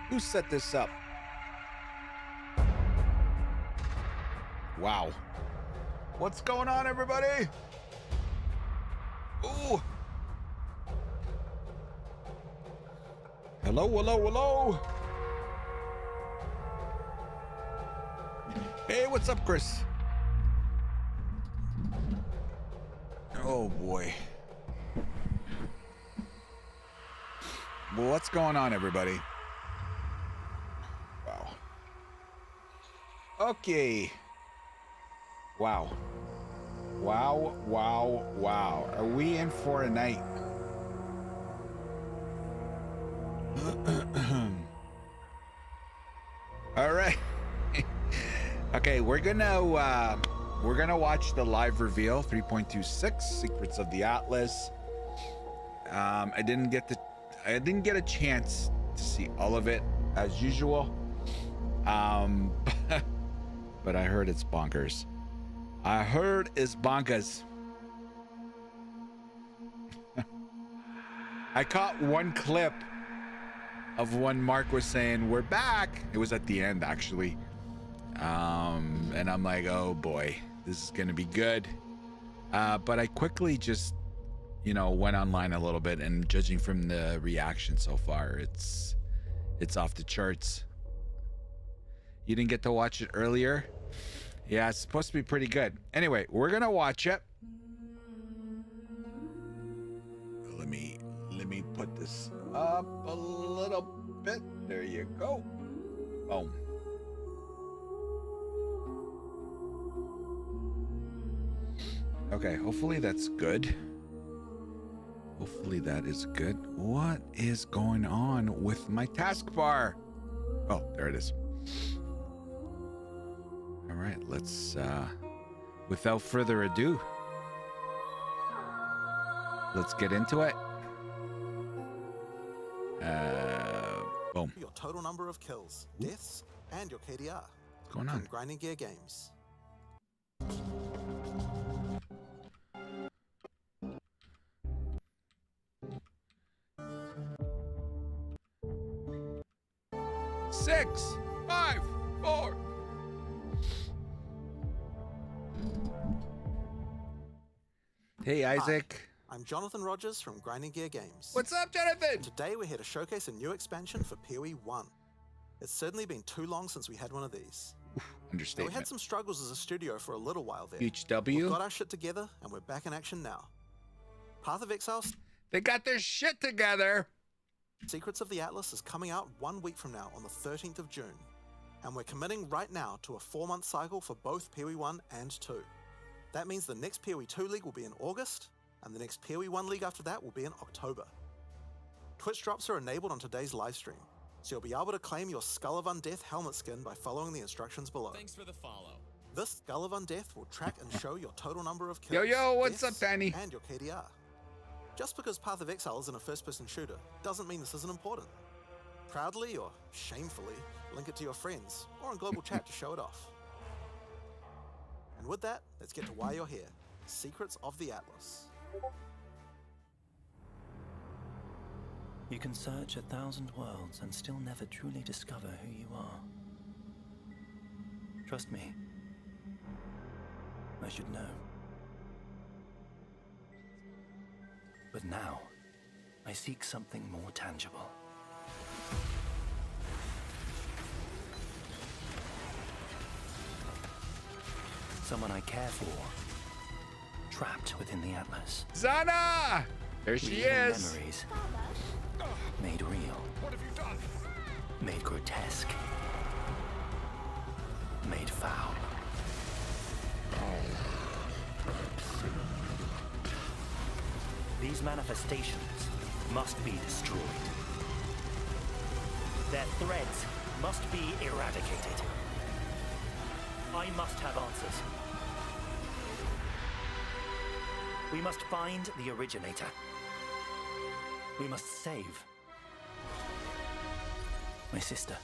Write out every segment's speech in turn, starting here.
Who set this up? Wow. What's going on, everybody? Ooh. Hello, hello, hello. Hey, what's up, Chris? Oh, boy. Well, what's going on, everybody? Wow. Okay. Wow. Wow, wow, wow. Are we in for a night? All right. Okay, we're gonna watch the live reveal 3.26 Secrets of the Atlas. I didn't get a chance to see all of it as usual. But I heard it's bonkers. I heard it's bonkers. I caught one clip of when Mark was saying, "We're back." It was at the end, actually. And I'm like, oh boy, this is gonna be good. But I quickly just, went online a little bit, and judging from the reaction so far, it's off the charts. You didn't get to watch it earlier? Yeah, it's supposed to be pretty good. Anyway, we're gonna watch it. Let me put this up a little bit. There you go. Boom. Okay, hopefully that's good. Hopefully that is good. What is going on with my taskbar? Oh, there it is. All right, let's, without further ado, let's get into it. Boom. Your total number of kills, deaths, and your KDR. What's going on? From Grinding Gear Games. Six, 5, 4. Hey, Isaac. Hi, I'm Jonathan Rogers from Grinding Gear Games. What's up, Jonathan? Today we're here to showcase a new expansion for POE 1. It's certainly been too long since we had one of these. Understatement. We had some struggles as a studio for a little while there. HW. We've got our shit together and we're back in action now. Path of Exile They got their shit together. Secrets of the Atlas is coming out 1 week from now on the 13th of June. And we're committing right now to a 4-month cycle for both POE 1 and 2. That means the next POE 2 League will be in August, and the next POE 1 League after that will be in October. Twitch drops are enabled on today's livestream, so you'll be able to claim your Skull of Undeath helmet skin by following the instructions below. Thanks for the follow. This Skull of Undeath will track and show your total number of kills, Yo, what's deaths, up, Danny? and your KDR. Just because Path of Exile isn't a first-person shooter doesn't mean this isn't important. Proudly or shamefully, link it to your friends or in global chat to show it off. And with that, let's get to why you're here. Secrets of the Atlas. You can search 1,000 worlds and still never truly discover who you are. Trust me. I should know. But now, I seek something more tangible. Someone I care for, trapped within the Atlas. Zana! There she Reliving is. Memories made real. What have you done? Made grotesque. Made foul. These manifestations must be destroyed. Their threads must be eradicated. I must have answers. We must find the originator. We must save my sister.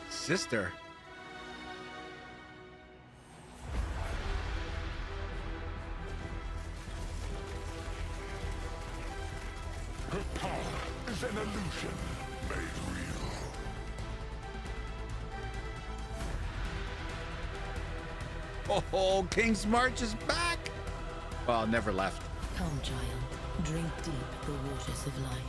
Sister? Her power is an illusion made real. Oh, King's March is back. Well, never left. Come, child. Drink deep the waters of life.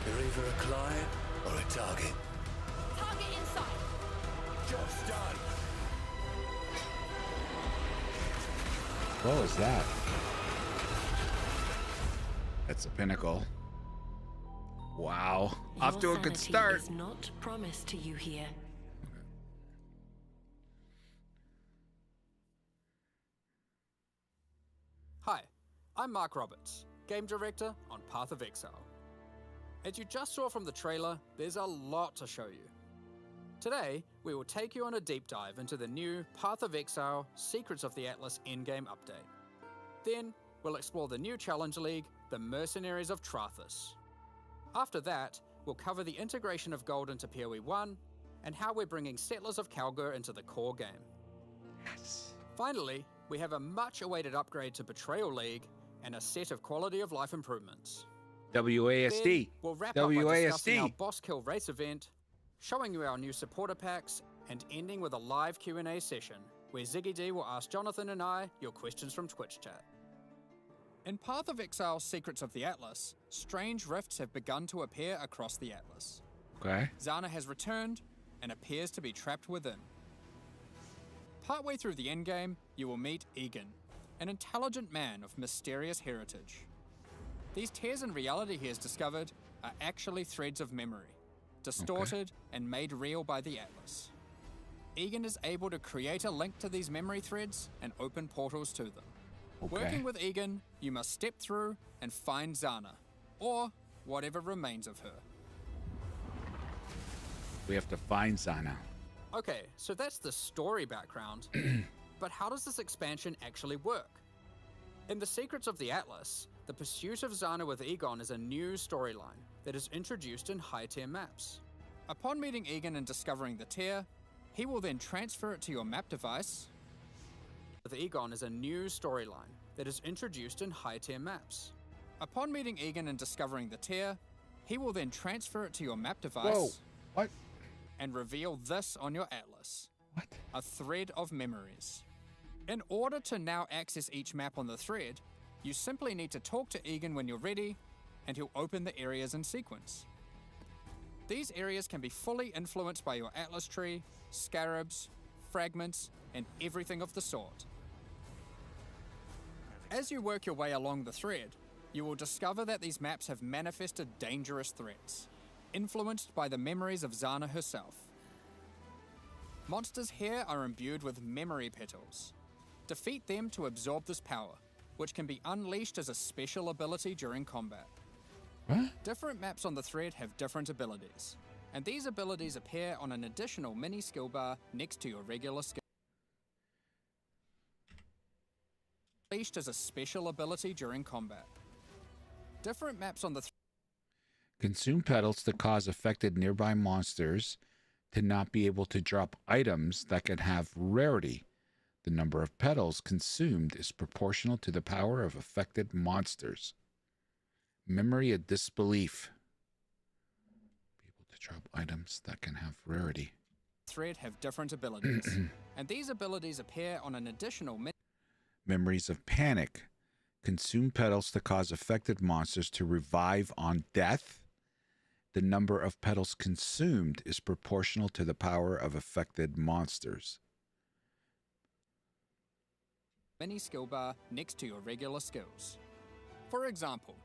You're either a client or a target. Target inside. Job's done. What was that? That's a pinnacle. Wow. Off to a good start. Is not promised to you here. Hi, I'm Mark Roberts, Game Director on Path of Exile. As you just saw from the trailer, there's a lot to show you. Today, we will take you on a deep dive into the new Path of Exile Secrets of the Atlas endgame update. Then, we'll explore the new Challenge League, the Mercenaries of Trathus. After that, we'll cover the integration of gold into POE 1 and how we're bringing Settlers of Kalgur into the core game. Yes. Finally, we have a much-awaited upgrade to Betrayal League and a set of quality of life improvements. WASD. Then we'll wrap up by discussing our WASD. Boss Kill race event, showing you our new supporter packs, and ending with a live Q&A session where Ziggy D will ask Jonathan and I your questions from Twitch chat. In Path of Exile Secrets of the Atlas, strange rifts have begun to appear across the Atlas. Okay. Zana has returned and appears to be trapped within. Partway through the endgame, you will meet Egan, an intelligent man of mysterious heritage. These tears in reality he has discovered are actually threads of memory, distorted and made real by the Atlas. Egan is able to create a link to these memory threads and open portals to them. Working with Egan, you must step through and find Zana, or whatever remains of her. We have to find Zana. Okay, so that's the story background, but how does this expansion actually work? In the Secrets of the Atlas, the pursuit of Zana with Egon is a new storyline that is introduced in high-tier maps. Upon meeting Egan and discovering the tier, he will then transfer it to your map device. With Egon is a new storyline that is introduced in high-tier maps. Upon meeting Egan and discovering the tier, he will then transfer it to your map device. Whoa. What? And reveal this on your atlas. What? A thread of memories. In order to now access each map on the thread, you simply need to talk to Egan when you're ready, and he'll open the areas in sequence. These areas can be fully influenced by your atlas tree, scarabs, fragments, and everything of the sort. As you work your way along the thread, you will discover that these maps have manifested dangerous threats, influenced by the memories of Zana herself. Monsters here are imbued with memory petals. Defeat them to absorb this power, which can be unleashed as a special ability during combat. What? Different maps on the thread have different abilities, and these abilities appear on an additional mini skill bar next to your regular skill. Unleashed as a special ability during combat. Different maps on the Consume petals to cause affected nearby monsters to not be able to drop items that can have rarity. The number of petals consumed is proportional to the power of affected monsters. Memory of disbelief. Be able to drop items that can have rarity. thread have different abilities, and these abilities appear on an additional Memories of panic. Consume petals to cause affected monsters to revive on death. The number of petals consumed is proportional to the power of affected monsters. mini skill bar next to your regular skills. For example,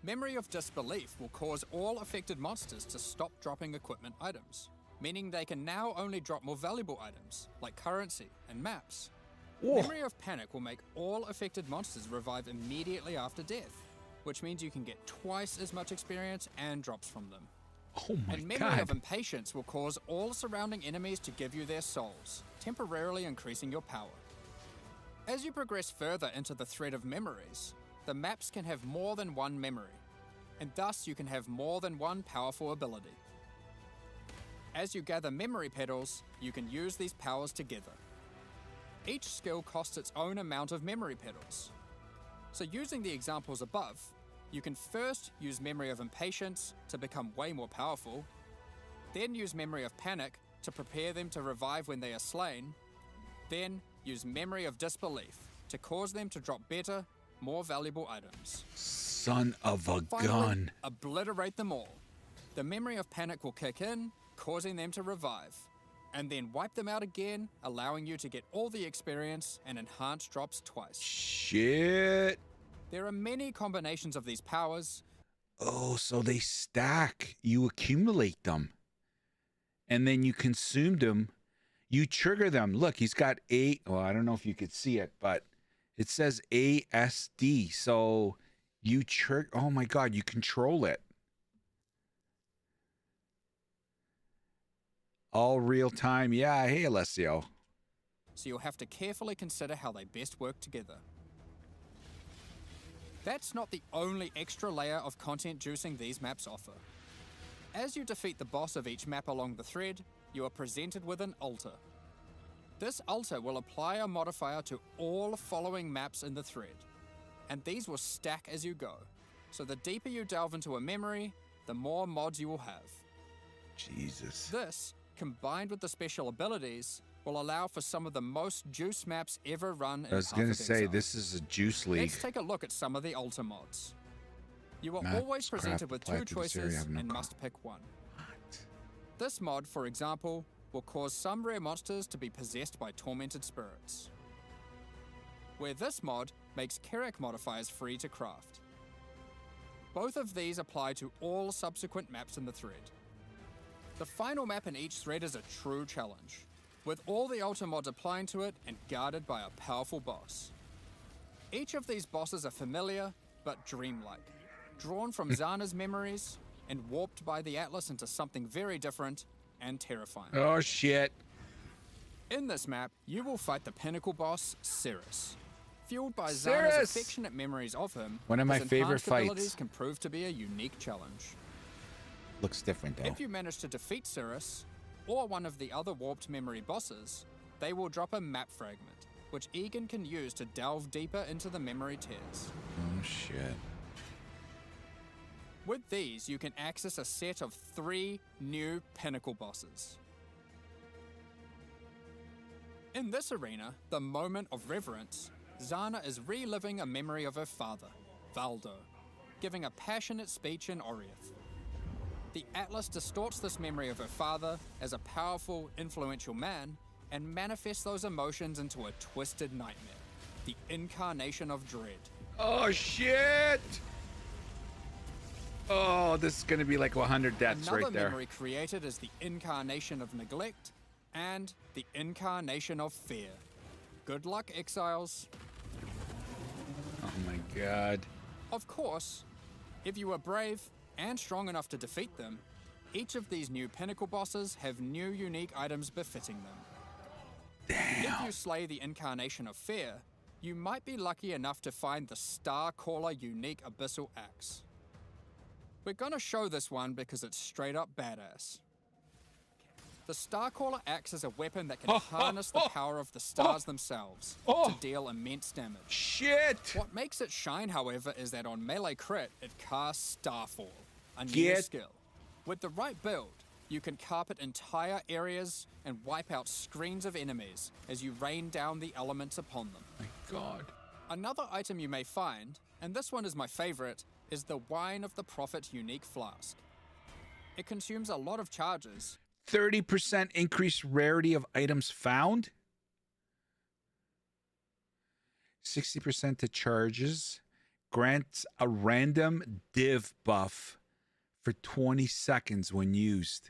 Memory of Disbelief will cause all affected monsters to stop dropping equipment items, meaning they can now only drop more valuable items, like currency and maps. Whoa. Memory of Panic will make all affected monsters revive immediately after death, which means you can get twice as much experience and drops from them. Oh my And Memory god. of Impatience will cause all surrounding enemies to give you their souls, temporarily increasing your power. As you progress further into the thread of memories, the maps can have more than one memory, and thus you can have more than one powerful ability. As you gather memory petals, you can use these powers together. Each skill costs its own amount of memory petals. So using the examples above, you can first use Memory of Impatience to become way more powerful, then use Memory of Panic to prepare them to revive when they are slain, then use Memory of Disbelief to cause them to drop better, more valuable items. Son of a Finally, gun. obliterate them all. The Memory of Panic will kick in, causing them to revive, and then wipe them out again, allowing you to get all the experience and enhanced drops twice. Shit. There are many combinations of these powers. Oh, so they stack. You accumulate them. And then you consume them. You trigger them. Look, he's got well, I don't know if you could see it, but it says ASD. So you trigger. Oh my God, you control it. All real time. Yeah. Hey, Alessio. So you'll have to carefully consider how they best work together. That's not the only extra layer of content juicing these maps offer. As you defeat the boss of each map along the thread, you are presented with an altar. This altar will apply a modifier to all following maps in the thread, and these will stack as you go. So the deeper you delve into a memory, the more mods you will have. Jesus. This, combined with the special abilities, will allow for some of the most juice maps ever run in I was Path going of to say, Exile. this is a juice league. Let's take a look at some of the altar mods. You are Maps, always presented craft, with apply two to this area, choices have no and con- must pick one. What? This mod, for example, will cause some rare monsters to be possessed by tormented spirits. Where this mod makes Kerak modifiers free to craft. Both of these apply to all subsequent maps in the thread. The final map in each thread is a true challenge, with all the altar mods applying to it and guarded by a powerful boss. Each of these bosses are familiar, but dreamlike, drawn from Zana's memories and warped by the Atlas into something very different and terrifying. Oh, shit. In this map, you will fight the pinnacle boss, Cirrus. Fueled by Cirrus! Zana's affectionate memories of him, One of my his favorite enhanced abilities fights. can prove to be a unique challenge. Looks different, though. If you manage to defeat Cirrus, or one of the other warped memory bosses, they will drop a map fragment, which Egan can use to delve deeper into the memory tears. Oh, shit. With these, you can access a set of 3 new pinnacle bosses. In this arena, the Moment of Reverence, Zana is reliving a memory of her father, Valdo, giving a passionate speech in Oriath. The Atlas distorts this memory of her father as a powerful, influential man and manifests those emotions into a twisted nightmare, the incarnation of dread. Oh, shit! Oh, this is going to be like 100 deaths Another right there. memory created is the incarnation of neglect and the incarnation of fear. Good luck, exiles. Oh, my God. Of course, if you are brave and strong enough to defeat them, each of these new pinnacle bosses have new unique items befitting them. If you slay the incarnation of fear, you might be lucky enough to find the Starcaller unique abyssal axe. We're gonna show this one because it's straight up badass. The Starcaller axe is a weapon that can harness the power of the stars themselves to deal immense damage. Shit! What makes it shine, however, is that on melee crit, it casts Starfall, a new Get- skill. With the right build, you can carpet entire areas and wipe out screens of enemies as you rain down the elements upon them. My God. Another item you may find, and this one is my favorite, is the Wine of the Prophet unique flask. It consumes a lot of charges. 30% increased rarity of items found. 60% to charges. Grants a random div buff for 20 seconds when used.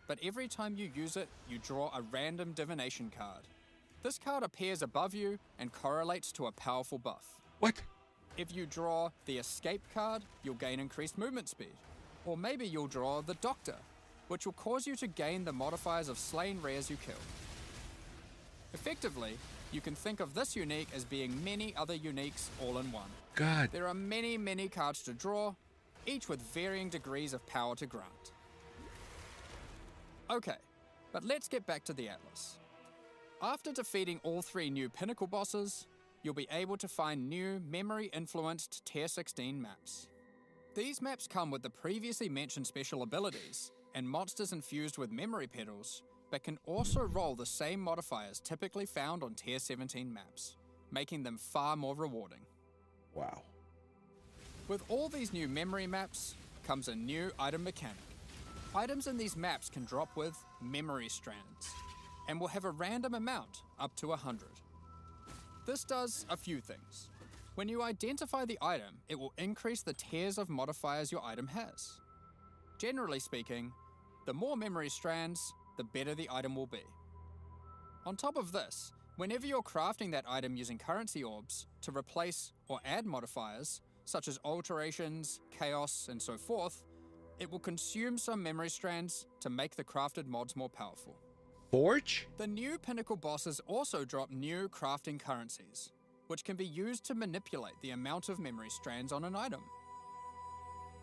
But every time you use it, you draw a random divination card. This card appears above you and correlates to a powerful buff. What? If you draw the Escape card, you'll gain increased movement speed. Or maybe you'll draw the Doctor, which will cause you to gain the modifiers of slain rares you kill. Effectively, you can think of this unique as being many other uniques all in one. God. There are many, many cards to draw, each with varying degrees of power to grant. Okay, but let's get back to the Atlas. After defeating all 3 new pinnacle bosses, you'll be able to find new memory-influenced Tier 16 maps. These maps come with the previously mentioned special abilities and monsters infused with memory petals, but can also roll the same modifiers typically found on Tier 17 maps, making them far more rewarding. Wow. With all these new memory maps comes a new item mechanic. Items in these maps can drop with memory strands, and will have a random amount up to 100. This does a few things. When you identify the item, it will increase the tiers of modifiers your item has. Generally speaking, the more memory strands, the better the item will be. On top of this, whenever you're crafting that item using currency orbs to replace or add modifiers, such as alterations, chaos, and so forth, it will consume some memory strands to make the crafted mods more powerful. Forge? The new pinnacle bosses also drop new crafting currencies, which can be used to manipulate the amount of memory strands on an item.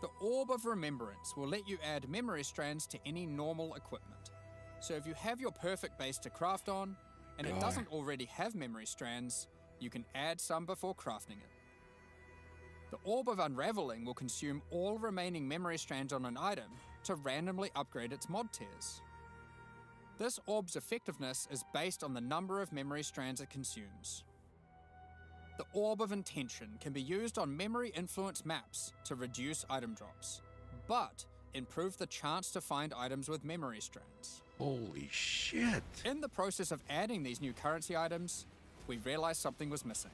The Orb of Remembrance will let you add memory strands to any normal equipment. So if you have your perfect base to craft on, and it doesn't already have memory strands, you can add some before crafting it. The Orb of Unraveling will consume all remaining memory strands on an item to randomly upgrade its mod tiers. This orb's effectiveness is based on the number of memory strands it consumes. The Orb of Intention can be used on memory influence maps to reduce item drops, but improve the chance to find items with memory strands. Holy shit. In the process of adding these new currency items, we realized something was missing.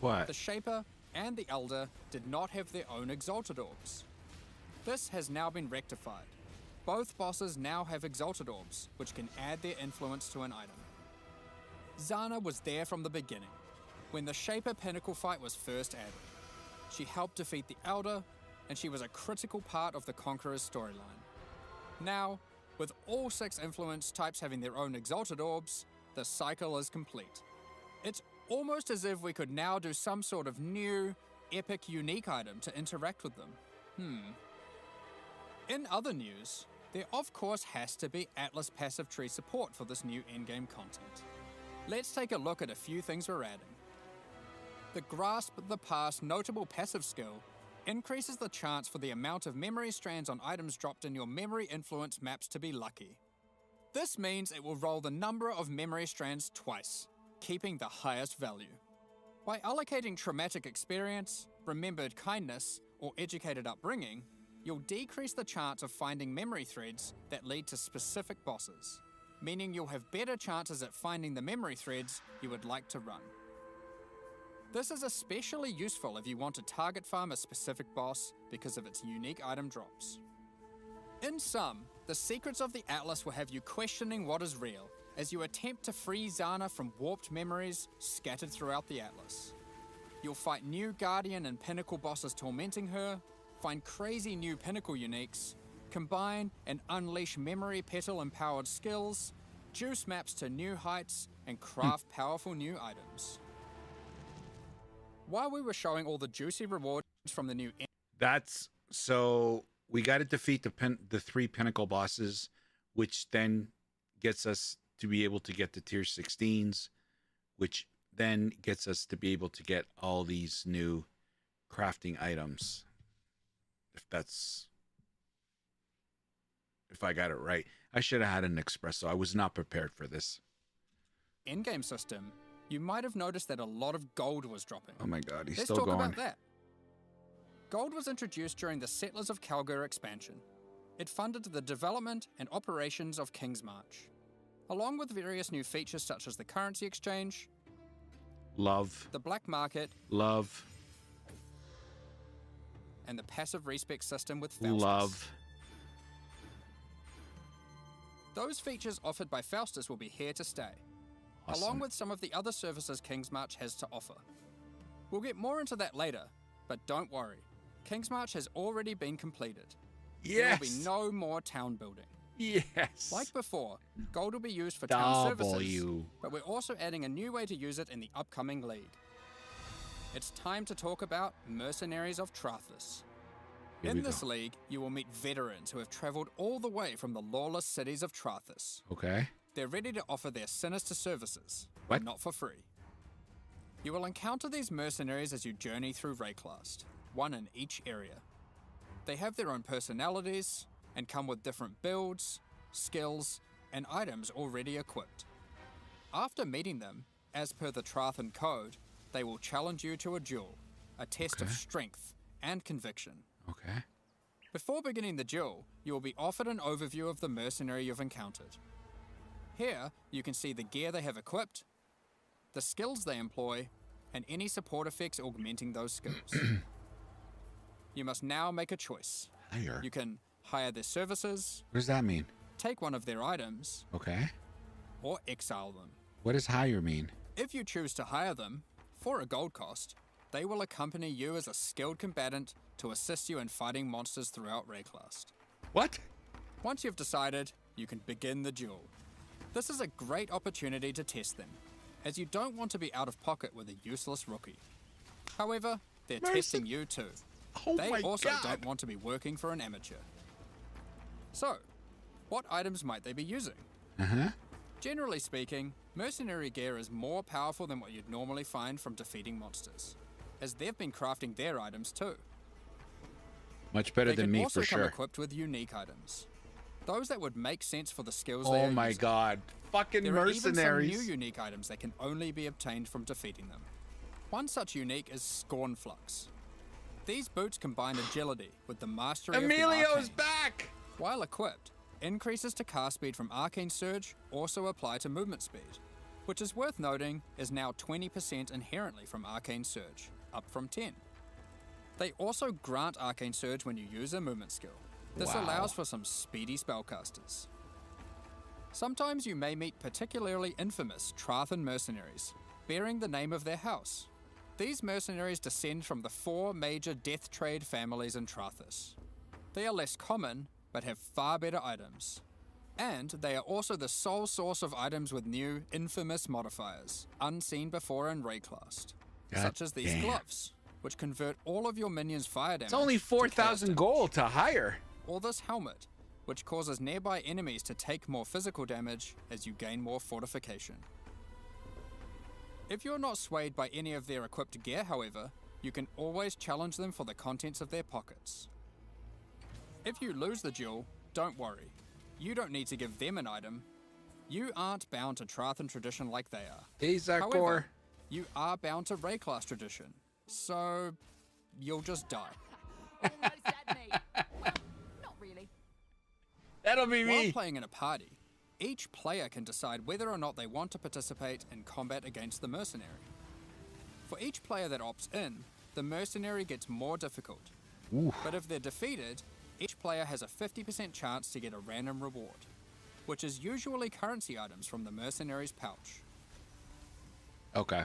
What? The Shaper and the Elder did not have their own Exalted Orbs. This has now been rectified. Both bosses now have Exalted Orbs, which can add their influence to an item. Zana was there from the beginning, when the Shaper Pinnacle fight was first added. She helped defeat the Elder, and she was a critical part of the Conqueror's storyline. Now, with all 6 influence types having their own Exalted Orbs, the cycle is complete. It's almost as if we could now do some sort of new, epic, unique item to interact with them. In other news, there of course has to be Atlas passive tree support for this new endgame content. Let's take a look at a few things we're adding. The Grasp the Past notable passive skill increases the chance for the amount of memory strands on items dropped in your memory influence maps to be lucky. This means it will roll the number of memory strands twice, keeping the highest value. By allocating traumatic experience, remembered kindness, or educated upbringing, you'll decrease the chance of finding memory threads that lead to specific bosses, meaning you'll have better chances at finding the memory threads you would like to run. This is especially useful if you want to target farm a specific boss because of its unique item drops. In sum, the secrets of the Atlas will have you questioning what is real as you attempt to free Zana from warped memories scattered throughout the Atlas. You'll fight new Guardian and Pinnacle bosses tormenting her, find crazy new Pinnacle uniques, combine and unleash memory petal-empowered skills, juice maps to new heights, and craft powerful new items. While we were showing all the juicy rewards from the new That's so we got to defeat the 3 pinnacle bosses, which then gets us to be able to get the tier 16s, which then gets us to be able to get all these new crafting items. If I got it right. I should have had an espresso. I was not prepared for this. endgame system, you might have noticed that a lot of gold was dropping. Oh my god, he's Let's still talk going. about that. Gold was introduced during the Settlers of Kalgur expansion. It funded the development and operations of King's March, along with various new features such as the currency exchange, Love. the black market, Love. and the passive respec system with Faustus. Love. Those features offered by Faustus will be here to stay, Awesome. along with some of the other services King's March has to offer. We'll get more into that later, but don't worry. King's March has already been completed. Yes. There will be no more town building. Yes. Like before, gold will be used for town services, W. but we're also adding a new way to use it in the upcoming league. It's time to talk about Mercenaries of Trathus. Here In we this go. league, you will meet veterans who have traveled all the way from the lawless cities of Trathus. Okay. They're ready to offer their sinister services, What? but not for free. You will encounter these mercenaries as you journey through Rayclast, one in each area. They have their own personalities and come with different builds, skills, and items already equipped. After meeting them, as per the Trathan Code, they will challenge you to a duel, a test of strength and conviction. Okay. Before beginning the duel, you will be offered an overview of the mercenary you've encountered. Here, you can see the gear they have equipped, the skills they employ, and any support effects augmenting those skills. You must now make a choice. Hire. You can hire their services, What does that mean? take one of their items, Okay. or exile them. What does hire mean? If you choose to hire them, for a gold cost, they will accompany you as a skilled combatant to assist you in fighting monsters throughout Rayclast. What? Once you've decided, you can begin the duel. This is a great opportunity to test them, as you don't want to be out of pocket with a useless rookie. However, they're testing you too. Oh They my also God. don't want to be working for an amateur. So, what items might they be using? Generally speaking, mercenary gear is more powerful than what you'd normally find from defeating monsters, as they've been crafting their items too. Much better They than can me also for come sure. equipped with unique items, those that would make sense for the skills they Oh are my using. God. Fucking There are even some mercenaries. new unique items that can only be obtained from defeating them. One such unique is Scorn Flux. These boots combine agility with the mastery of the Emilio's arcane. back. While equipped, increases to cast speed from Arcane Surge also apply to movement speed, which is worth noting is now 20% inherently from Arcane Surge, up from 10. They also grant Arcane Surge when you use a movement skill. This Wow. allows for some speedy spellcasters. Sometimes you may meet particularly infamous Trathan mercenaries, bearing the name of their house. These mercenaries descend from the 4 major death trade families in Trathis. They are less common, but have far better items. And they are also the sole source of items with new, infamous modifiers, unseen before in Rayclast. God Such as these damn. gloves, which convert all of your minions' fire damage. It's only to chaos 4,000 damage. gold to hire. Or this helmet, which causes nearby enemies to take more physical damage as you gain more fortification. If you're not swayed by any of their equipped gear, however, you can always challenge them for the contents of their pockets. If you lose the duel, don't worry. You don't need to give them an item. You aren't bound to Trathan tradition like they are. Hey, Zarkor. However, you are bound to Rayclast tradition, so you'll just die. Almost at me. Well, not really. That'll be While me. playing in a party, each player can decide whether or not they want to participate in combat against the mercenary. For each player that opts in, the mercenary gets more difficult. But if they're defeated, each player has a 50% chance to get a random reward, which is usually currency items from the mercenary's pouch. Okay.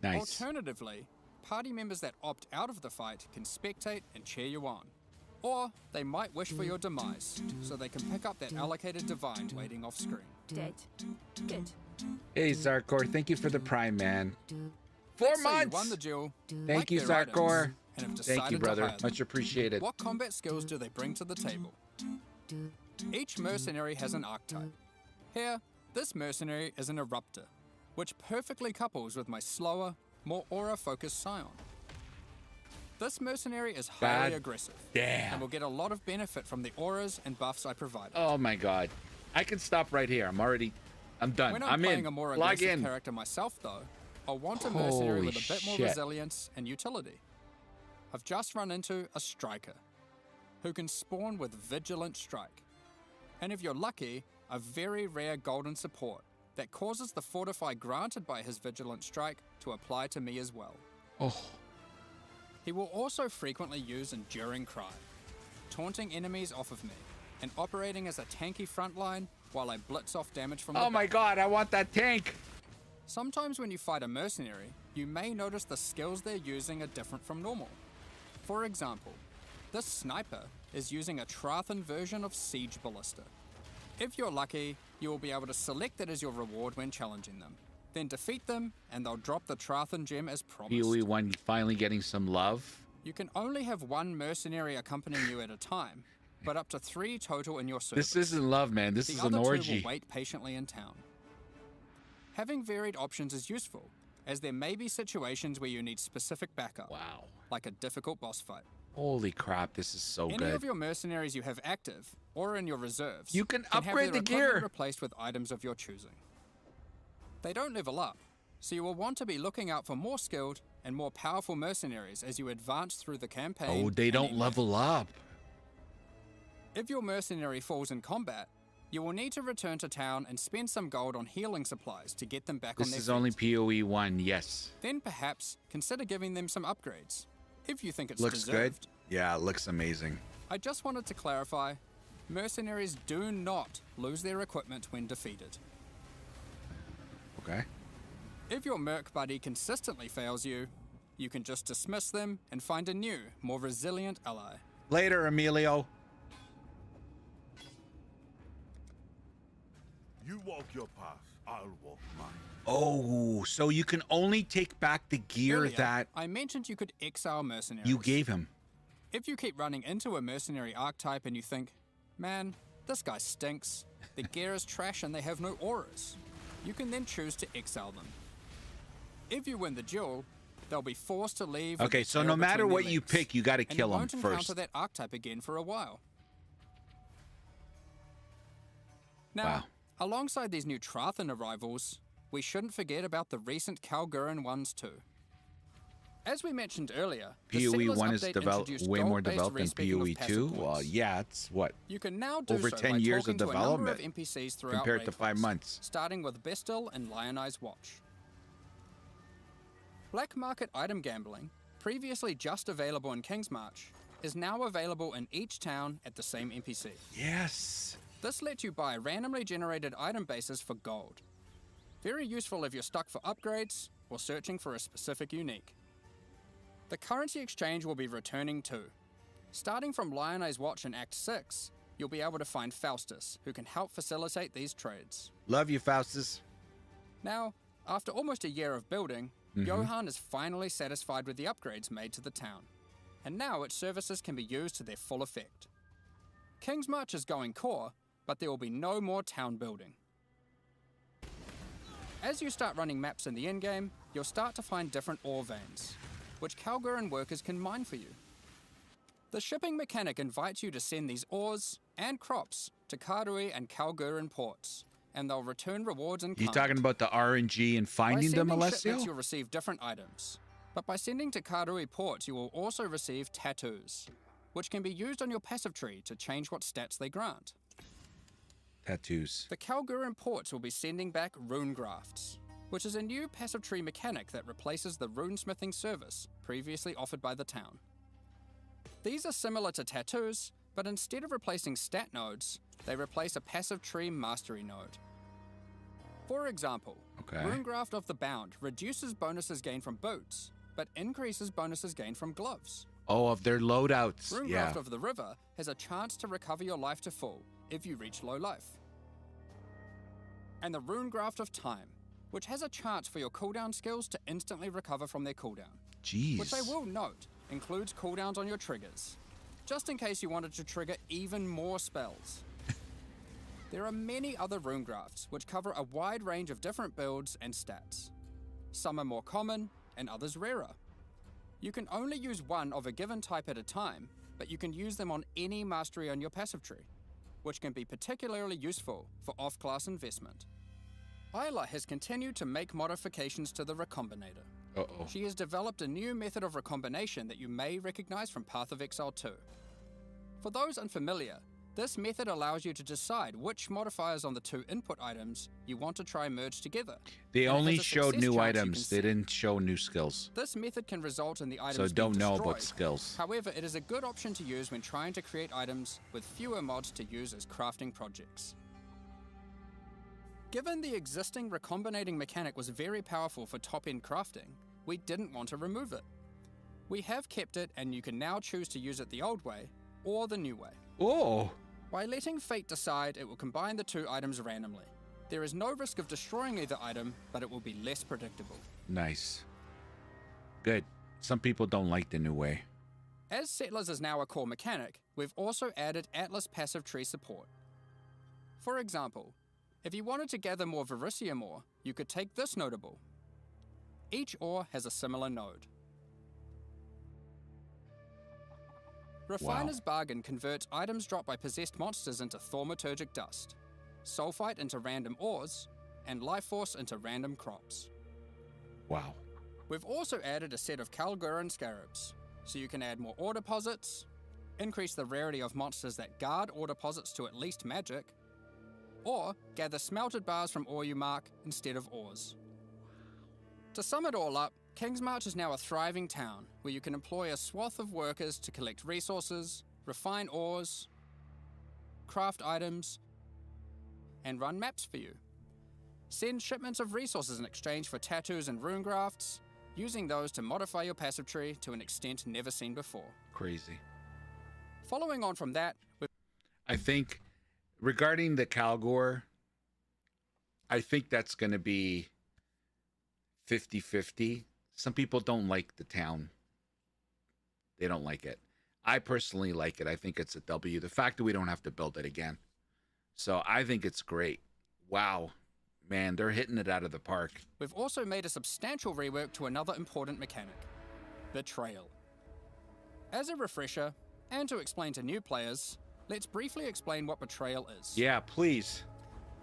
Nice. Alternatively, party members that opt out of the fight can spectate and cheer you on. Or they might wish for your demise, so they can pick up that allocated divine waiting off screen. Dead. Good. Hey, Zarkor. Thank you for the prime, man. 4 Let's say you months. won the duel. Thank like you, their items, Zarkor. and have Thank you, decided to brother. hire them. Much appreciated. What combat skills do they bring to the table? Each mercenary has an archetype. Here, this mercenary is an eruptor, which perfectly couples with my slower, more aura-focused scion. This mercenary is highly God aggressive damn. and will get a lot of benefit from the auras and buffs I provide. Oh my God. I can stop right here. I'm done. When I'm I'm playing in. a more Log aggressive in. character myself, though, I'll want a mercenary Holy with a bit more shit. resilience and utility. I've just run into a striker, who can spawn with Vigilant Strike. And if you're lucky, a very rare golden support that causes the fortify granted by his Vigilant Strike to apply to me as well. Oh. He will also frequently use Enduring Cry, taunting enemies off of me, and operating as a tanky frontline while I blitz off damage from the Oh my back. God. I want that tank. Sometimes when you fight a mercenary, you may notice the skills they're using are different from normal. For example, this sniper is using a Trathan version of Siege Ballista. If you're lucky, you will be able to select it as your reward when challenging them. Then defeat them, and they'll drop the Trathan gem as promised. POE 1 finally getting some love. You can only have one mercenary accompanying you at a time, but up to 3 total in your service. This isn't love, man. This The is other an 2 orgy. will wait patiently in town. Having varied options is useful, as there may be situations where you need specific backup, Wow. like a difficult boss fight. Holy crap, this is so Any good. of your mercenaries you have active or in your reserves, You can have upgrade their the equipment gear. replaced with items of your choosing. They don't level up, so you will want to be looking out for more skilled and more powerful mercenaries as you advance through the campaign. Oh, they and don't endgame. level up. If your mercenary falls in combat, you will need to return to town and spend some gold on healing supplies to get them back on This their is feet. only POE 1, yes. Then perhaps consider giving them some upgrades, if you think it's Looks deserved. good. Yeah, it looks amazing. I just wanted to clarify, mercenaries do not lose their equipment when defeated. Okay. If your merc buddy consistently fails you, you can just dismiss them and find a new, more resilient ally. Later, Emilio. You walk your path, I'll walk mine. Oh, so you can only take back the gear Earlier, that I mentioned you could exile mercenaries. you gave him. If you keep running into a mercenary archetype and you think, man, this guy stinks, the gear is trash and they have no auras, you can then choose to exile them. If you win the duel, they'll be forced to leave. with Okay, the so tail no matter between what their you legs, pick, you got to and kill you him won't encounter first. that archetype again for a while. Now, Wow. alongside these new Trathan arrivals, we shouldn't forget about the recent Kalguran ones too. As we mentioned earlier, the POE Settlers 1 is update developed introduced way more gold-based developed than respecking of POE passive 2. points. Well, yeah, it's what? You can now do Over so 10 by years of talking to a number of development NPCs throughout compared to 5 Raidcross, months. starting with Bestil and Lionized Watch. Black market item gambling, previously just available in Kingsmarch, is now available in each town at the same NPC. Yes. This lets you buy randomly generated item bases for gold. Very useful if you're stuck for upgrades or searching for a specific unique. The currency exchange will be returning too. Starting from Lionized Watch in Act 6, you'll be able to find Faustus, who can help facilitate these trades. Love you, Faustus. Now, after almost a year of building, Johan is finally satisfied with the upgrades made to the town, and now its services can be used to their full effect. Kingsmarch is going core, but there will be no more town building. As you start running maps in the endgame, you'll start to find different ore veins, which Kalguran workers can mine for you. The shipping mechanic invites you to send these ores and crops to Karui and Kalguran ports, and they'll return rewards in You kind. talking about the RNG and By finding them, sending shipments, Alessio? you'll receive different items. But by sending to Karui ports, you will also receive tattoos, which can be used on your passive tree to change what stats they grant. Tattoos. The Kalguran ports will be sending back rune grafts, which is a new passive tree mechanic that replaces the runesmithing service previously offered by the town. These are similar to tattoos, but instead of replacing stat nodes, they replace a passive tree mastery node. For example, Okay. Runegraft of the Bound reduces bonuses gained from boots, but increases bonuses gained from gloves. Oh, of their loadouts. Runegraft Yeah. of the River has a chance to recover your life to full if you reach low life. And the Runegraft of Time, which has a chance for your cooldown skills to instantly recover from their cooldown. Jeez. Which I will note includes cooldowns on your triggers, just in case you wanted to trigger even more spells. There are many other rune grafts which cover a wide range of different builds and stats. Some are more common and others rarer. You can only use one of a given type at a time, but you can use them on any mastery on your passive tree, which can be particularly useful for off-class investment. Isla has continued to make modifications to the Recombinator. Uh-oh. She has developed a new method of recombination that you may recognize from Path of Exile 2. For those unfamiliar, this method allows you to decide which modifiers on the two input items you want to try merge together. They and it only has a showed success new chance you items. can They see. didn't show new skills. This method can result in the items So being don't know about destroyed. skills. However, it is a good option to use when trying to create items with fewer mods to use as crafting projects. Given the existing recombinating mechanic was very powerful for top-end crafting, we didn't want to remove it. We have kept it, and you can now choose to use it the old way or the new way. Oh. By letting fate decide, it will combine the two items randomly. There is no risk of destroying either item, but it will be less predictable. Nice. Good. Some people don't like the new way. As Settlers is now a core mechanic, we've also added Atlas passive tree support. For example, if you wanted to gather more Verisium ore, you could take this notable. Each ore has a similar node. Refiner's Bargain converts items dropped by possessed monsters into thaumaturgic dust, sulfite into random ores, and life force into random crops. Wow. We've also added a set of Kalguran scarabs, so you can add more ore deposits, increase the rarity of monsters that guard ore deposits to at least magic, or gather smelted bars from ore you mark instead of ores. To sum it all up, Kingsmarch is now a thriving town where you can employ a swath of workers to collect resources, refine ores, craft items, and run maps for you. Send shipments of resources in exchange for tattoos and rune grafts, using those to modify your passive tree to an extent never seen before. Crazy. Following on from that, I think regarding the Kalgor, I think that's going to be 50-50. Some people don't like the town. They don't like it. I personally like it. I think it's a W. The fact that we don't have to build it again. So I think it's great. Wow. Man, they're hitting it out of the park. we've also made a substantial rework to another important mechanic, betrayal. As a refresher, and to explain to new players, let's briefly explain what betrayal is. Yeah, please.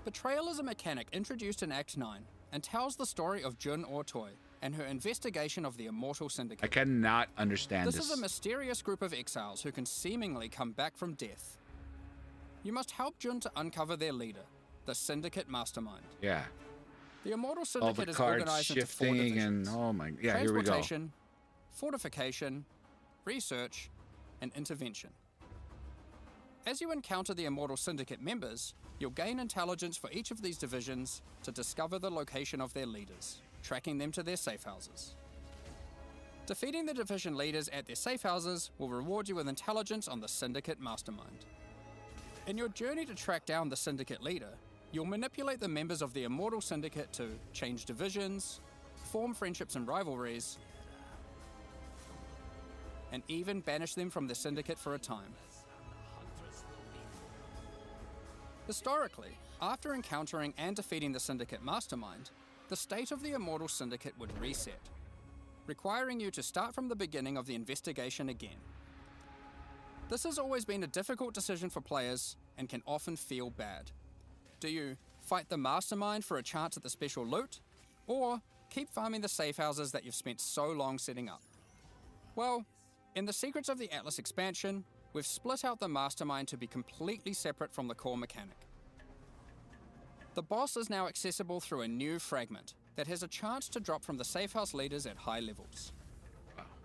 Betrayal is a mechanic introduced in Act 9 and tells the story of Jun Ortoy and her investigation of the Immortal Syndicate. I cannot understand This this. is a mysterious group of exiles who can seemingly come back from death. You must help Jun to uncover their leader, the Syndicate Mastermind. Yeah. The Immortal All Syndicate the is cards organized into 4 shifting divisions. and oh my, yeah, here we go. Transportation, fortification, research, and intervention. As you encounter the Immortal Syndicate members, you'll gain intelligence for each of these divisions to discover the location of their leaders, tracking them to their safe houses. Defeating the division leaders at their safe houses will reward you with intelligence on the Syndicate Mastermind. In your journey to track down the Syndicate leader, you'll manipulate the members of the Immortal Syndicate to change divisions, form friendships and rivalries, and even banish them from the Syndicate for a time. Historically, after encountering and defeating the Syndicate Mastermind, the state of the Immortal Syndicate would reset, requiring you to start from the beginning of the investigation again. This has always been a difficult decision for players and can often feel bad. Do you fight the Mastermind for a chance at the special loot, or keep farming the safe houses that you've spent so long setting up? Well, in the Secrets of the Atlas expansion, we've split out the Mastermind to be completely separate from the core mechanic. The boss is now accessible through a new fragment that has a chance to drop from the safe house leaders at high levels.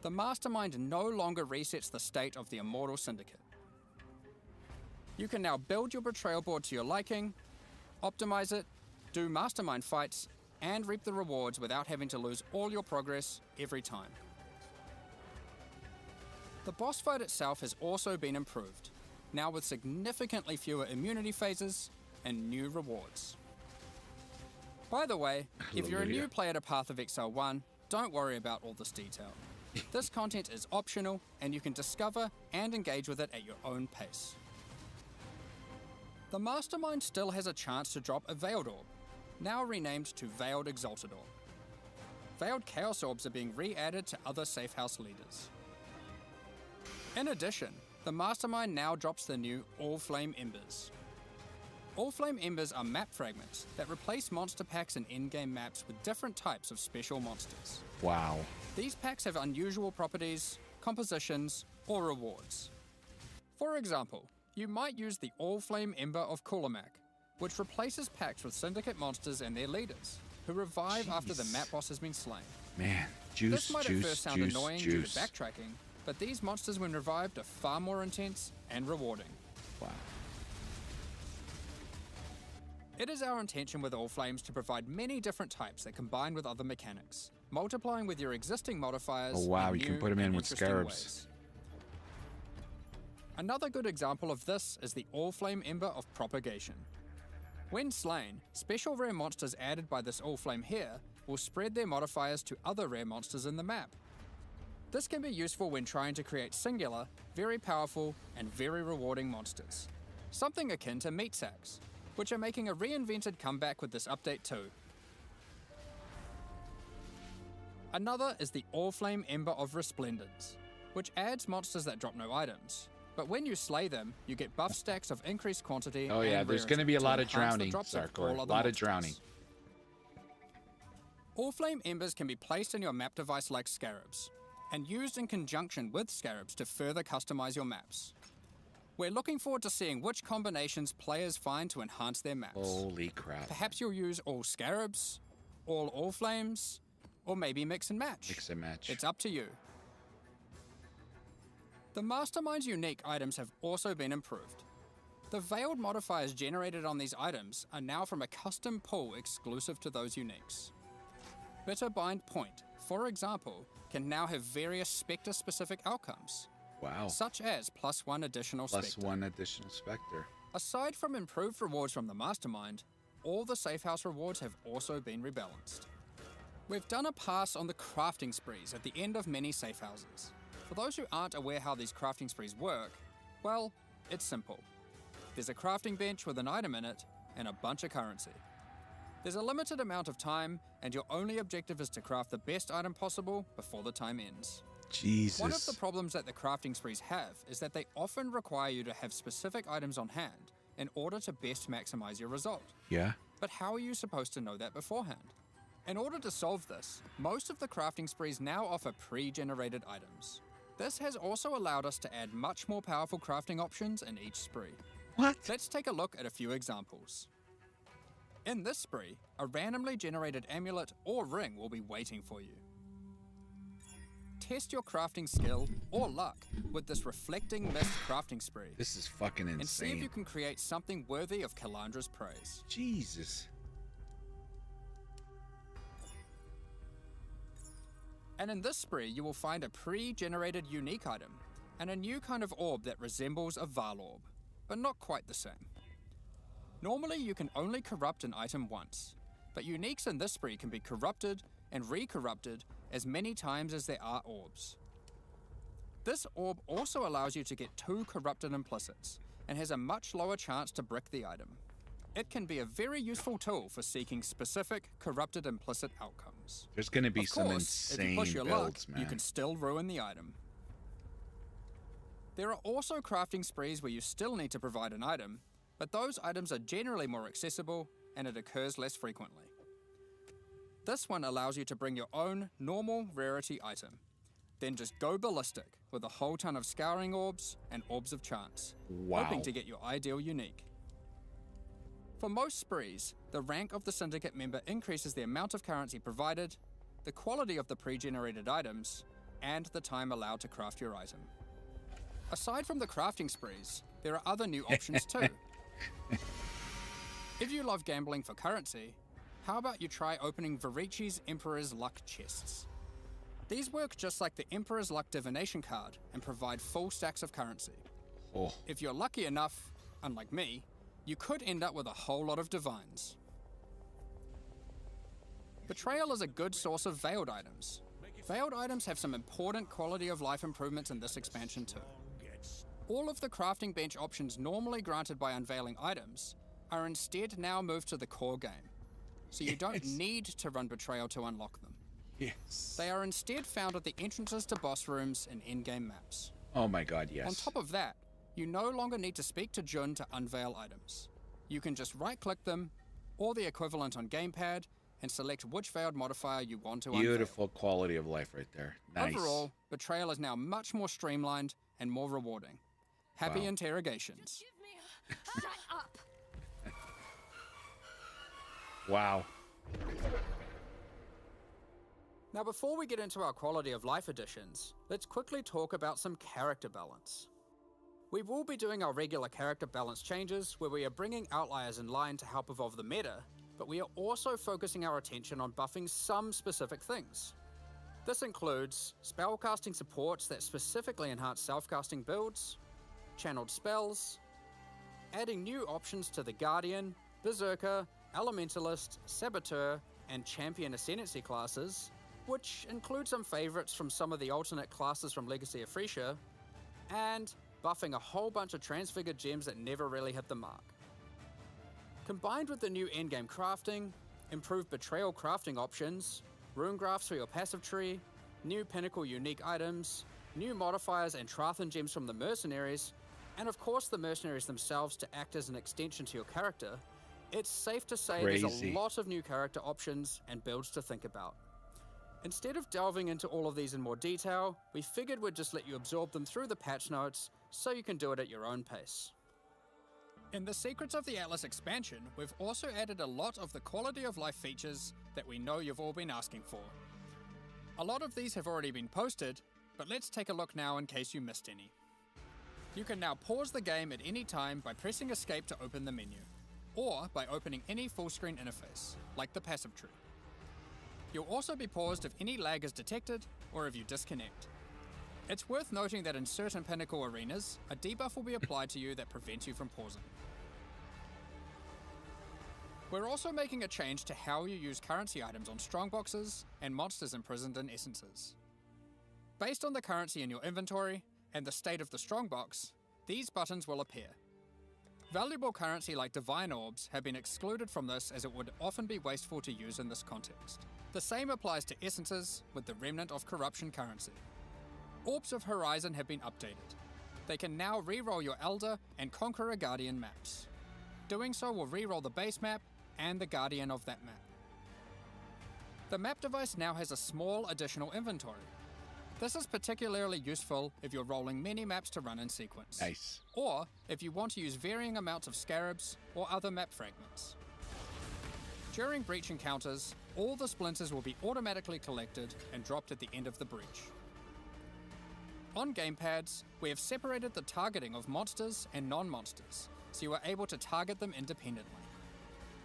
The Mastermind no longer resets the state of the Immortal Syndicate. You can now build your betrayal board to your liking, optimize it, do Mastermind fights, and reap the rewards without having to lose all your progress every time. The boss fight itself has also been improved, now with significantly fewer immunity phases and new rewards. By the way, if you're a new player to Path of Exile 1, don't worry about all this detail. This content is optional, and you can discover and engage with it at your own pace. The Mastermind still has a chance to drop a Veiled Orb, now renamed to Veiled Exalted Orb. Veiled Chaos Orbs are being re-added to other safe house leaders. In addition, the Mastermind now drops the new All Flame Embers. All Flame Embers are map fragments that replace monster packs in in-game maps with different types of special monsters. Wow. These packs have unusual properties, compositions, or rewards. For example, you might use the All Flame Ember of Kulamak, which replaces packs with Syndicate monsters and their leaders, who revive after the map boss has been slain. Man, juice, This might juice, at first sound juice, annoying juice. due to backtracking, but these monsters when revived are far more intense and rewarding. Wow. It is our intention with All Flames to provide many different types that combine with other mechanics, multiplying with your existing modifiers. Oh wow, in you can new put them in and with interesting scarabs. ways. Another good example of this is the All Flame Ember of Propagation. When slain, special rare monsters added by this All Flame here will spread their modifiers to other rare monsters in the map. This can be useful when trying to create singular, very powerful, and very rewarding monsters. Something akin to meat sacks, which are making a reinvented comeback with this update too. Another is the All-Flame Ember of Resplendence, which adds monsters that drop no items. But when you slay them, you get buff stacks of increased quantity. Oh yeah, and there's rarity going to be a to lot of enhance the drowning, drops of Sarkor. all A other lot of monsters. drowning. All-Flame Embers can be placed in your map device like scarabs, and used in conjunction with scarabs to further customize your maps. We're looking forward to seeing which combinations players find to enhance their maps. Holy crap. Perhaps you'll use all scarabs, all flames, or maybe mix and match. Mix and match. It's up to you. The Mastermind's unique items have also been improved. The veiled modifiers generated on these items are now from a custom pool exclusive to those uniques. Bitter Bind Point, for example, can now have various Spectre-specific outcomes, Wow. such as +1 additional Plus Spectre. 1 additional Spectre. Aside from improved rewards from the Mastermind, all the Safe House rewards have also been rebalanced. We've done a pass on the crafting sprees at the end of many safe houses. For those who aren't aware how these crafting sprees work, well, it's simple. There's a crafting bench with an item in it and a bunch of currency. There's a limited amount of time, and your only objective is to craft the best item possible before the time ends. Jesus. One of the problems that the crafting sprees have is that they often require you to have specific items on hand in order to best maximize your result. Yeah. But how are you supposed to know that beforehand? In order to solve this, most of the crafting sprees now offer pre-generated items. This has also allowed us to add much more powerful crafting options in each spree. What? Let's take a look at a few examples. In this spree, a randomly generated amulet or ring will be waiting for you. Test your crafting skill or luck with this Reflecting Mist crafting spree This is fucking and see if you insane. can create something worthy of Kalandra's praise. Jesus. And in this spree, you will find a pre-generated unique item and a new kind of orb that resembles a Val orb, but not quite the same. Normally, you can only corrupt an item once, but uniques in this spree can be corrupted and re-corrupted as many times as there are orbs. This orb also allows you to get 2 corrupted implicits and has a much lower chance to brick the item. It can be a very useful tool for seeking specific corrupted implicit outcomes. There's going to be Of some course, if you insane push your builds, luck, man. you can still ruin the item. There are also crafting sprees where you still need to provide an item, but those items are generally more accessible and it occurs less frequently. This one allows you to bring your own normal rarity item, then just go ballistic with a whole ton of scouring orbs and orbs of chance, Wow. hoping to get your ideal unique. For most sprees, the rank of the syndicate member increases the amount of currency provided, the quality of the pre-generated items, and the time allowed to craft your item. Aside from the crafting sprees, there are other new options too. If you love gambling for currency, how about you try opening Varici's Emperor's Luck chests? These work just like the Emperor's Luck divination card and provide full stacks of currency. Oh. If you're lucky enough, unlike me, you could end up with a whole lot of divines. Betrayal is a good source of veiled items. Veiled items have some important quality of life improvements in this expansion too. All of the crafting bench options normally granted by unveiling items are instead now moved to the core game, so you don't Yes. need to run Betrayal to unlock them. Yes. They are instead found at the entrances to boss rooms and in-game maps. Oh my god, yes. On top of that, you no longer need to speak to Jun to unveil items. You can just right-click them, or the equivalent on gamepad, and select which veiled modifier you want to unveil. Beautiful quality of life right there. Nice. Overall, Betrayal is now much more streamlined and more rewarding. Happy Wow. interrogations. Give me a... Shut up! Wow. Now before we get into our quality of life additions, let's quickly talk about some character balance. We will be doing our regular character balance changes where we are bringing outliers in line to help evolve the meta, but we are also focusing our attention on buffing some specific things. This includes spellcasting supports that specifically enhance self-casting builds, channeled spells, adding new options to the Guardian, Berserker, Elementalist, Saboteur, and Champion Ascendancy classes, which include some favorites from some of the alternate classes from Legacy of Frisia, and buffing a whole bunch of transfigured gems that never really hit the mark. Combined with the new endgame crafting, improved betrayal crafting options, rune graphs for your passive tree, new pinnacle unique items, new modifiers and Trathan gems from the mercenaries, and of course the mercenaries themselves to act as an extension to your character, it's safe to say there's Crazy. a lot of new character options and builds to think about. Instead of delving into all of these in more detail, we figured we'd just let you absorb them through the patch notes so you can do it at your own pace. In the Secrets of the Atlas expansion, we've also added a lot of the quality of life features that we know you've all been asking for. A lot of these have already been posted, but let's take a look now in case you missed any. You can now pause the game at any time by pressing escape to open the menu, or by opening any full screen interface, like the passive tree. You'll also be paused if any lag is detected or if you disconnect. It's worth noting that in certain Pinnacle arenas, a debuff will be applied to you that prevents you from pausing. We're also making a change to how you use currency items on strongboxes and monsters imprisoned in essences. Based on the currency in your inventory and the state of the strongbox, these buttons will appear. Valuable currency like divine orbs have been excluded from this as it would often be wasteful to use in this context. The same applies to essences with the remnant of corruption currency. Orbs of Horizon have been updated. They can now re-roll your Elder and Conqueror Guardian maps. Doing so will re-roll the base map and the Guardian of that map. The map device now has a small additional inventory. This is particularly useful if you're rolling many maps to run in sequence. Nice. Or if you want to use varying amounts of scarabs or other map fragments. During breach encounters, all the splinters will be automatically collected and dropped at the end of the breach. On gamepads, we have separated the targeting of monsters and non-monsters, so you are able to target them independently.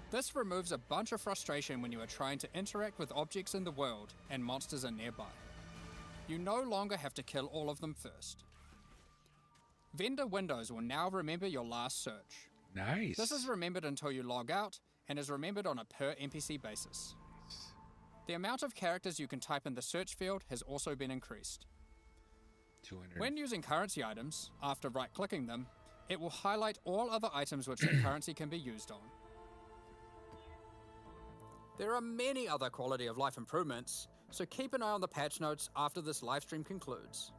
This removes a bunch of frustration when you are trying to interact with objects in the world and monsters are nearby. You no longer have to kill all of them first. Vendor windows will now remember your last search. Nice. This is remembered until you log out and is remembered on a per NPC basis. The amount of characters you can type in the search field has also been increased. 200. When using currency items, after right-clicking them, it will highlight all other items which that currency can be used on. There are many other quality of life improvements, so keep an eye on the patch notes after this livestream concludes.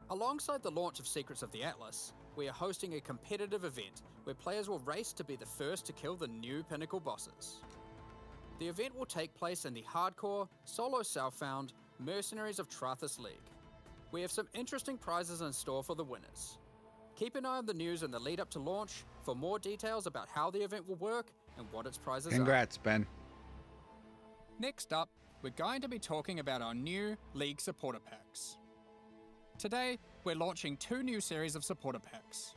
Alongside the launch of Secrets of the Atlas, we are hosting a competitive event where players will race to be the first to kill the new Pinnacle bosses. The event will take place in the hardcore, solo self-found Mercenaries of Trathis League. We have some interesting prizes in store for the winners. Keep an eye on the news in the lead up to launch for more details about how the event will work and what its prizes Congrats, Ben. Next up, we're going to be talking about our new League supporter packs. Today, we're launching two new series of supporter packs,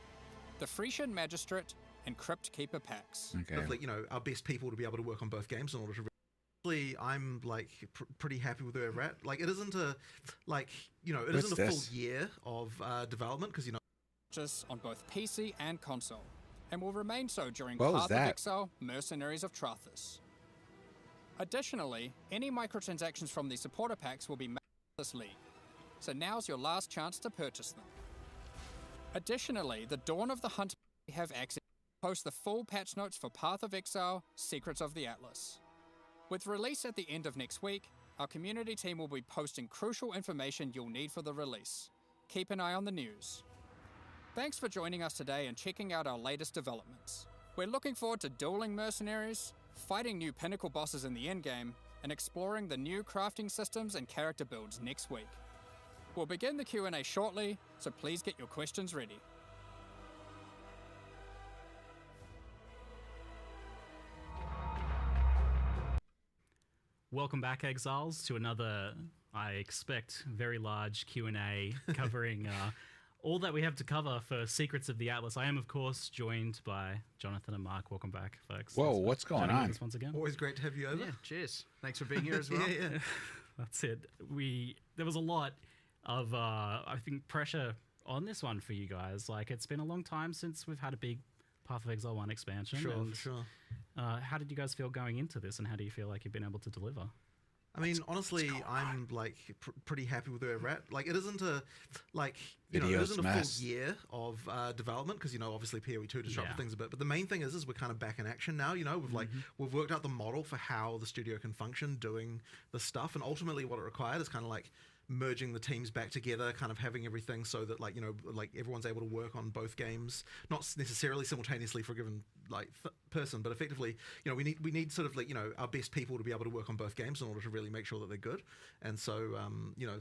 the Frisian Magistrate and Crypt Keeper packs. Okay. Of, like, you know, our best people to be able to work on both games in order to. I'm like pretty happy with where we're at. Like, it isn't a, like, you know, it What's isn't a full this? year of development because, you know. Just on both PC and console, and will remain so during What was Path of that? Exile, Mercenaries of Trathis. Additionally, any microtransactions from the supporter packs will be made in this league, so now's your last chance to purchase them. Additionally, the Dawn of the Hunt have access to post the full patch notes for Path of Exile, Secrets of the Atlas. With release at the end of next week, our community team will be posting crucial information you'll need for the release. Keep an eye on the news. Thanks for joining us today and checking out our latest developments. We're looking forward to dueling mercenaries, fighting new Pinnacle bosses in the endgame, and exploring the new crafting systems and character builds next week. We'll begin the Q&A shortly, so please get your questions ready. Welcome back, Exiles, to another, I expect, very large Q&A covering all that we have to cover for Secrets of the Atlas. I am, of course, joined by Jonathan and Mark. Welcome back, folks. Whoa, Thanks for what's going joining on? us once again. Always great to have you over. Yeah, cheers. Thanks for being here as well. yeah. That's it. There was a lot of, I think, pressure on this one for you guys. Like, it's been a long time since we've had a big Path of Exile 1 expansion. Sure, and, sure. How did you guys feel going into this, and how do you feel like you've been able to deliver? I mean, honestly, I'm like pretty happy with where we're at. Like, it isn't a like it isn't a full year of development because obviously POE 2 disrupted things a bit. But the main thing is we're kind of back in action now. We've we've worked out the model for how the studio can function doing the stuff, and ultimately what it required is kind of like merging the teams back together, kind of having everything so that like everyone's able to work on both games, not necessarily simultaneously for a given person, but effectively we need sort of like our best people to be able to work on both games in order to really make sure that they're good. And so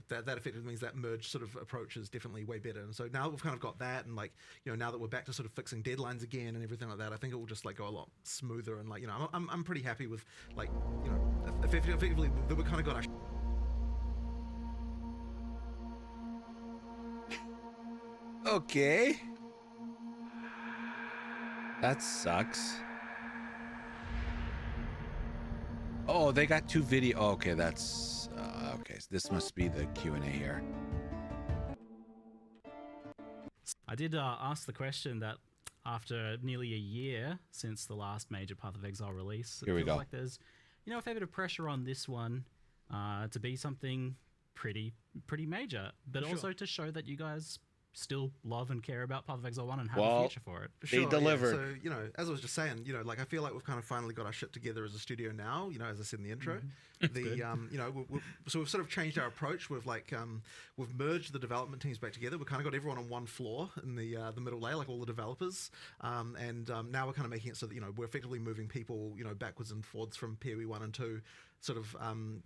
that effectively means that merge sort of approach is definitely way better. And so now that we've kind of got that, and like now that we're back to sort of fixing deadlines again and everything like that, I think it will just like go a lot smoother. And like I'm pretty happy with like effectively that we kind of got our Okay. That sucks. Oh, they got 2 video. Oh, okay, that's okay. So this must be the Q&A here. I did ask the question that after nearly a year since the last major Path of Exile release, Here we go. like there's a fair bit of pressure on this one to be something pretty major, but also to show that you guys still love and care about Path of Exile 1 and have a future for it. They delivered. Yeah. So, as I was just saying, like I feel like we've kind of finally got our shit together as a studio now, as I said in the intro. So we've sort of changed our approach. We've like we've merged the development teams back together. We've kind of got everyone on one floor in the middle layer, like all the developers. And now we're kind of making it so that we're effectively moving people backwards and forwards from POE 1 and 2 sort of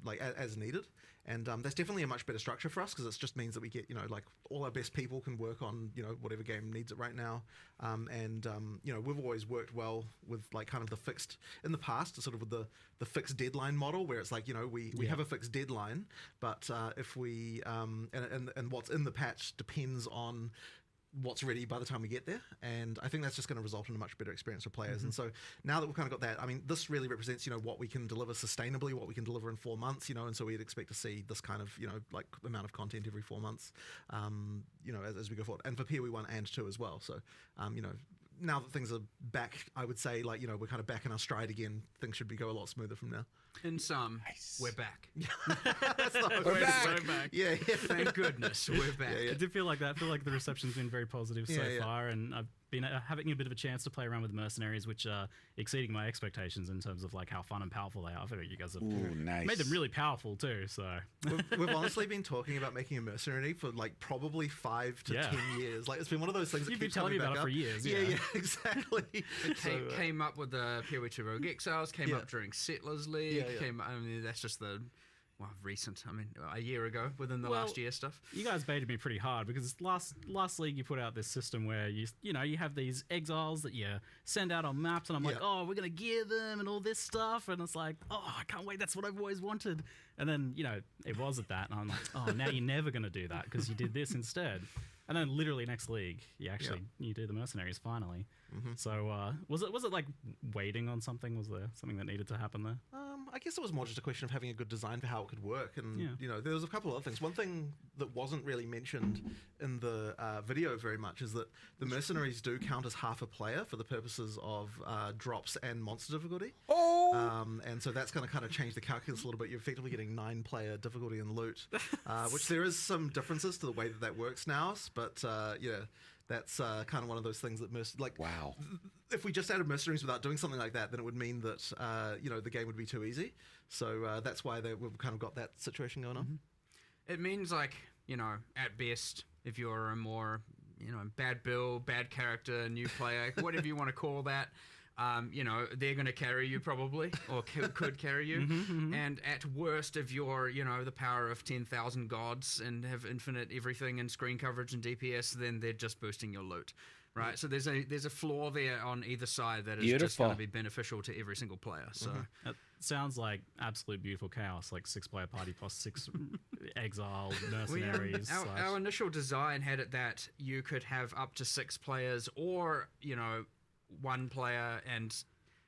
like as needed. And that's definitely a much better structure for us because it just means that we get, like all our best people can work on, whatever game needs it right now. We've always worked well with like kind of the fixed in the past, sort of with the fixed deadline model where it's like, we have a fixed deadline, but if we, and what's in the patch depends on what's ready by the time we get there, and I think that's just going to result in a much better experience for players. And so now that we've kind of got that, I mean, this really represents what we can deliver sustainably, what we can deliver in 4 months, and so we'd expect to see this kind of like amount of content every 4 months, as we go forward, and for POE 1 and 2 as well. So now that things are back, I would say like we're kind of back in our stride again. Things should go a lot smoother from now. In sum, we're back. We're back. Yeah. Thank goodness we're back. I did feel like that. I feel like the reception's been very positive so far, and I've been having a bit of a chance to play around with mercenaries, which are exceeding my expectations in terms of like how fun and powerful they are. I feel like you guys have made them really powerful too. So we've honestly been talking about making a mercenary for like probably 5 to 10 years. Like it's been one of those things. You've been telling me about it for years. Yeah, exactly. It came up with the POE 2 Rogue Exiles. Came up during Settlers League. I mean, that's just the recent. I mean, a year ago, within the last year stuff. You guys baited me pretty hard because last league you put out this system where you have these exiles that you send out on maps, and I'm like, oh, we're gonna gear them and all this stuff, and it's like, oh, I can't wait. That's what I've always wanted. And then it wasn't that, and I'm like, oh, now you're never gonna do that because you did this instead. And then literally next league, you do the mercenaries finally. So was it like waiting on something? Was there something that needed to happen there? I guess it was more just a question of having a good design for how it could work, and there was a couple of other things. One thing that wasn't really mentioned in the video very much is that the mercenaries do count as half a player for the purposes of drops and monster difficulty. And so that's going to kind of change the calculus a little bit. You're effectively getting 9-player difficulty and loot, which there is some differences to the way that works now. But that's kind of one of those things that wow. If we just added mercenaries without doing something like that, then it would mean that the game would be too easy. So that's why we've kind of got that situation going on. It means like at best, if you're a more bad build, bad character, new player, whatever you want to call that. They're going to carry you probably, or could carry you. And at worst, if you're, the power of 10,000 gods and have infinite everything and screen coverage and DPS, then they're just boosting your loot, right? So there's a flaw there on either side that is just going to be beneficial to every single player. So it sounds like absolute beautiful chaos, like 6-player party plus 6 exile mercenaries. Our initial design had it that you could have up to 6 players, or 1 player and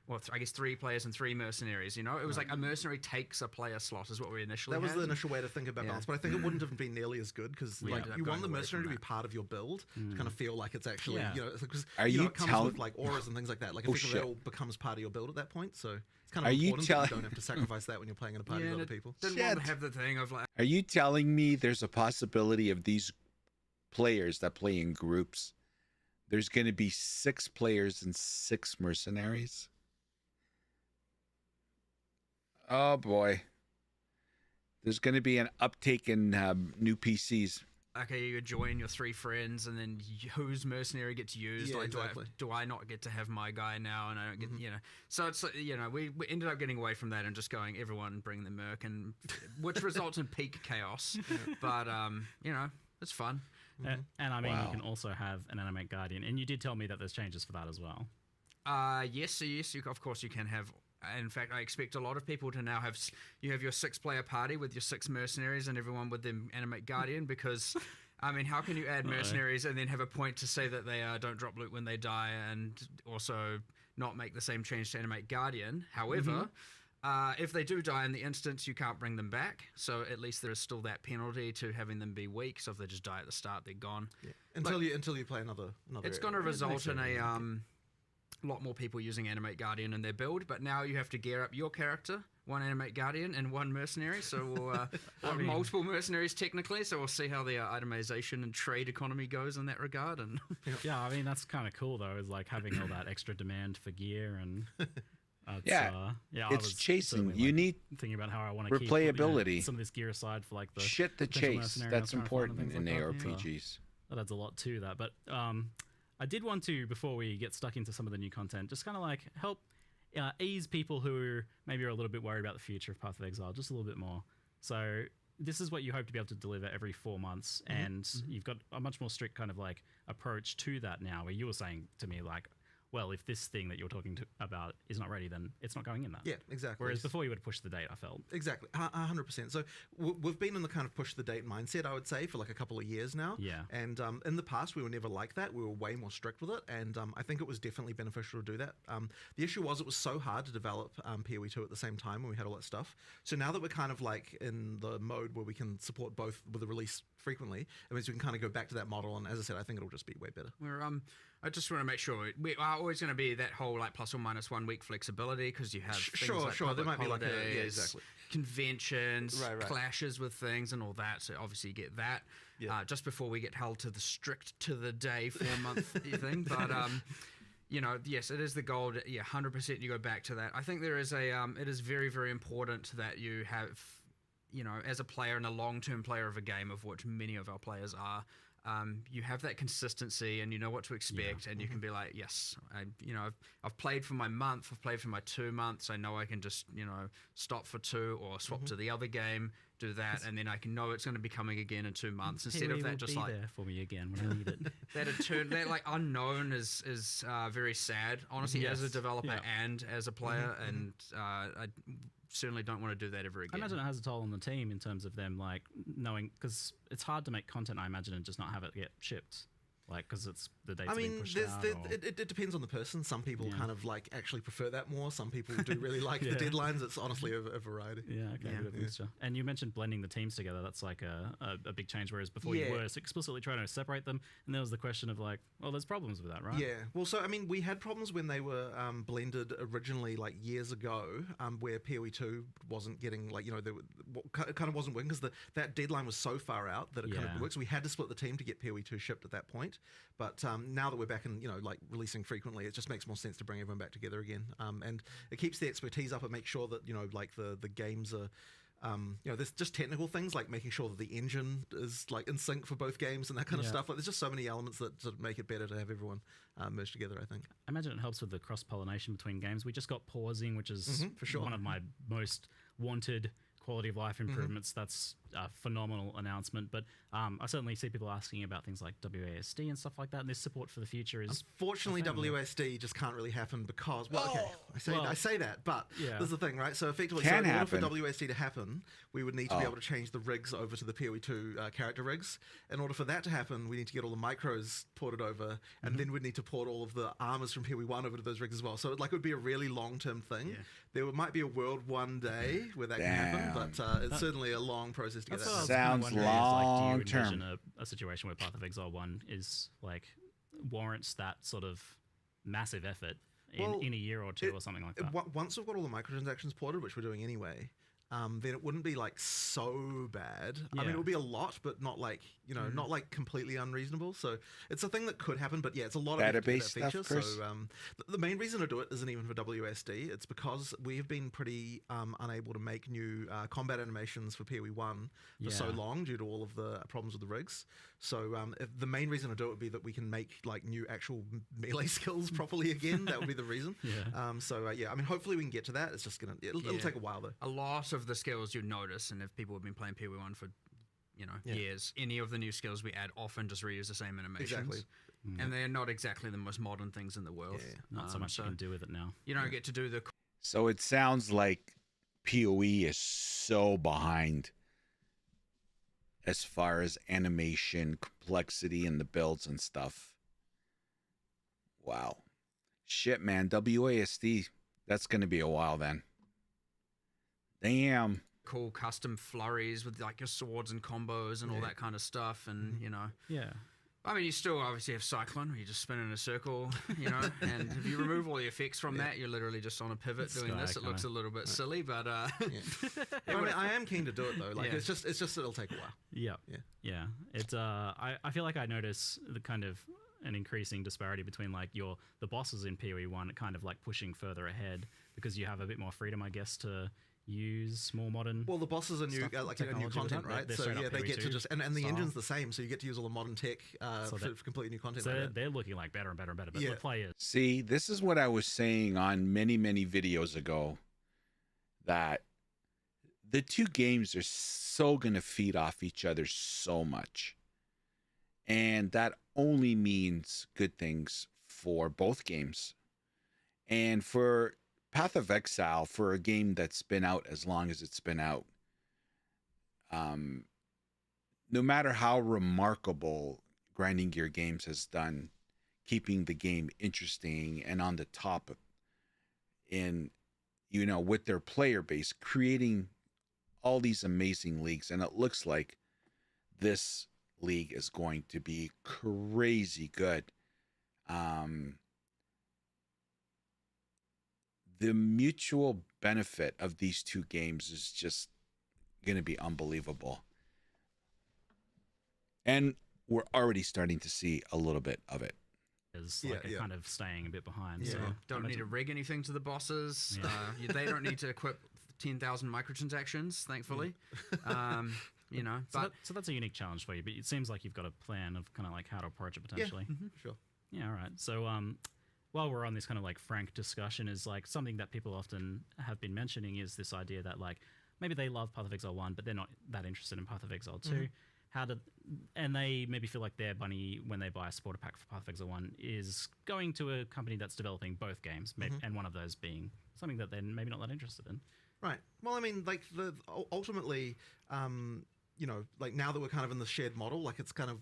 well, I guess 3 players and 3 mercenaries. You know, it was like a mercenary takes a player slot is what we initially. That was had. the initial way to think about balance, but I think it wouldn't have been nearly as good because like ended up you want going the away mercenary to from be part of your build to kind of feel like it's actually Yeah. you know because Are you know, you it comes telling- with like auras and things like that. Like Oh, effectively shit. that all becomes part of your build at that point. So it's kind of Are you important that telling- you don't have to sacrifice that when you're playing in a party Yeah, with and other it people. didn't want to Shit. have the thing of like, Are you telling me there's a possibility of these players that play in groups? There's going to be 6 players and 6 mercenaries. Oh boy, there's going to be an uptake in new PCs. okay, you join your 3 friends, and then whose mercenary gets used? Yeah, like, exactly. do I not get to have my guy now, and I don't get, you know? So it's you know, we ended up getting away from that and just going everyone bring the merc, and which results in peak chaos. But you know, it's fun. And I mean, Wow. you can also have an Animate Guardian, and you did tell me that there's changes for that as well. Yes, of course you can have. In fact, I expect a lot of people to now have. You have your 6-player party with your 6 mercenaries and everyone with them Animate Guardian because, I mean, how can you add mercenaries and then have a point to say that they don't drop loot when they die and also not make the same change to Animate Guardian? However, if they do die in the instance, you can't bring them back. So at least there is still that penalty to having them be weak. So if they just die at the start, they're gone. Yeah. Until you play another. It's area. going to result in a lot more people using Animate Guardian in their build, but now you have to gear up your character, 1 Animate Guardian and 1 mercenary, so we'll or multiple mercenaries technically, so we'll see how the itemization and trade economy goes in that regard. And Yeah, I mean that's kind of cool though, is like having all that extra demand for gear and Yeah, yeah. it's chasing. certainly, You like, need thinking about how I want to keep replayability. some of this gear aside for like the shit to potential chase. mercenary That's I was trying to find and important things in like that. ARPGs. That adds a lot to that. But I did want to, before we get stuck into some of the new content, just kind of like help ease people who maybe are a little bit worried about the future of Path of Exile just a little bit more. So this is what you hope to be able to deliver every 4 months, and you've got a much more strict kind of like approach to that now, where you were saying to me like, well, if this thing that you're talking about is not ready, then it's not going in that. Yeah, exactly. Whereas before you would push the date, I felt. Exactly, 100%. So we've been in the kind of push the date mindset, I would say, for like a couple of years now. Yeah. And in the past, we were never like that. We were way more strict with it, and I think it was definitely beneficial to do that. The issue was it was so hard to develop POE 2 at the same time when we had all that stuff. So now that we're kind of like in the mode where we can support both with the release frequently, it means we can kind of go back to that model. And as I said, I think it'll just be way better. we're I just want to make sure we are always going to be that whole like plus or minus 1 week flexibility because you have things Sure, like sure. There public might be like a- yeah, holidays, exactly. conventions, Right. clashes with things and all that. So obviously you get that just before we get held to the strict to the day 4-month thing. But you know, yes, it is the goal. 100%. You go back to that. I think there is a. It is very, very important that you have, you know, as a player and a long-term player of a game, of which many of our players are. You have that consistency and you know what to expect, and you can be like, yes, I've played for my month, I've played for my 2 months, I know I can just, you know, stop for 2 or swap to the other game, do that, and then I can know it's going to be coming again in 2 months instead of POE that will just be like there for me again when I need it. that like unknown is very sad, honestly, as a Yes. developer Yeah. and as a player, and I certainly don't want to do that ever I again. imagine it has a toll on the team in terms of them like knowing, because it's hard to make content, I imagine, and just not have it get shipped. Like, because it's the dates I being mean, pushed out. Or... it depends on the person. Some people Yeah. kind of like actually prefer that more. Some people do really like the deadlines. It's honestly a variety. Yeah, okay, a bit of a mixture. And you mentioned blending the teams together. That's like a big change, whereas before you were explicitly trying to separate them, and there was the question of like, well, there's problems with that, right? Yeah. Well, so I mean, we had problems when they were blended originally, like years ago, where POE 2 wasn't getting like, you know, it kind of wasn't working because that deadline was so far out that it kind of works. So we had to split the team to get POE 2 shipped at that point. But now that we're back and, you know, like releasing frequently, it just makes more sense to bring everyone back together again. And it keeps the expertise up and makes sure that, you know, like the games are, you know, there's just technical things like making sure that the engine is like in sync for both games and that kind of stuff. Like there's just so many elements that sort of make it better to have everyone merged together, I think. I imagine it helps with the cross-pollination between games. We just got pausing, which is for sure. one of my most wanted quality of life improvements, that's a phenomenal announcement. But I certainly see people asking about things like WASD and stuff like that, and this support for the future is... Unfortunately, WASD just can't really happen because... Well, okay, I say that, but there's the thing, right? So effectively, in order for WASD to happen, we would need to be able to change the rigs over to the PoE 2 character rigs. In order for that to happen, we need to get all the micros ported over, and then we'd need to port all of the armors from PoE 1 over to those rigs as well. So it would be a really long-term thing. There might be a world one day where that can happen, but it's certainly a long process to get that done. Sounds long do you envision term. a situation where Path of Exile 1 is like warrants that sort of massive effort in a year or two or something like that? Once we've got all the microtransactions ported, which we're doing anyway, then it wouldn't be like so bad. I mean, it would be a lot, but not like not like completely unreasonable. So it's a thing that could happen, but yeah, it's a lot of database that stuff, feature. Chris? So the main reason to do it isn't even for WSD. It's because we've been pretty unable to make new combat animations for PoE 1 for so long due to all of the problems with the rigs. So if the main reason to do it would be that we can make like new actual melee skills properly again. That would be the reason. So I mean, hopefully we can get to that. It's just it'll take a while though. A lot of the skills you'd notice, and if people have been playing PoE 1 for years, any of the new skills we add often just reuse the same animations. Exactly. And they're not exactly the most modern things in the world. Not so much you can do with it now. You don't get to do the... So it sounds like PoE is so behind as far as animation, complexity, and the builds and stuff. Wow. Shit, man. WASD, that's going to be a while then. Damn. Cool custom flurries with like your swords and combos and all that kind of stuff, and I mean, you still obviously have Cyclone, where you just spin in a circle, and if you remove all the effects from that, you're literally just on a pivot doing this. It looks a little bit silly, but I mean, I am keen to do it though. Like it's just it'll take a while. Yeah. It's I feel like I notice the kind of an increasing disparity between like the bosses in PoE 1 kind of like pushing further ahead because you have a bit more freedom, I guess, to use more modern. Well, the bosses are new, new content, right? So they get to just and the engine's the same, so you get to use all the modern tech for completely new content. So they're looking like better and better and better. But the players. See, this is what I was saying on many videos ago, that the two games are so gonna feed off each other so much, and that only means good things for both games, and for Path of Exile, for a game that's been out as long as it's been out, no matter how remarkable Grinding Gear Games has done keeping the game interesting and on the top in with their player base, creating all these amazing leagues, and it looks like this league is going to be crazy good. The mutual benefit of these two games is just going to be unbelievable. And we're already starting to see a little bit of it. Is kind of staying a bit behind. Yeah. So don't need to rig anything to the bosses. They don't need to equip 10,000 microtransactions, thankfully. So that's a unique challenge for you, but it seems like you've got a plan of kind of like how to approach it potentially. Sure. Yeah, all right. So while we're on this kind of like frank discussion, is like something that people often have been mentioning is this idea that like maybe they love Path of Exile 1, but they're not that interested in Path of Exile 2. And they maybe feel like their money when they buy a supporter pack for Path of Exile 1 is going to a company that's developing both games, and one of those being something that they're maybe not that interested in. Right. Well, I mean, like ultimately, like now that we're kind of in the shared model, like it's kind of,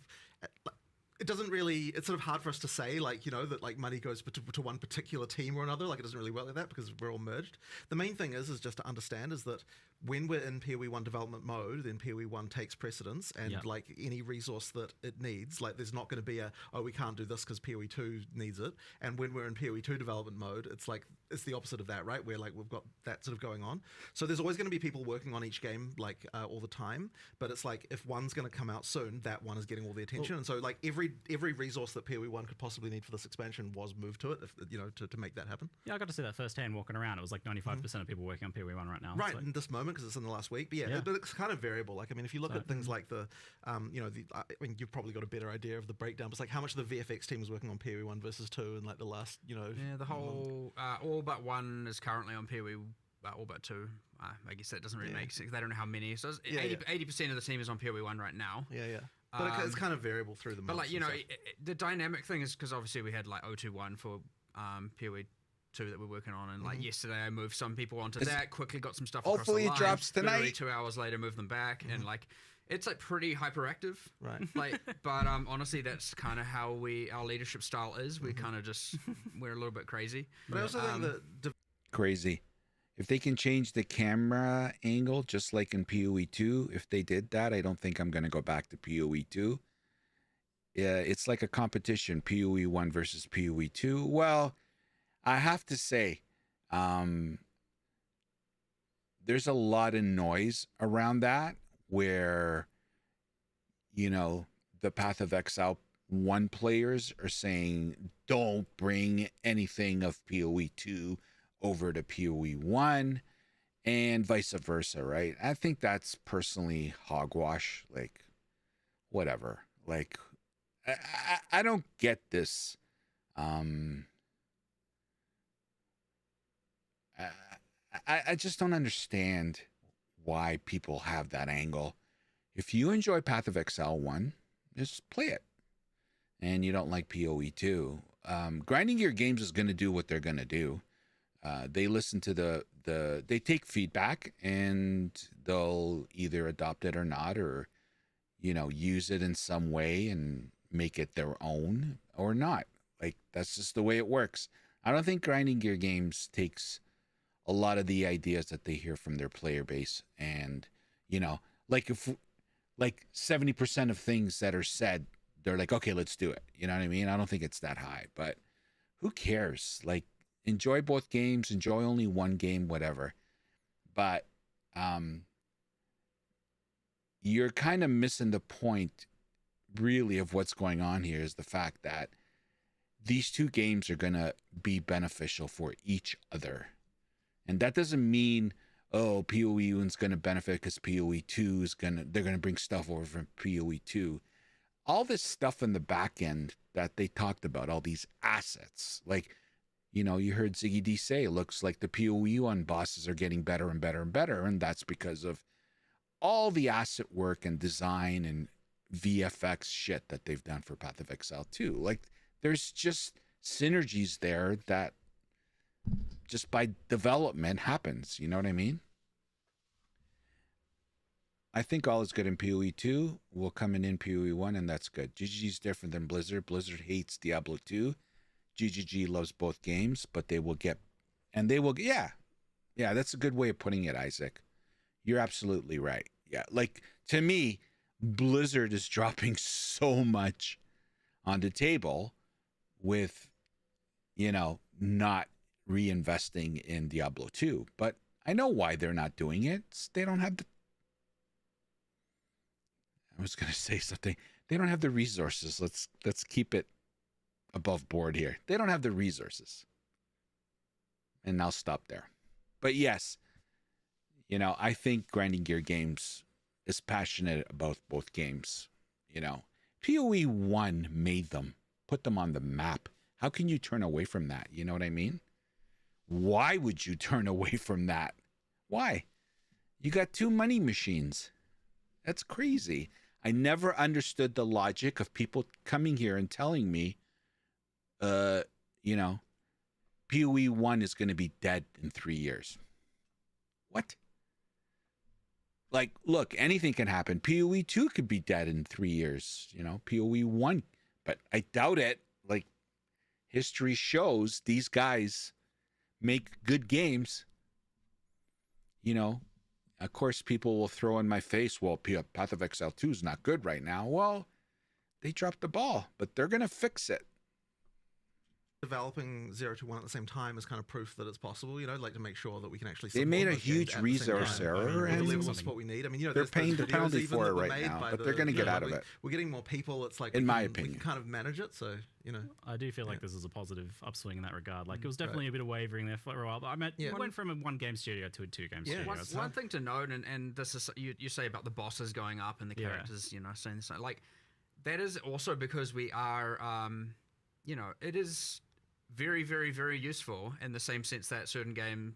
it doesn't really, it's sort of hard for us to say, like, that like money goes to one particular team or another. Like it doesn't really work like that because we're all merged. The main thing is just to understand is that when we're in PoE 1 development mode, then PoE 1 takes precedence, and like any resource that it needs, like there's not going to be we can't do this because PoE 2 needs it. And when we're in PoE 2 development mode, it's like, it's the opposite of that, right? Where like we've got that sort of going on. So there's always going to be people working on each game like all the time, but it's like if one's going to come out soon, that one is getting all the attention. And so like every resource that PoE 1 could possibly need for this expansion was moved to it, to make that happen. Yeah, I got to see that firsthand walking around. It was like 95% of people working on PoE 1 right now. Right, in this moment because it's in the last week. But but it's kind of variable. Like, I mean, if you look at things like I mean, you've probably got a better idea of the breakdown. But it's like how much of the VFX team was working on PoE 1 versus 2 in like the last, the whole all but one is currently on PoE all but 2. I guess that doesn't really make sense. They don't know how many. So 80% of the team is on POE 1 right now. Yeah. But it's kind of variable through the months. But like, you know, the dynamic thing is because obviously we had like 021 for POE 2 that we're working on, and like yesterday I moved some people onto that, quickly got some stuff across the line. Hopefully it drops tonight. Literally 2 hours later, moved them back, and like it's like pretty hyperactive. Right. Like, but honestly, that's kind of how our leadership style is. We kind of just we're a little bit crazy. But I also think that Crazy. If they can change the camera angle, just like in POE 2, if they did that, I don't think I'm going to go back to POE 2. It's like a competition, POE 1 versus POE 2. Well, I have to say, there's a lot of noise around that where, you know, the Path of Exile 1 players are saying, don't bring anything of POE 2 over to POE 1 and vice versa, right? I think that's personally hogwash, like whatever. Like I don't get this. I just don't understand why people have that angle. If you enjoy Path of Exile 1, just play it. And you don't like POE 2. Grinding Gear Games is going to do what they're going to do. They listen to they take feedback and they'll either adopt it or not, or, you know, use it in some way and make it their own or not. Like, that's just the way it works. I don't think Grinding Gear Games takes a lot of the ideas that they hear from their player base. And, you know, like if like 70% of things that are said, they're like, okay, let's do it. You know what I mean? I don't think it's that high, but who cares? Like, enjoy both games, enjoy only one game, whatever. But you're kind of missing the point, really, of what's going on here is the fact that these two games are going to be beneficial for each other. And that doesn't mean, oh, PoE 1's going to benefit because PoE 2 is they're going to bring stuff over from PoE 2. All this stuff in the back end that they talked about, all these assets, like, you know, you heard Ziggy D say, it looks like the PoE 1 bosses are getting better and better and better. And that's because of all the asset work and design and VFX shit that they've done for Path of Exile 2. Like, there's just synergies there that just by development happens. You know what I mean? I think all is good in PoE 2 will come in PoE 1, and that's good. GGG's different than Blizzard. Blizzard hates Diablo 2. GGG loves both games, but they will get, and they will, yeah, that's a good way of putting it, Isaac. You're absolutely right. Yeah, like, to me, Blizzard is dropping so much on the table with, you know, not reinvesting in Diablo 2. But I know why they're not doing it. They don't have the, I was going to say something. They don't have the resources. Let's keep it above board here. They don't have the resources. And I'll stop there. But yes, you know, I think Grinding Gear Games is passionate about both games. You know, PoE 1 made them, put them on the map. How can you turn away from that? You know what I mean? Why would you turn away from that? Why? You got two money machines. That's crazy. I never understood the logic of people coming here and telling me, you know, PoE 1 is going to be dead in 3 years. What? Like, look, anything can happen. PoE 2 could be dead in 3 years, you know, PoE 1. But I doubt it. Like, history shows these guys make good games. You know, of course, people will throw in my face, well, Path of Exile 2 is not good right now. Well, they dropped the ball, but they're going to fix it. Developing 0 to 1 at the same time is kind of proof that it's possible, you know, like to make sure that we can actually. They made a huge resource error, and the level of support we need. I mean, you know, they're paying the penalty for it right now, but they're going to get out of it. We're getting more people. It's like, in my opinion, we can kind of manage it. So, you know, I do feel like this is a positive upswing in that regard. Like, it was definitely a bit of wavering there for a while, but I mean, we went from a 1-game studio to a 2-game studio. One thing to note, and this is you say about the bosses going up and the characters, you know, saying this, like, that is also because we are, you know, it is very, very, very useful in the same sense that certain game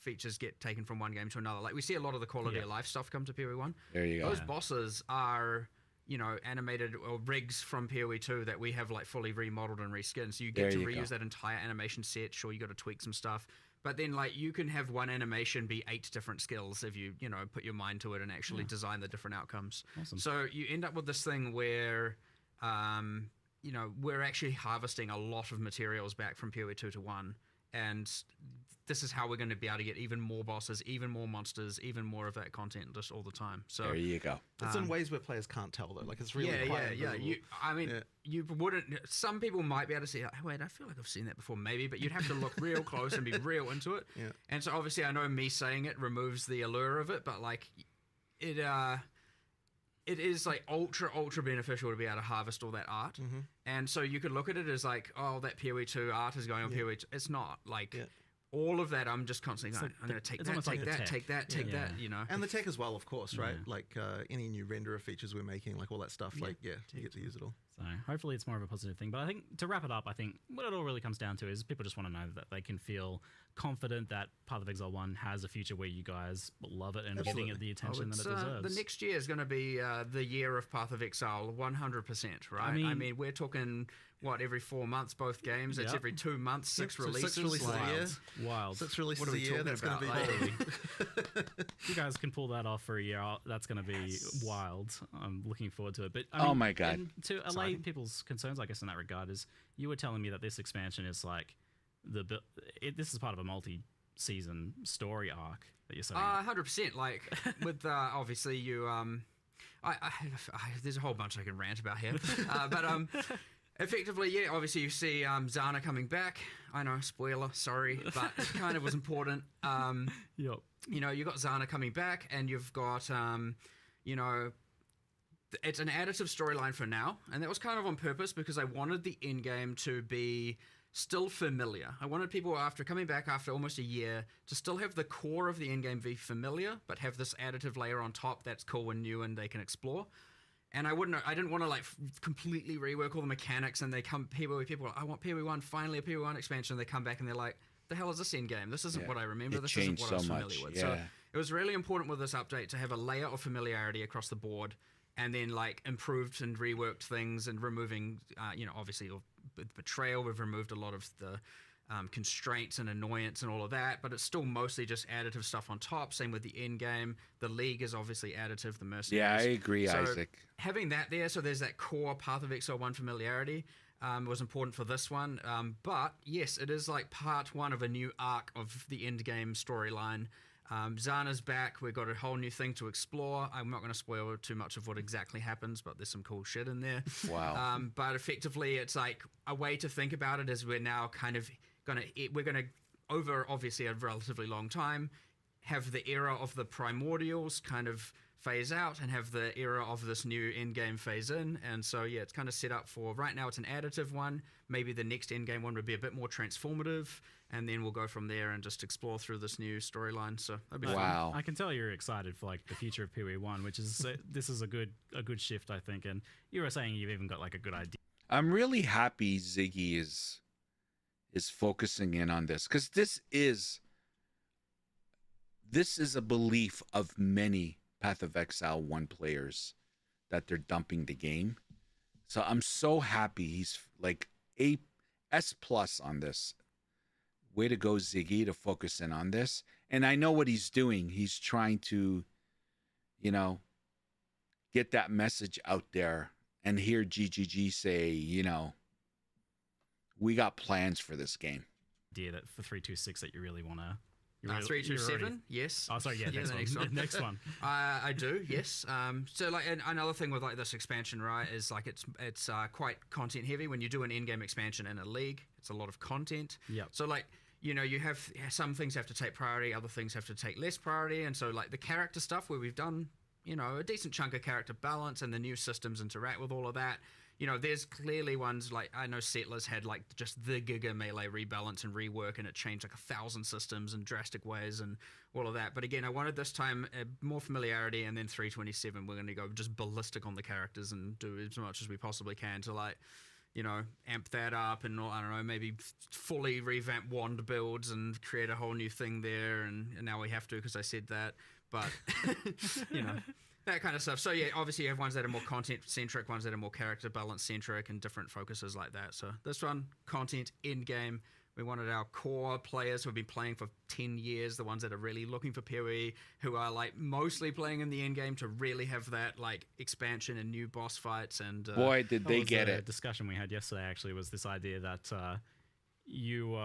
features get taken from one game to another. Like we see a lot of the quality of life stuff come to PoE 1. There you go. Those bosses are, you know, animated or rigs from PoE 2 that we have like fully remodeled and reskinned. So you get to reuse that entire animation set. Sure, you got to tweak some stuff. But then, like, you can have one animation be 8 different skills if you know, put your mind to it and actually design the different outcomes. Awesome. So you end up with this thing where, you know, we're actually harvesting a lot of materials back from PoE 2 to 1. And this is how we're going to be able to get even more bosses, even more monsters, even more of that content just all the time. So there you go. It's in ways where players can't tell, though. Like, it's really quite invisible. You wouldn't. Some people might be able to see. Oh, wait, I feel like I've seen that before, maybe. But you'd have to look real close and be real into it. Yeah. And so obviously, I know me saying it removes the allure of it, but like, it is like ultra beneficial to be able to harvest all that art. And so you could look at it as like, oh, that PoE 2 art is going on PoE 2. It's not like. All of that, I'm just constantly going, I'm going to take that, you know. And the tech as well, of course, right? Like any new renderer features we're making, like all that stuff, like, you get to use it all. So hopefully it's more of a positive thing. But I think to wrap it up, I think what it all really comes down to is people just want to know that they can feel confident that Path of Exile 1 has a future where you guys love it and giving it the attention that it deserves. The next year is going to be the year of Path of Exile, 100%, right? I mean, we're talking, what, every 4 months, both games? It's every 2 months, 6 releases. 6 releases a year. Wild. 6 releases What are a we year, talking that's going to about? be If you guys can pull that off for a year, that's going to be wild. I'm looking forward to it. But Oh my God. and to allay people's concerns, I guess, in that regard, is you were telling me that this expansion is like this is part of a multi-season story arc that you're saying. 100%. Like with obviously you there's a whole bunch I can rant about here, but effectively, yeah. Obviously, you see Zana coming back. I know, spoiler, sorry, but it kind of was important. Yep. You know, you got Zana coming back, and you've got you know. It's an additive storyline for now, and that was kind of on purpose because I wanted the end game to be still familiar. I wanted people, after coming back after almost a year, to still have the core of the end game be familiar, but have this additive layer on top that's cool and new and they can explore. And I didn't want to like completely rework all the mechanics. And people are like, I want PoE 1, finally a PoE 1 expansion. They come back and they're like, the hell is this end game? This isn't what I remember. This isn't what I was familiar with. So it was really important with this update to have a layer of familiarity across the board. And then, like, improved and reworked things and removing, you know, obviously, with Betrayal, we've removed a lot of the constraints and annoyance and all of that, but it's still mostly just additive stuff on top. Same with the end game. The League is obviously additive, the Mercenaries. Yeah, I agree, so Isaac. Having that there, so there's that core Path of Exile 1 familiarity, was important for this one. But, yes, it is, like, part one of a new arc of the end game storyline. Zana's back. We've got a whole new thing to explore. I'm not going to spoil too much of what exactly happens, but there's some cool shit in there. Wow. But effectively, it's like a way to think about it is we're now kind of we're going to, over obviously a relatively long time, have the era of the primordials kind of phase out and have the era of this new endgame phase in. And so, yeah, it's kind of set up for, right now it's an additive one. Maybe the next endgame one would be a bit more transformative. And then we'll go from there and just explore through this new storyline. So that'd be wow. I can tell you're excited for like the future of PoE 1, which is this is a good shift, I think. And you were saying you've even got like a good idea. I'm really happy Ziggy is focusing in on this, because this is a belief of many Path of Exile 1 players that they're dumping the game. So I'm so happy he's like a S+ on this. Way to go, Ziggy, to focus in on this. And I know what he's doing. He's trying to, you know, get that message out there and hear GGG say, you know, we got plans for this game. Idea that for 326 that you really want to. 327, yes. Oh, sorry, yeah, the next one. Next one. I do, yes. So, like, another thing with like this expansion, right, is like it's quite content heavy. When you do an in-game expansion in a league, it's a lot of content. Yep. So, like, you know, you have some things have to take priority, other things have to take less priority, and so like the character stuff where we've done, you know, a decent chunk of character balance and the new systems interact with all of that. You know, there's clearly ones like, I know Settlers had like just the Giga Melee rebalance and rework, and it changed like 1,000 systems in drastic ways and all of that. But again, I wanted this time more familiarity, and then 327, we're going to go just ballistic on the characters and do as much as we possibly can to like, amp that up and I don't know, maybe fully revamp wand builds and create a whole new thing there. And now we have to because I said that. But, that kind of stuff. So yeah, obviously you have ones that are more content centric, ones that are more character balance centric, and different focuses like that. So this one, content in game. We wanted our core players who have been playing for 10 years, the ones that are really looking for POE, who are like mostly playing in the end game, to really have that like expansion and new boss fights. And boy, did they get The it. discussion we had yesterday actually was this idea that you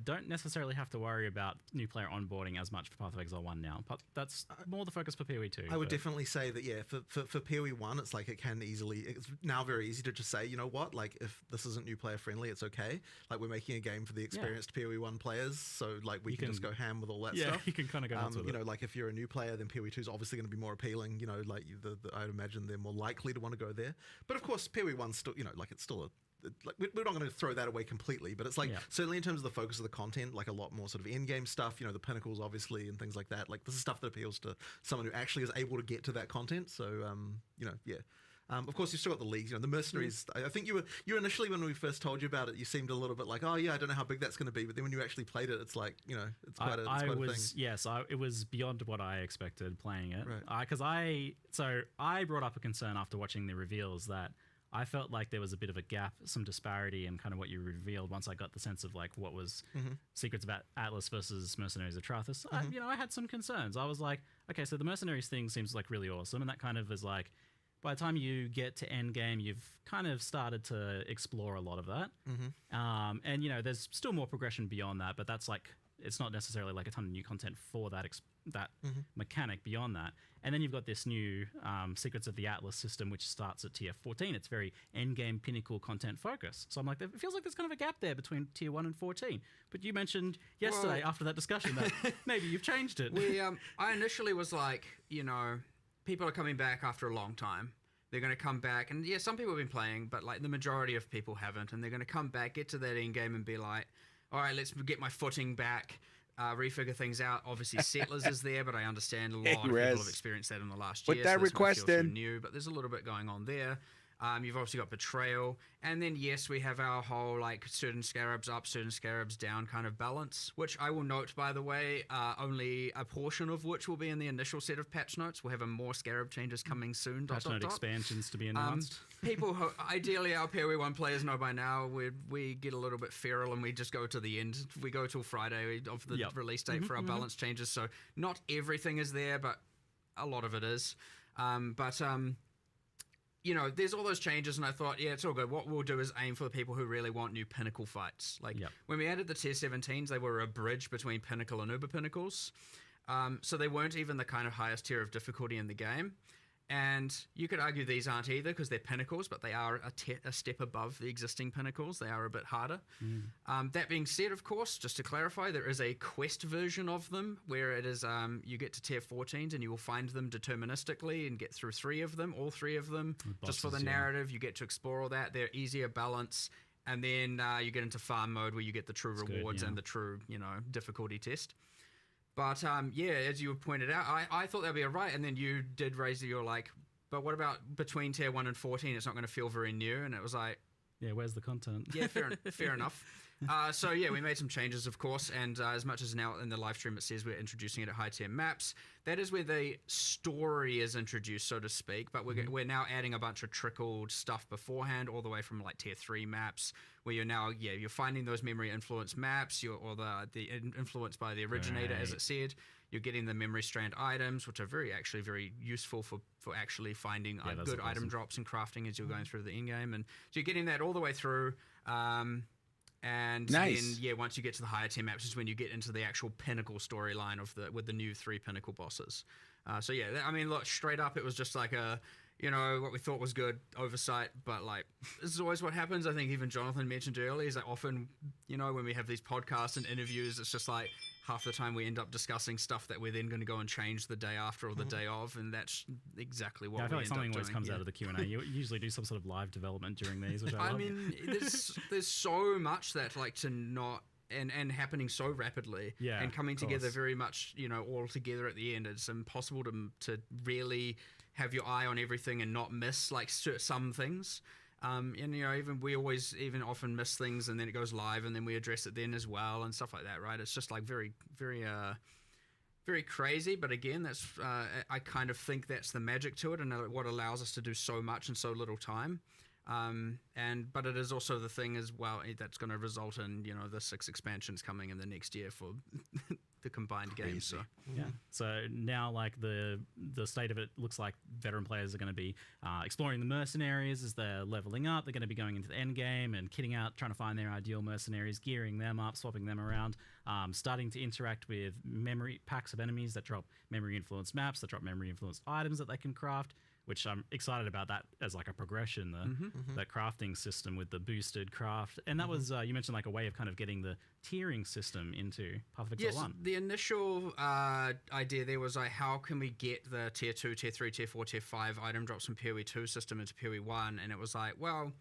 don't necessarily have to worry about new player onboarding as much for Path of Exile 1 now. But that's more the focus for PoE 2. I would definitely say that, yeah, for PoE 1, it's like it's now very easy to just say, you know what, like if this isn't new player friendly, it's okay. Like we're making a game for the experienced PoE 1 players, so like we can just go ham with all that stuff. Yeah, you can kind of go nuts with you it. know, like if you're a new player, then PoE 2 is obviously going to be more appealing, you know, like I'd imagine they're more likely to want to go there. But of course, PoE 1's still, you know, like it's still a like we're not going to throw that away completely, but it's like certainly in terms of the focus of the content, like a lot more sort of in-game stuff, you know, the pinnacles obviously and things like that. Like this is stuff that appeals to someone who actually is able to get to that content. So you know, yeah. Of course, you've still got the leagues. You know, the mercenaries. I think you initially when we first told you about it, you seemed a little bit like, oh yeah, I don't know how big that's going to be. But then when you actually played it, it's like, you know, it's quite a thing. Yes, it was beyond what I expected playing it. Right. Because I brought up a concern after watching the reveals that I felt like there was a bit of a gap, some disparity in kind of what you revealed once I got the sense of like what was Secrets of Atlas versus Mercenaries of Trathis. I had some concerns. I was like, okay, so the Mercenaries thing seems like really awesome, and that kind of is like, by the time you get to endgame, you've kind of started to explore a lot of that. And, you know, there's still more progression beyond that, but that's like, it's not necessarily like a ton of new content for that mechanic beyond that. And then you've got this new Secrets of the Atlas system, which starts at tier 14. It's very endgame pinnacle content focus. So I'm like, it feels like there's kind of a gap there between tier 1 and 14. But you mentioned yesterday after that discussion that maybe you've changed it. I initially was like, you know, people are coming back after a long time. They're going to come back, and yeah, some people have been playing, but like the majority of people haven't, and they're going to come back, get to that end game, and be like, all right, let's get my footing back, refigure things out. Obviously, Settlers is there, but I understand a lot of people have experienced that in the last year. Put that request in. New, but there's a little bit going on there. You've obviously got Betrayal, and then yes, we have our whole like certain scarabs up, certain scarabs down kind of balance, which I will note, by the way, only a portion of which will be in the initial set of patch notes. We'll have a more scarab changes coming soon. Patch note expansions to be announced. People who, ideally our PoE 1 players know by now, we get a little bit feral and we just go to the end. We go till Friday of the release date for our balance changes, so not everything is there, but a lot of it is. You know, there's all those changes, and I thought, yeah, it's all good. What we'll do is aim for the people who really want new pinnacle fights. Like, when we added the tier 17s, they were a bridge between pinnacle and uber pinnacles. So they weren't even the kind of highest tier of difficulty in the game. And you could argue these aren't either because they're pinnacles, but they are a step above the existing pinnacles. They are a bit harder. That being said, of course, just to clarify, there is a quest version of them where it is you get to tier 14s and you will find them deterministically and get through all three of them. Just for the narrative, you get to explore all that. They're easier balance. And then you get into farm mode where you get the true rewards and the true, you know, difficulty test. But yeah, as you pointed out, I thought that'd be all right, and then you did raise your like, but what about between tier 1 and 14? It's not going to feel very new, and it was like, yeah, where's the content? Yeah, fair enough. So yeah, we made some changes, of course, and as much as now in the live stream it says we're introducing it at high tier maps, that is where the story is introduced, so to speak. But we're now adding a bunch of trickled stuff beforehand, all the way from like tier 3 maps, where you're now you're finding those memory influence maps, or the influence by the originator, as it said. You're getting the memory strand items, which are very useful for actually finding good item drops and crafting as you're going through the in game, and so you're getting that all the way through. And nice. Then, once you get to the higher tier maps is when you get into the actual pinnacle storyline with the new 3 pinnacle bosses. So yeah, I mean, look, straight up, it was just like what we thought was good oversight, but like, this is always what happens. I think even Jonathan mentioned earlier is that often, when we have these podcasts and interviews, it's just like half the time we end up discussing stuff that we're then going to go and change the day after or the day of, and that's exactly what I feel we like end up something always doing. comes out of the Q&A. You usually do some sort of live development during these, which I love. mean, there's so much that like to not and happening so rapidly and coming together very much, all together at the end. It's impossible to really have your eye on everything and not miss like some things. And even we always often miss things, and then it goes live, and then we address it then as well, and stuff like that, right? It's just like very, very, very crazy. But again, that's I kind of think that's the magic to it, and what allows us to do so much in so little time. But it is also the thing as well that's going to result in the 6 expansions coming in the next year for the combined games. So yeah. So now, like the state of it looks like veteran players are going to be exploring the mercenaries as they're leveling up. They're going to be going into the end game and kitting out, trying to find their ideal mercenaries, gearing them up, swapping them around, starting to interact with memory packs of enemies that drop memory influenced maps, that drop memory influenced items that they can craft. Which I'm excited about that as like a progression, that crafting system with the boosted craft. And that was, you mentioned like a way of kind of getting the tiering system into Path of Exile 1. The initial idea there was like, how can we get the tier 2, tier 3, tier 4, tier 5 item drops from POE 2 system into POE 1? And it was like, well,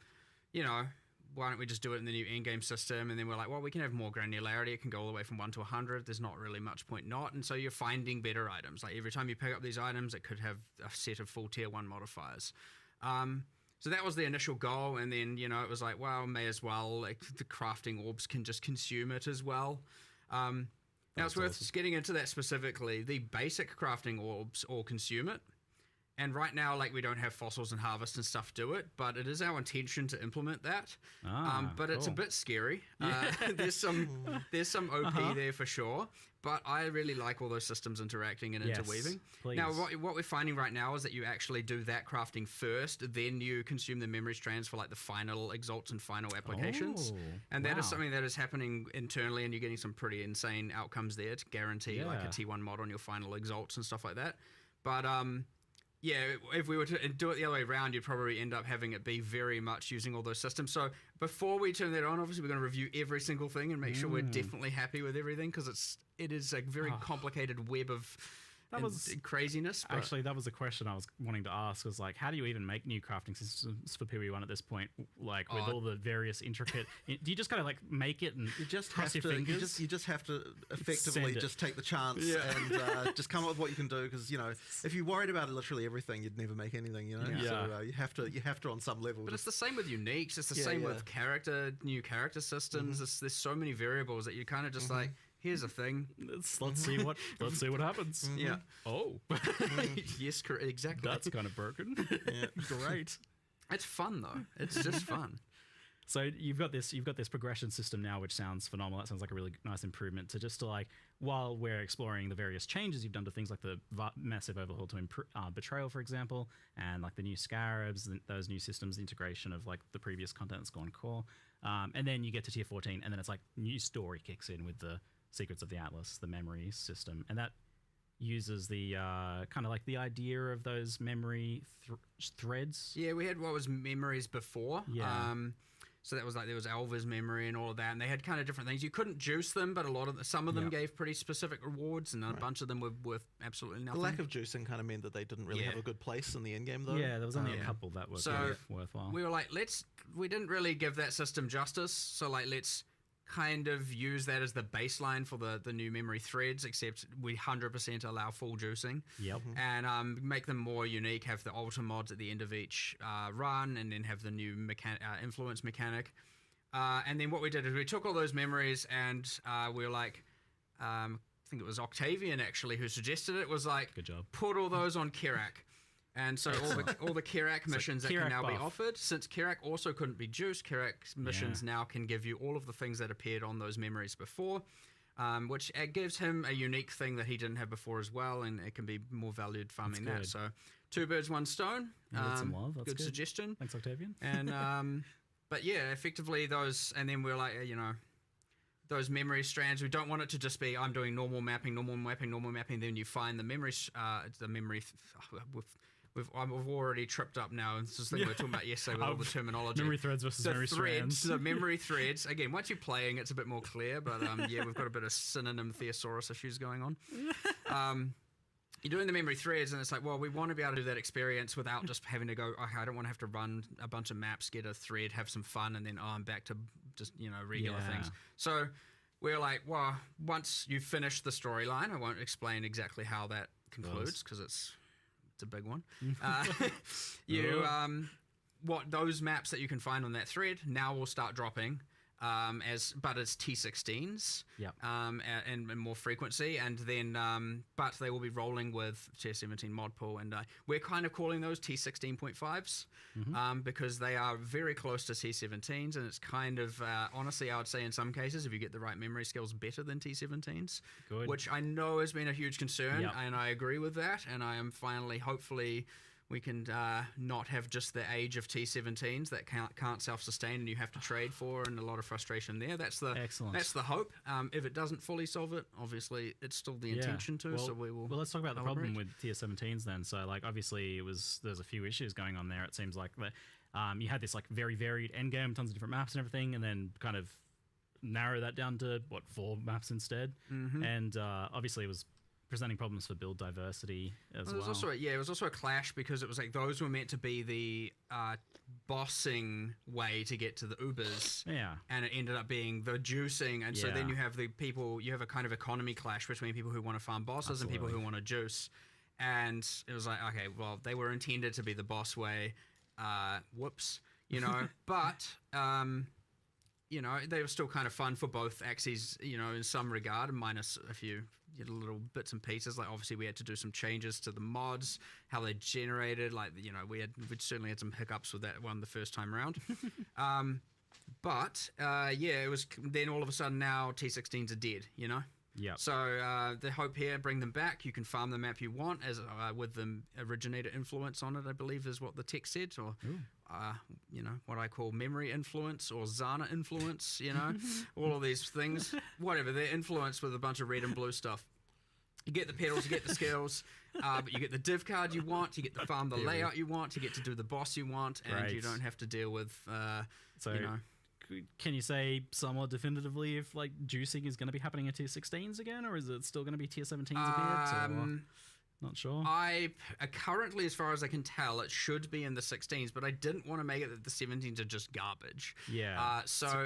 why don't we just do it in the new in-game system? And then we're like, well, we can have more granularity. It can go all the way from 1 to 100. There's not really much point not. And so you're finding better items. Like every time you pick up these items, it could have a set of full tier 1 modifiers. So that was the initial goal. And then, it was like, well, may as well. Like the crafting orbs can just consume it as well. Now it's worth getting into that specifically. The basic crafting orbs all consume it. And right now, like, we don't have fossils and harvest and stuff do it, but it is our intention to implement that. But it's a bit scary. There's some OP there for sure, but I really like all those systems interacting and interweaving. Please. Now, what we're finding right now is that you actually do that crafting first, then you consume the memory strands for like the final exalts and final applications. And that is something that is happening internally, and you're getting some pretty insane outcomes there to guarantee like a T1 mod on your final exalts and stuff like that. But yeah, if we were to do it the other way around, you'd probably end up having it be very much using all those systems. So before we turn that on, obviously we're going to review every single thing and make sure we're definitely happy with everything, because it is a very complicated web of craziness. Actually, that was a question I was wanting to ask, was like, how do you even make new crafting systems for PoE1 at this point? Like with all the various intricate, do you just kind of like make it and you just cross have your to fingers? you just have to effectively just take the chance and just come up with what you can do, because if you worried about literally everything, you'd never make anything. So you have to on some level. But it's the same with uniques. It's the same with new character systems. There's so many variables that you kind of just like, here's a thing. Let's see what happens. Yeah. Oh. Yes, exactly. That's kind of broken. Great. It's fun though. It's just fun. So you've got this progression system now, which sounds phenomenal. That sounds like a really nice improvement to like, while we're exploring the various changes you've done to things like the massive overhaul to Betrayal, for example, and like the new Scarabs, those new systems, the integration of like the previous content that's gone core. And then you get to tier 14, and then it's like new story kicks in with the Secrets of the Atlas, the memory system, and that uses the kind of like the idea of those memory threads. Yeah, we had what was memories before. Yeah. So that was like, there was Alva's memory and all of that, and they had kind of different things. You couldn't juice them, but some of them gave pretty specific rewards, and a bunch of them were worth absolutely nothing. The lack of juicing kind of meant that they didn't really have a good place in the end game, though. Yeah, there was only a couple that were worthwhile. We were like, we didn't really give that system justice, so like let's kind of use that as the baseline for the new memory threads, except we 100% allow full juicing. Yep. And make them more unique, have the alter mods at the end of each run, and then have the new influence mechanic. And then what we did is we took all those memories, and we were like, I think it was Octavian actually who suggested it, was like, good job, put all those on Kirak. And so all the Kirak missions that can now be offered, since Kirak also couldn't be juiced, Kirak missions now can give you all of the things that appeared on those memories before, which gives him a unique thing that he didn't have before as well, and it can be more valued farming that. So 2 birds, 1 stone. Some love. That's good suggestion. Thanks, Octavian. And but yeah, effectively those, and then we're like, those memory strands, we don't want it to just be I'm doing normal mapping, then you find the memory I've already tripped up now. It's this thing we were talking about yesterday with all the terminology. Memory threads versus memory strands. The memory threads. Again, once you're playing, it's a bit more clear, but we've got a bit of synonym thesaurus issues going on. You're doing the memory threads, and it's like, well, we want to be able to do that experience without just having to go, okay, I don't want to have to run a bunch of maps, get a thread, have some fun, and then I'm back to just, regular things. So we're like, well, once you finish the storyline, I won't explain exactly how that concludes, because it's a big one. what those maps that you can find on that thread now will start dropping. But it's T16s, and more frequency, and then but they will be rolling with Tier 17 mod pool, and we're kind of calling those T16.5s because they are very close to T17s, and it's kind of honestly, I would say in some cases, if you get the right memory skills, better than T17s, which I know has been a huge concern, and I agree with that, and I am finally, hopefully, we can not have just the age of T17s that can't self-sustain and you have to trade for, and a lot of frustration there. That's the hope. If it doesn't fully solve it, obviously it's still the intention to. So we will. Well, let's talk about the problem with Tier 17s then. So like obviously there's a few issues going on there. It seems like that you had this like very varied endgame, tons of different maps and everything, and then kind of narrow that down to 4 maps instead. And obviously it was presenting problems for build diversity as well. It was also a clash because it was like those were meant to be the bossing way to get to the Ubers. And it ended up being the juicing. And so then you have you have a kind of economy clash between people who want to farm bosses and people who want to juice. And it was like, okay, well, they were intended to be the boss way. Whoops. But they were still kind of fun for both axes, in some regard, minus a few little bits and pieces. Like obviously we had to do some changes to the mods, how they generated, we certainly had some hiccups with that one the first time around. But it was then all of a sudden now T16s are dead, So the hope here, bring them back. You can farm the map you want as with the originator influence on it, I believe is what the text said, or what I call memory influence or Zana influence, all of these things, whatever, they're influenced with a bunch of red and blue stuff. You get the pedals, you get the skills, but you get the div card you want, you get to farm the layout you want, you get to do the boss you want, and you don't have to deal with, Can you say somewhat definitively if like juicing is going to be happening at Tier 16s again, or is it still going to be Tier 17s a bit? Not sure. Currently, as far as I can tell, it should be in the 16s, but I didn't want to make it that the 17s are just garbage. So you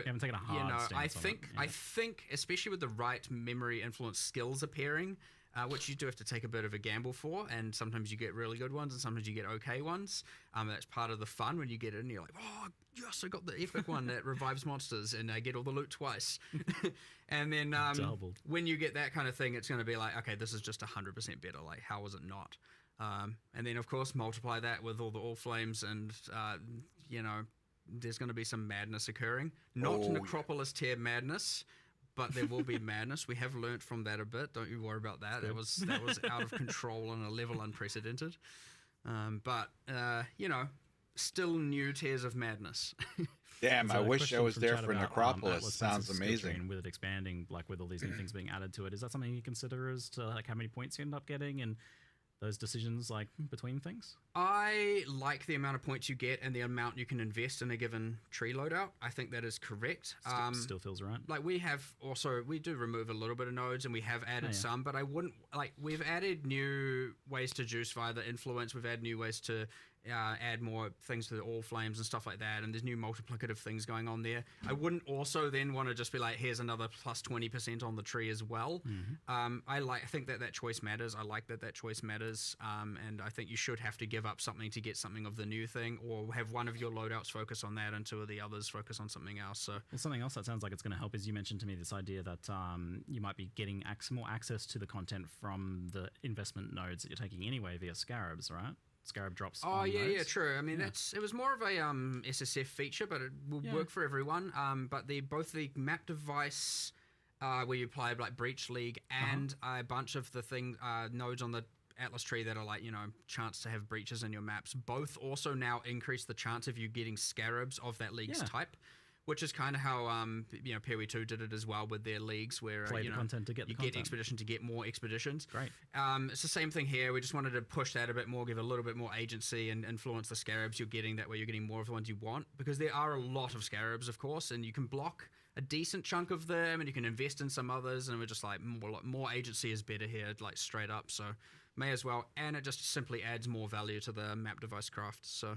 haven't taken a hard stance on it. I think, especially with the right memory influence skills appearing, which you do have to take a bit of a gamble for, and sometimes you get really good ones and sometimes you get okay ones. That's part of the fun when you get it and you're like, oh yes, I got the epic one that revives monsters and I get all the loot twice. And then when you get that kind of thing, it's going to be like, okay, this is just 100% better. Like, how was it not? And then of course multiply that with all the all flames, and there's going to be some madness occurring. Not Necropolis tier madness, but there will be madness. We have learnt from that a bit. Don't you worry about that. That was out of control on a level unprecedented. But still new tiers of madness. Damn, I wish I was there for Necropolis. Sounds amazing. With it expanding, like with all these new things being added to it, is that something you consider as to like how many points you end up getting and those decisions like between things? I like the amount of points you get and the amount you can invest in a given tree loadout. I think that is correct. Still feels right. Like we do remove a little bit of nodes and we have added some, but I wouldn't we've added new ways to juice via the influence. We've added new ways to add more things to the all flames and stuff like that, and there's new multiplicative things going on there. I wouldn't also then want to just be like, here's another plus 20% on the tree as well. I think that choice matters. I like that choice matters, and I think you should have to give up something to get something of the new thing, or have one of your loadouts focus on that and two of the others focus on something else. So something else that sounds like it's going to help is you mentioned to me this idea that you might be getting more access to the content from the investment nodes that you're taking anyway via Scarabs, right? Scarab drops. Yeah, true. I mean, it was more of a SSF feature, but it will work for everyone. But both the map device where you apply like Breach League and a bunch of the nodes on the Atlas tree that are like, chance to have breaches in your maps, both also now increase the chance of you getting Scarabs of that league's type. Which is kind of how POE 2 did it as well with their leagues, where content to get you get expedition to get more expeditions. Great. It's the same thing here. We just wanted to push that a bit more, give a little bit more agency, and influence the Scarabs you're getting. That way, you're getting more of the ones you want, because there are a lot of Scarabs, of course, and you can block a decent chunk of them, and you can invest in some others. And we're just like more agency is better here, like straight up. So may as well, and it just simply adds more value to the map device craft. So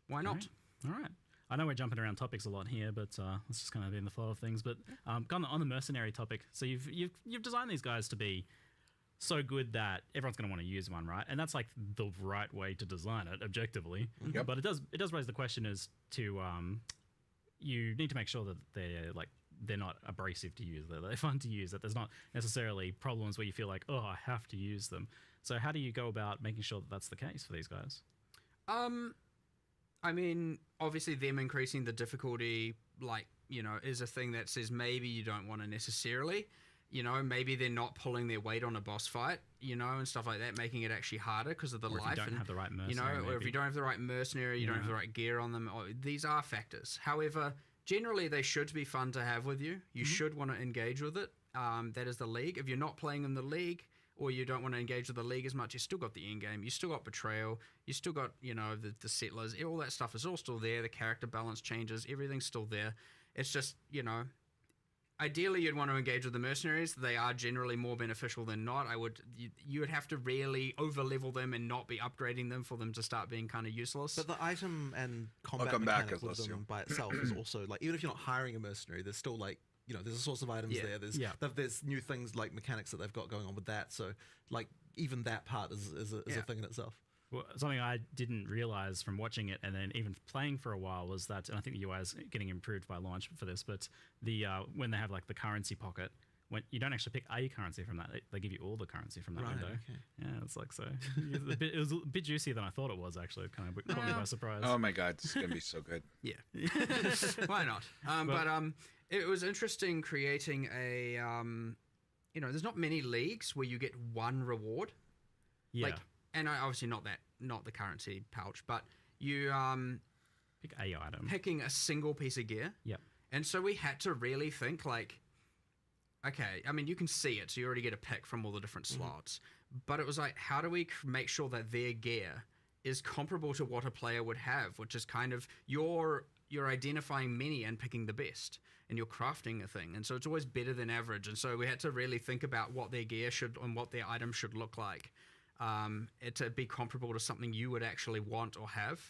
why not? All right. I know we're jumping around topics a lot here, but let's just kind of be in the flow of things. But on the mercenary topic, so you've designed these guys to be so good that everyone's going to want to use one, right? And that's like the right way to design it objectively. Yep. But it does raise the question as to you need to make sure that they're not abrasive to use, that they're fun to use, that there's not necessarily problems where you feel like, oh, I have to use them. So how do you go about making sure that that's the case for these guys? I mean, obviously them increasing the difficulty, like, you know, is a thing that says maybe you don't want to necessarily, you know, maybe they're not pulling their weight on a boss fight, you know, and stuff like that, making it actually harder because of the Or life. if you don't have the right mercenary, you know, or if maybe. you don't have the right mercenary, you don't have the right gear on them. These are factors. However, generally they should be fun to have with you. You should want to engage with it. That is the League. If you're not playing in the League, or you don't want to engage with the League as much, you still got the end game. You still got Betrayal. You still got, you know, the Settlers. All that stuff is all still there. The character balance changes. Everything's still there. It's just, you know, ideally you'd want to engage with the mercenaries. They are generally more beneficial than not. You would have to really over-level them and not be upgrading them for them to start being kind of useless. But the item and combat come back, mechanic with Alessio. them by itself is also like, even if you're not hiring a mercenary, there's still like, you know, there's a source of items there. There's new things like mechanics that they've got going on with that. So like even that part is a thing in itself. Well, something I didn't realize from watching it and then even playing for a while was that, and I think the UI is getting improved by launch for this, but the when they have like the currency pocket, when you don't actually pick a currency from that, they give you all the currency from that window. Okay. Yeah, it's like so. It was a bit juicier than I thought it was actually. It kind of caught me by surprise. Oh my god, this is gonna be so good. Yeah. Why not? But it was interesting creating a, you know, there's not many leagues where you get one reward. Yeah. Like, and obviously not the currency pouch, but you pick a item. picking a single piece of gear. Yep. And so we had to really think like, okay, I mean, you can see it, so you already get a pick from all the different slots. But it was like, how do we make sure that their gear is comparable to what a player would have, which is kind of you're identifying many and picking the best, and you're crafting a thing. And so it's always better than average. And so we had to really think about what their gear should and what their item should look like. To be comparable to something you would actually want or have.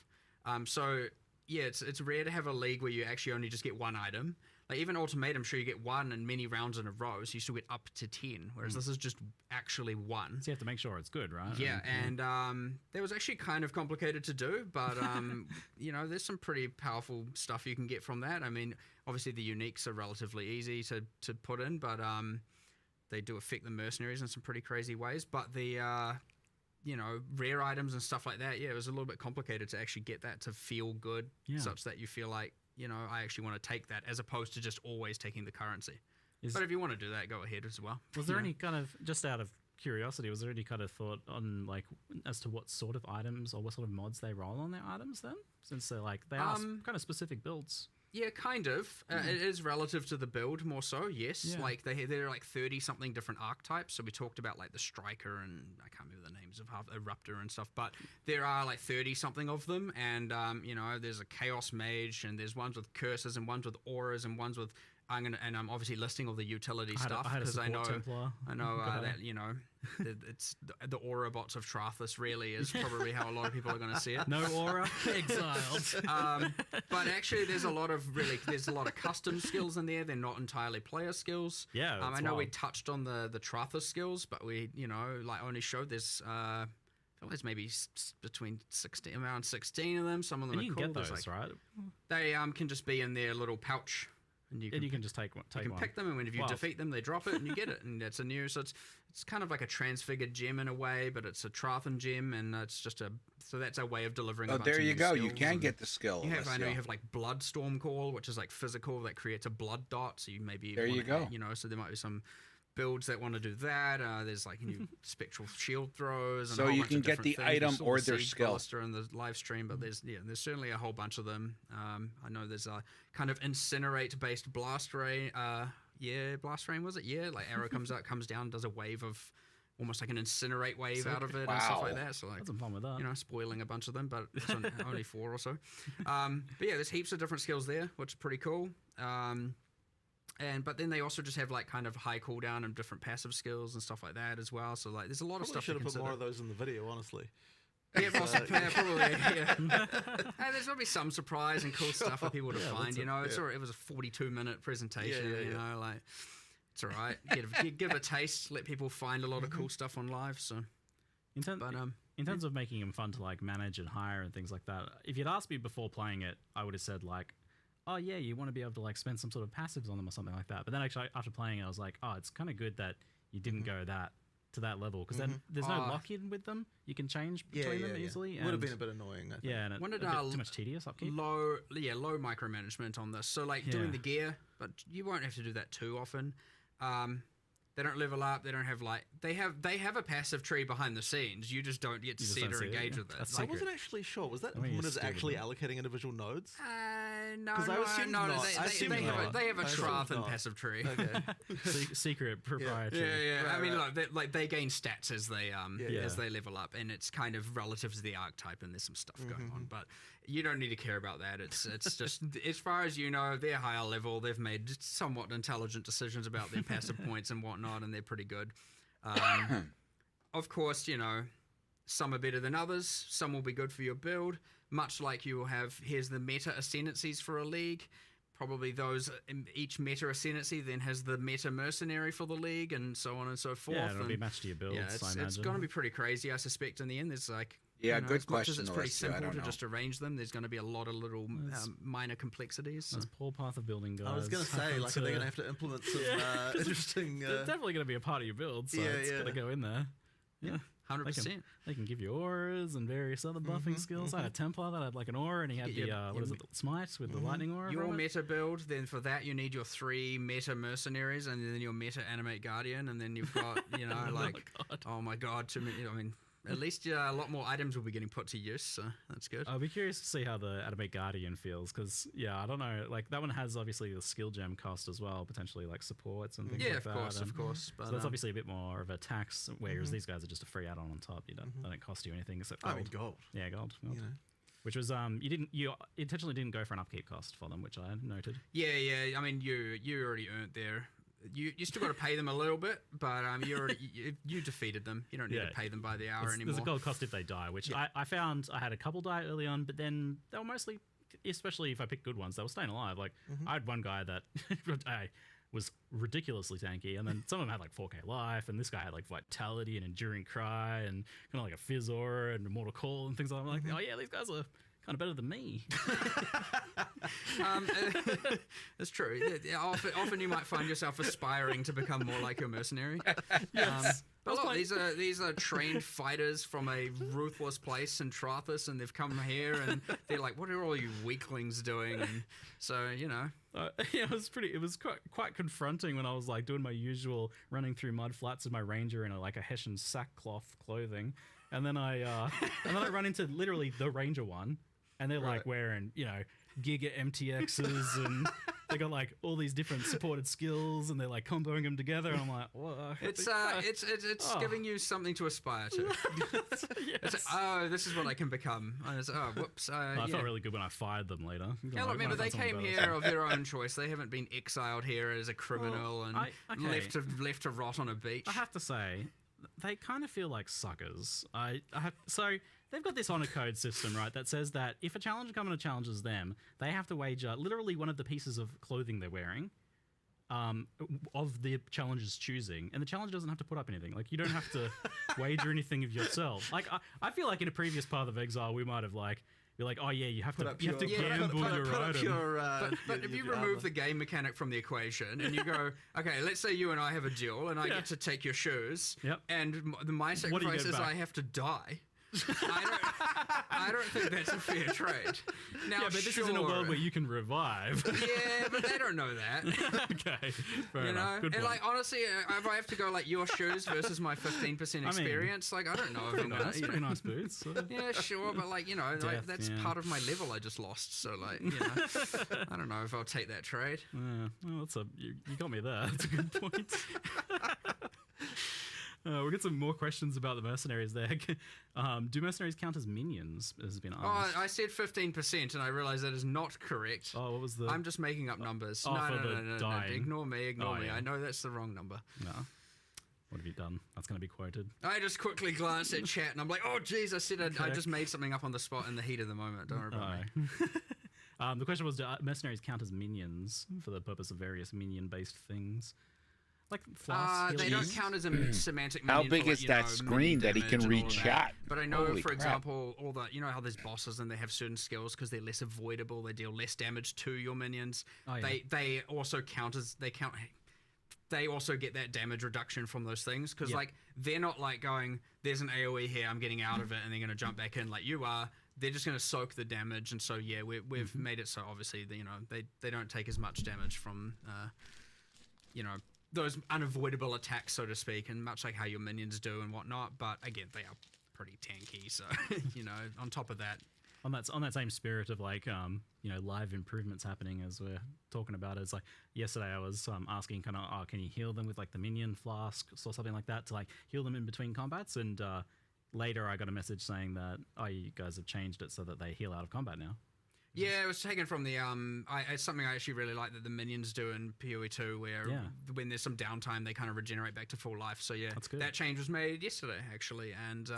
So yeah, it's rare to have a league where you actually only just get one item. Like even Ultimatum, sure you get one and many rounds in a row, so you still get up to 10, whereas this is just actually one. So you have to make sure it's good, right? Yeah, and that was actually kind of complicated to do, but you know, there's some pretty powerful stuff you can get from that. I mean, obviously the uniques are relatively easy to put in, but they do affect the mercenaries in some pretty crazy ways. But the you know, rare items and stuff like that, yeah, it was a little bit complicated to actually get that to feel good, such that you feel like, you know, I actually want to take that as opposed to just always taking the currency. But if you want to do that, go ahead as well. Was there any kind of, just out of curiosity, was there any kind of thought on like as to what sort of items or what sort of mods they roll on their items then? Since they're like, they are kind of specific builds. Yeah, kind of. It is relative to the build more so, yes. Yeah. Like there are like 30-something different archetypes. So we talked about like the Striker and I can't remember the names of Eruptor and stuff, but there are like 30-something of them. And, you know, there's a Chaos Mage and there's ones with curses and ones with auras and ones with... I'm obviously listing all the utility stuff because I know that, you know, it's the aura bots of Trathus really is probably how a lot of people are going to see it. No aura, exiled. But actually, there's a lot of custom skills in there. They're not entirely player skills. Yeah, I know we touched on the Trathus skills, but we, you know, like only showed this. I feel there's maybe around 16 of them. Some of them And are you cool. can get those, There's, like, right? They can just be in their little pouch. And you can just take one. You can pick them, and when if you defeat them, they drop it, and you get it, and that's a new. So it's kind of like a transfigured gem in a way, but it's a Trathan gem, and it's just so that's a way of delivering. Oh, a bunch there of you new go. You skills, can get the skill. I know you have like Blood Storm Call, which is like physical that creates a blood dot. So you maybe there you go. You know, so there might be some builds that want to do that. There's like new spectral shield throws. And so you can get the item or their skill. In the live stream, but there's certainly a whole bunch of them. I know there's a kind of incinerate based blast rain. Blast rain was it? Yeah, like arrow comes down, does a wave of almost like an incinerate wave out of it and stuff like that. So like, had some fun with that. You know, spoiling a bunch of them, but it's only 4 or so. But yeah, there's heaps of different skills there, which is pretty cool. But then they also just have like kind of high cooldown and different passive skills and stuff like that as well. So like, there's a lot of stuff. Should have put more of those in the video, honestly. Yeah, probably. Yeah. Hey, there's gonna be some surprise and cool stuff for people to find. You know, it was a 42-minute presentation. You know, like It's all right. Give a taste. Let people find a lot of cool stuff on live. So, In terms of making them fun to like manage and hire and things like that, if you'd asked me before playing it, I would have said like, oh yeah, you want to be able to like spend some sort of passives on them or something like that. But then actually after playing it, I was like, oh, it's kind of good that you didn't go to that level, because then there's no lock-in with them. You can change between them easily. Would have been a bit annoying, I think. Yeah, and a bit too much tedious upkeep. Low micromanagement on this. So like doing the gear, but you won't have to do that too often. They don't level up. They don't have like they have a passive tree behind the scenes. You just don't get to see it or engage with it. I wasn't actually sure. Was that implementers actually allocating individual nodes? No, I assumed no. not. They have a trough and passive tree. Okay. Secret proprietary. Yeah. I mean, right. like they gain stats as they level up, and it's kind of relative to the archetype, and there's some stuff going on. But you don't need to care about that. It's just as far as you know, they're higher level. They've made somewhat intelligent decisions about their passive points and whatnot, and they're pretty good. Of course, some are better than others. Some will be good for your build. Much like you will have, here's the meta ascendancies for a league. Probably each meta ascendancy then has the meta mercenary for the league, and so on and so forth. Yeah, it'll be matched to your builds. Yeah, it's going to be pretty crazy, I suspect. In the end, there's like good as question. Much as it's pretty simple to know. just arrange them, there's going to be a lot of little minor complexities. There's poor path of building guys. I was going to say, like, are they going to have to implement some interesting? They're definitely going to be a part of your build, so it's got to go in there. Yeah. 100%. They can give you auras and various other buffing skills. I had a Templar that had like an aura, and he had the Smite with the lightning aura. Your meta build, then for that you need your 3 meta mercenaries, and then your meta animate guardian, and then you've got oh my god, too many. I mean, at least a lot more items will be getting put to use, so that's good. I'll be curious to see how the Animate Guardian feels, because I don't know, like that one has obviously the skill gem cost as well, potentially like supports and things like that. Yeah, of course. But, so that's obviously a bit more of a tax, whereas these guys are just a free add-on on top. They don't cost you anything except gold. I mean, gold. Yeah, gold. Which was you intentionally didn't go for an upkeep cost for them, which I noted. Yeah. I mean, you already earned there. You still got to pay them a little bit, but you defeated them. You don't need to pay them by the hour anymore. There's a gold cost if they die, which I found I had a couple die early on, but then they were mostly, especially if I picked good ones, they were staying alive. Like I had one guy that was ridiculously tanky, and then some of them had like 4k life, and this guy had like vitality and enduring cry and kind of like a fizz aura and immortal call and things like that. I'm like, oh yeah, these guys are kind of better than me. That's true. Often you might find yourself aspiring to become more like your mercenary. But look, these are trained fighters from a ruthless place in Trothus, and they've come here, and they're like, "What are all you weaklings doing?" And so it was quite confronting when I was like doing my usual running through mud flats with my ranger in a Hessian sackcloth clothing, and then I run into literally the ranger one. And they're like wearing, Giga MTXs, and they got like all these different supported skills, and they're like comboing them together. And I'm like, whoa. It's giving you something to aspire to. It's this is what I can become. And it's, whoops. I felt really good when I fired them later. Remember they came here of their own choice. They haven't been exiled here as a criminal and left to rot on a beach. I have to say, they kind of feel like suckers. They've got this honor code system, right, that says that if a challenger comes and challenges them, they have to wager literally one of the pieces of clothing they're wearing of the challenger's choosing, and the challenger doesn't have to put up anything. Like, you don't have to wager anything of yourself. Like, I feel like in a previous Path of Exile, we might have be like, oh yeah, you have to gamble your item. But if you remove the game mechanic from the equation and you go, okay, let's say you and I have a duel and I get to take your shoes, and my sacrifice is I have to die. I don't think that's a fair trade. Now, but this is in a world where you can revive. Yeah, but they don't know that. Okay, fair enough. Good and point. honestly, if I have to go your shoes versus my 15% experience, I don't know if I'm gonna. Pretty nice boots. Yeah, sure, but that's part of my level I just lost. So I don't know if I'll take that trade. Yeah, well, you got me there. That's a good point. We'll get some more questions about the mercenaries there. Do mercenaries count as minions, has been asked? Oh, I said 15%, and I realised that is not correct. Oh, what was the... I'm just making up numbers. No. Ignore me. I know that's the wrong number. No. What have you done? That's going to be quoted. I just quickly glanced at chat, and I'm like, oh, geez, I said I just made something up on the spot in the heat of the moment. Don't worry about me. The question was, do mercenaries count as minions for the purpose of various minion-based things? like flasks. They don't count as a semantic minion. How for, big like, is you that know, screen minion that he damage can and all read of that. chat? But I know, Holy for crap. example, all the how there's bosses and they have certain skills because they're less avoidable. They deal less damage to your minions. Oh, yeah. They also count as They also get that damage reduction from those things because like they're not like going, there's an AOE here, I'm getting out of it, and they're going to jump back in like you are. They're just going to soak the damage, and so yeah, we've made it so obviously that, you know, they don't take as much damage from you know, those unavoidable attacks, so to speak, and much like how your minions do and whatnot. But again, they are pretty tanky, so you know, on top of that. On that same spirit of like you know, live improvements happening as we're talking about it, it's like yesterday I was asking kind of, oh, can you heal them with like the minion flasks or something like that to like heal them in between combats, and later I got a message saying that, oh, you guys have changed it so that they heal out of combat now. Yeah, it was taken from the it's something I actually really like that the minions do in POE 2, where when there's some downtime they kind of regenerate back to full life. So yeah, that change was made yesterday actually, and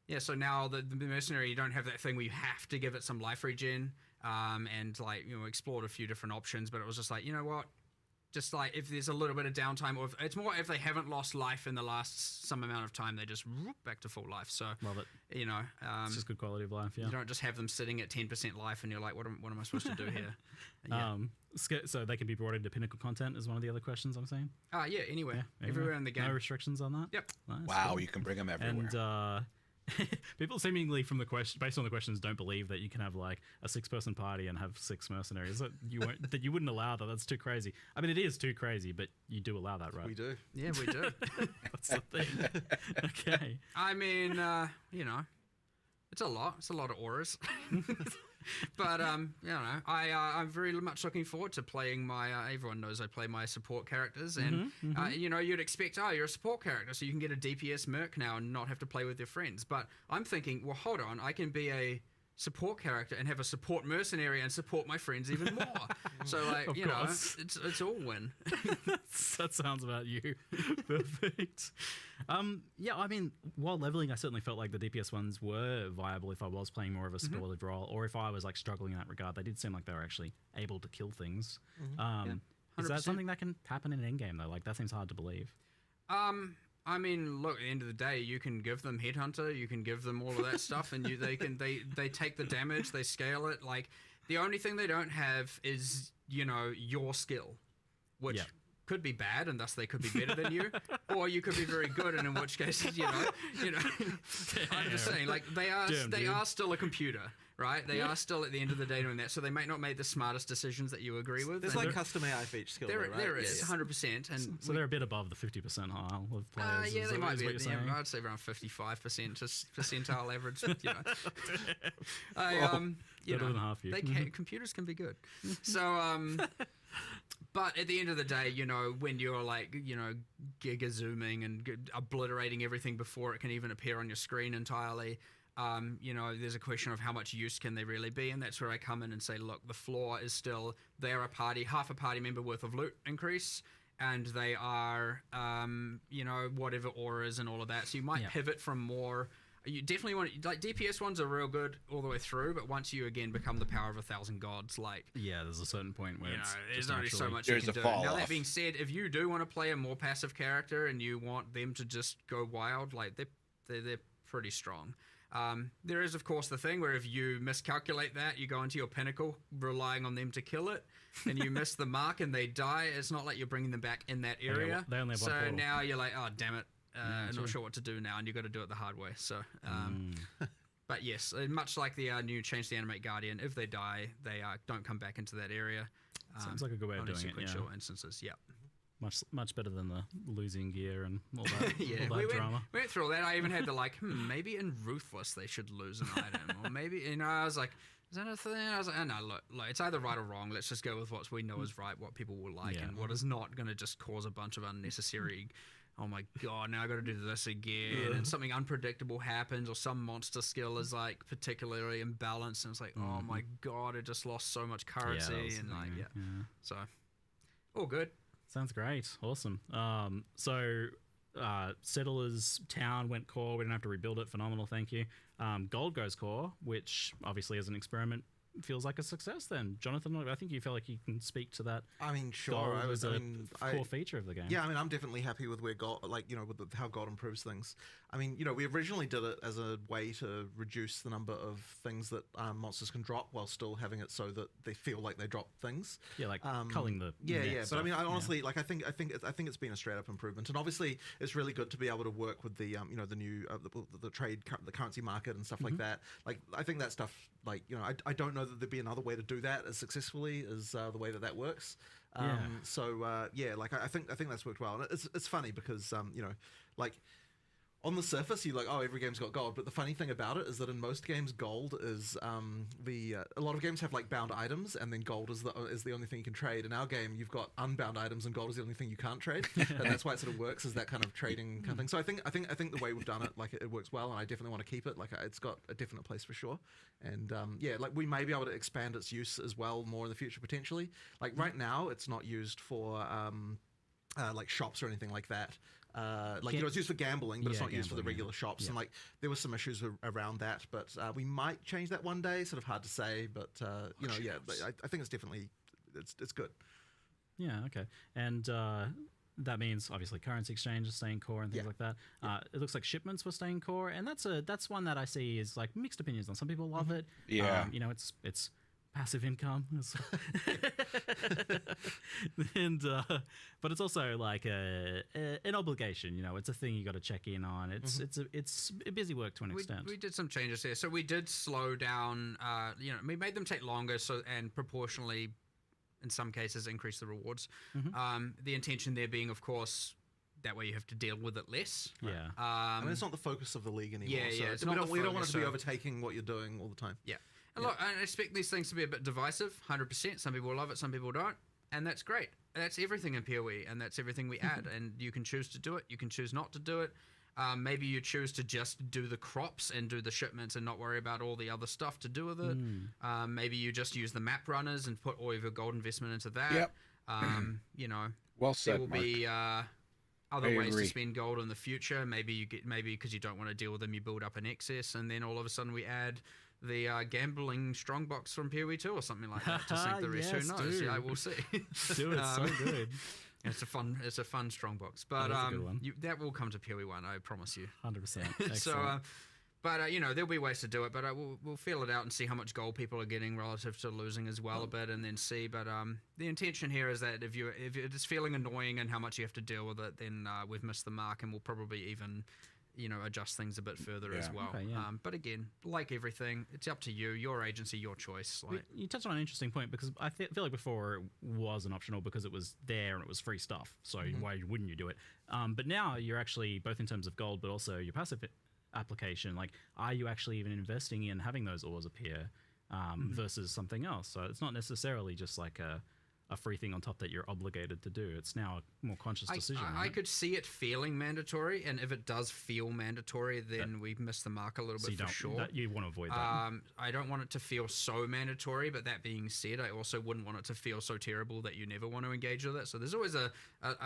yeah, so now the mercenary, you don't have that thing where you have to give it some life regen, and like, you know, explored a few different options, but it was just like, you know what, just like if there's a little bit of downtime, or if, it's more if they haven't lost life in the last some amount of time, they just whoop back to full life. So love it. You know, it's just good quality of life. Yeah, you don't just have them sitting at 10% life, and you're like, what am I supposed to do here? So they can be brought into pinnacle content is one of the other questions I'm saying. Yeah, anywhere, everywhere in the game. No restrictions on that. Yep. Nice, wow, cool. you can bring them everywhere. And people seemingly from the question, based on the questions, don't believe that you can have like a 6-person party and have 6 mercenaries. That you wouldn't allow that. That's too crazy. I mean, it is too crazy, but you do allow that, right? We do. Yeah, we do. That's the thing. Okay. I mean, you know, it's a lot. It's a lot of auras. But you know, I'm very much looking forward to playing my. Everyone knows I play my support characters, and you know, you'd expect, oh, you're a support character, so you can get a DPS merc now and not have to play with your friends. But I'm thinking, well, hold on, I can be a support character and have a support mercenary and support my friends even more. So like, Of you know, course. it's all win. That sounds about you. Perfect. Yeah, I mean, while leveling, I certainly felt like the DPS ones were viable if I was playing more of a supportive role, or if I was like struggling in that regard. They did seem like they were actually able to kill things. Is that 100%. something that can happen in endgame though? Like that seems hard to believe. I mean, look, at the end of the day, you can give them Headhunter, you can give them all of that stuff, and they take the damage, they scale it. Like, the only thing they don't have is, you know, your skill, which could be bad, and thus they could be better than you, or you could be very good, and in which case, you know, I'm just saying, like, they are still a computer. Right, they are still at the end of the day doing that, so they might not make the smartest decisions that you agree with. There's like custom AI for each skill, there, though, right? there is 100%, and So they're a bit above the 50% hile of players. yeah, is they that- might is be. what you're saying? I'd say around 55%, just percentile average. You know, you better know, than half you. computers can be good. So, but at the end of the day, you know, when you're like, you know, giga zooming and obliterating everything before it can even appear on your screen entirely. You know, there's a question of how much use can they really be, and that's where I come in and say, look, the floor is still they're half a party member worth of loot increase, and they are, you know, whatever auras and all of that. So you might pivot from more. You definitely want, like, DPS ones are real good all the way through, but once you again become the power of 1,000 gods, like, Yeah, there's a certain point where you know, it's there's just only so naturally- much There's you a can do. fall Now off. that being said, if you do want to play a more passive character and you want them to just go wild, like they're pretty strong. There is, of course, the thing where if you miscalculate that, you go into your pinnacle relying on them to kill it, and you miss the mark and they die. It's not like you're bringing them back in that area. they only have one so portal. now you're like, oh, damn it. I'm true. not sure what to do now, and you've got to do it the hard way. So, but yes, much like the new change the animate guardian, if they die, they don't come back into that area. Sounds like a good way of only doing it, sequential yeah. instances. Yeah. Much better than the losing gear and all that, Yeah, all that drama. we went through all that. I even had the like, maybe in Ruthless they should lose an item, or maybe, you know, I was like, is that a thing? I was like, oh, no, look, it's either right or wrong. Let's just go with what we know is right, what people will like, and what is not going to just cause a bunch of unnecessary. Oh my god! Now I got to do this again, and something unpredictable happens, or some monster skill is like particularly imbalanced, and it's like, oh my god, it just lost so much currency, that was and the like, thing, so all good. Sounds great. Awesome. So Settlers Town went core. We didn't have to rebuild it. Phenomenal. Thank you. Gold goes core, which obviously is an experiment feels like a success. Then, Jonathan, I think you feel like you can speak to that. I mean, sure. Gold I was was. a I mean, core feature of the game. Yeah, I mean, I'm definitely happy with where gold, with how gold improves things. I mean, we originally did it as a way to reduce the number of things that monsters can drop while still having it so that they feel like they drop things. Yeah, like culling the net But I mean, I stuff, honestly I think it's been a straight up improvement, and obviously it's really good to be able to work with the the new the the currency market and stuff like that. Like, I think that stuff, I don't know that there'd be another way to do that as successfully as the way that works. I think that's worked well, and it's funny because on the surface, you're like, oh, every game's got gold. But the funny thing about it is that in most games, gold is a lot of games have bound items, and then gold is the only thing you can trade. In our game, you've got unbound items, and gold is the only thing you can't trade, and that's why it sort of works as that kind of trading kind of thing. So I think the way we've done it, it works well, and I definitely want to keep it. It's got a definite place for sure, and we may be able to expand its use as well more in the future potentially. Right now, it's not used for shops or anything like that. It's used for gambling, but it's not used for the regular shops. And there were some issues around that, but we might change that one day. Sort of hard to say, but I think it's definitely it's good. Yeah. Okay. And that means obviously currency exchange is staying core and things like that. It looks like shipments were staying core, and that's one that I see is mixed opinions on. Some people love it. Yeah. It's passive income, and but it's also an obligation. It's a thing you got to check in on. It's busy work to an extent. We did some changes here, so we did slow down. We made them take longer, and proportionally, in some cases, increase the rewards. The intention there being, of course, that way you have to deal with it less. Yeah. I mean, it's not the focus of the league anymore. Yeah. So we don't want it to be overtaking what you're doing all the time. Yeah. And look, I expect these things to be a bit divisive, 100%. Some people love it, some people don't. And that's great. That's everything in PoE, and that's everything we add. And you can choose to do it. You can choose not to do it. Maybe you choose to just do the crops and do the shipments and not worry about all the other stuff to do with it. Maybe you just use the map runners and put all of your gold investment into that. Yep. Well said, there will Mark. be other I ways agree. to spend gold in the future. Maybe because you don't want to deal with them, you build up an excess, and then all of a sudden we add the gambling strongbox from PoE 2 or something like that to sink the rest. Yes, Who knows? dude. Yeah, we'll see. Do it so good. It's a fun strongbox, but That is a good one. that will come to PoE 1. I promise you. 100%. So, there'll be ways to do it, but we'll feel it out and see how much gold people are getting relative to losing as well a bit, and then see. But the intention here is that if it's feeling annoying and how much you have to deal with it, then we've missed the mark, and we'll probably even adjust things a bit further as well. Okay, yeah. But again, like everything, it's up to you, your agency, your choice. You touched on an interesting point, because I feel like before it wasn't optional because it was there and it was free stuff. So why wouldn't you do it? But now you're actually, both in terms of gold, but also your passive application, are you actually even investing in having those ores appear versus something else? So it's not necessarily just a free thing on top that you're obligated to do. It's now a more conscious decision. I could see it feeling mandatory, and if it does feel mandatory, then we miss the mark a little bit for sure. You want to avoid that. I don't want it to feel so mandatory, but that being said, I also wouldn't want it to feel so terrible that you never want to engage with it. So there's always a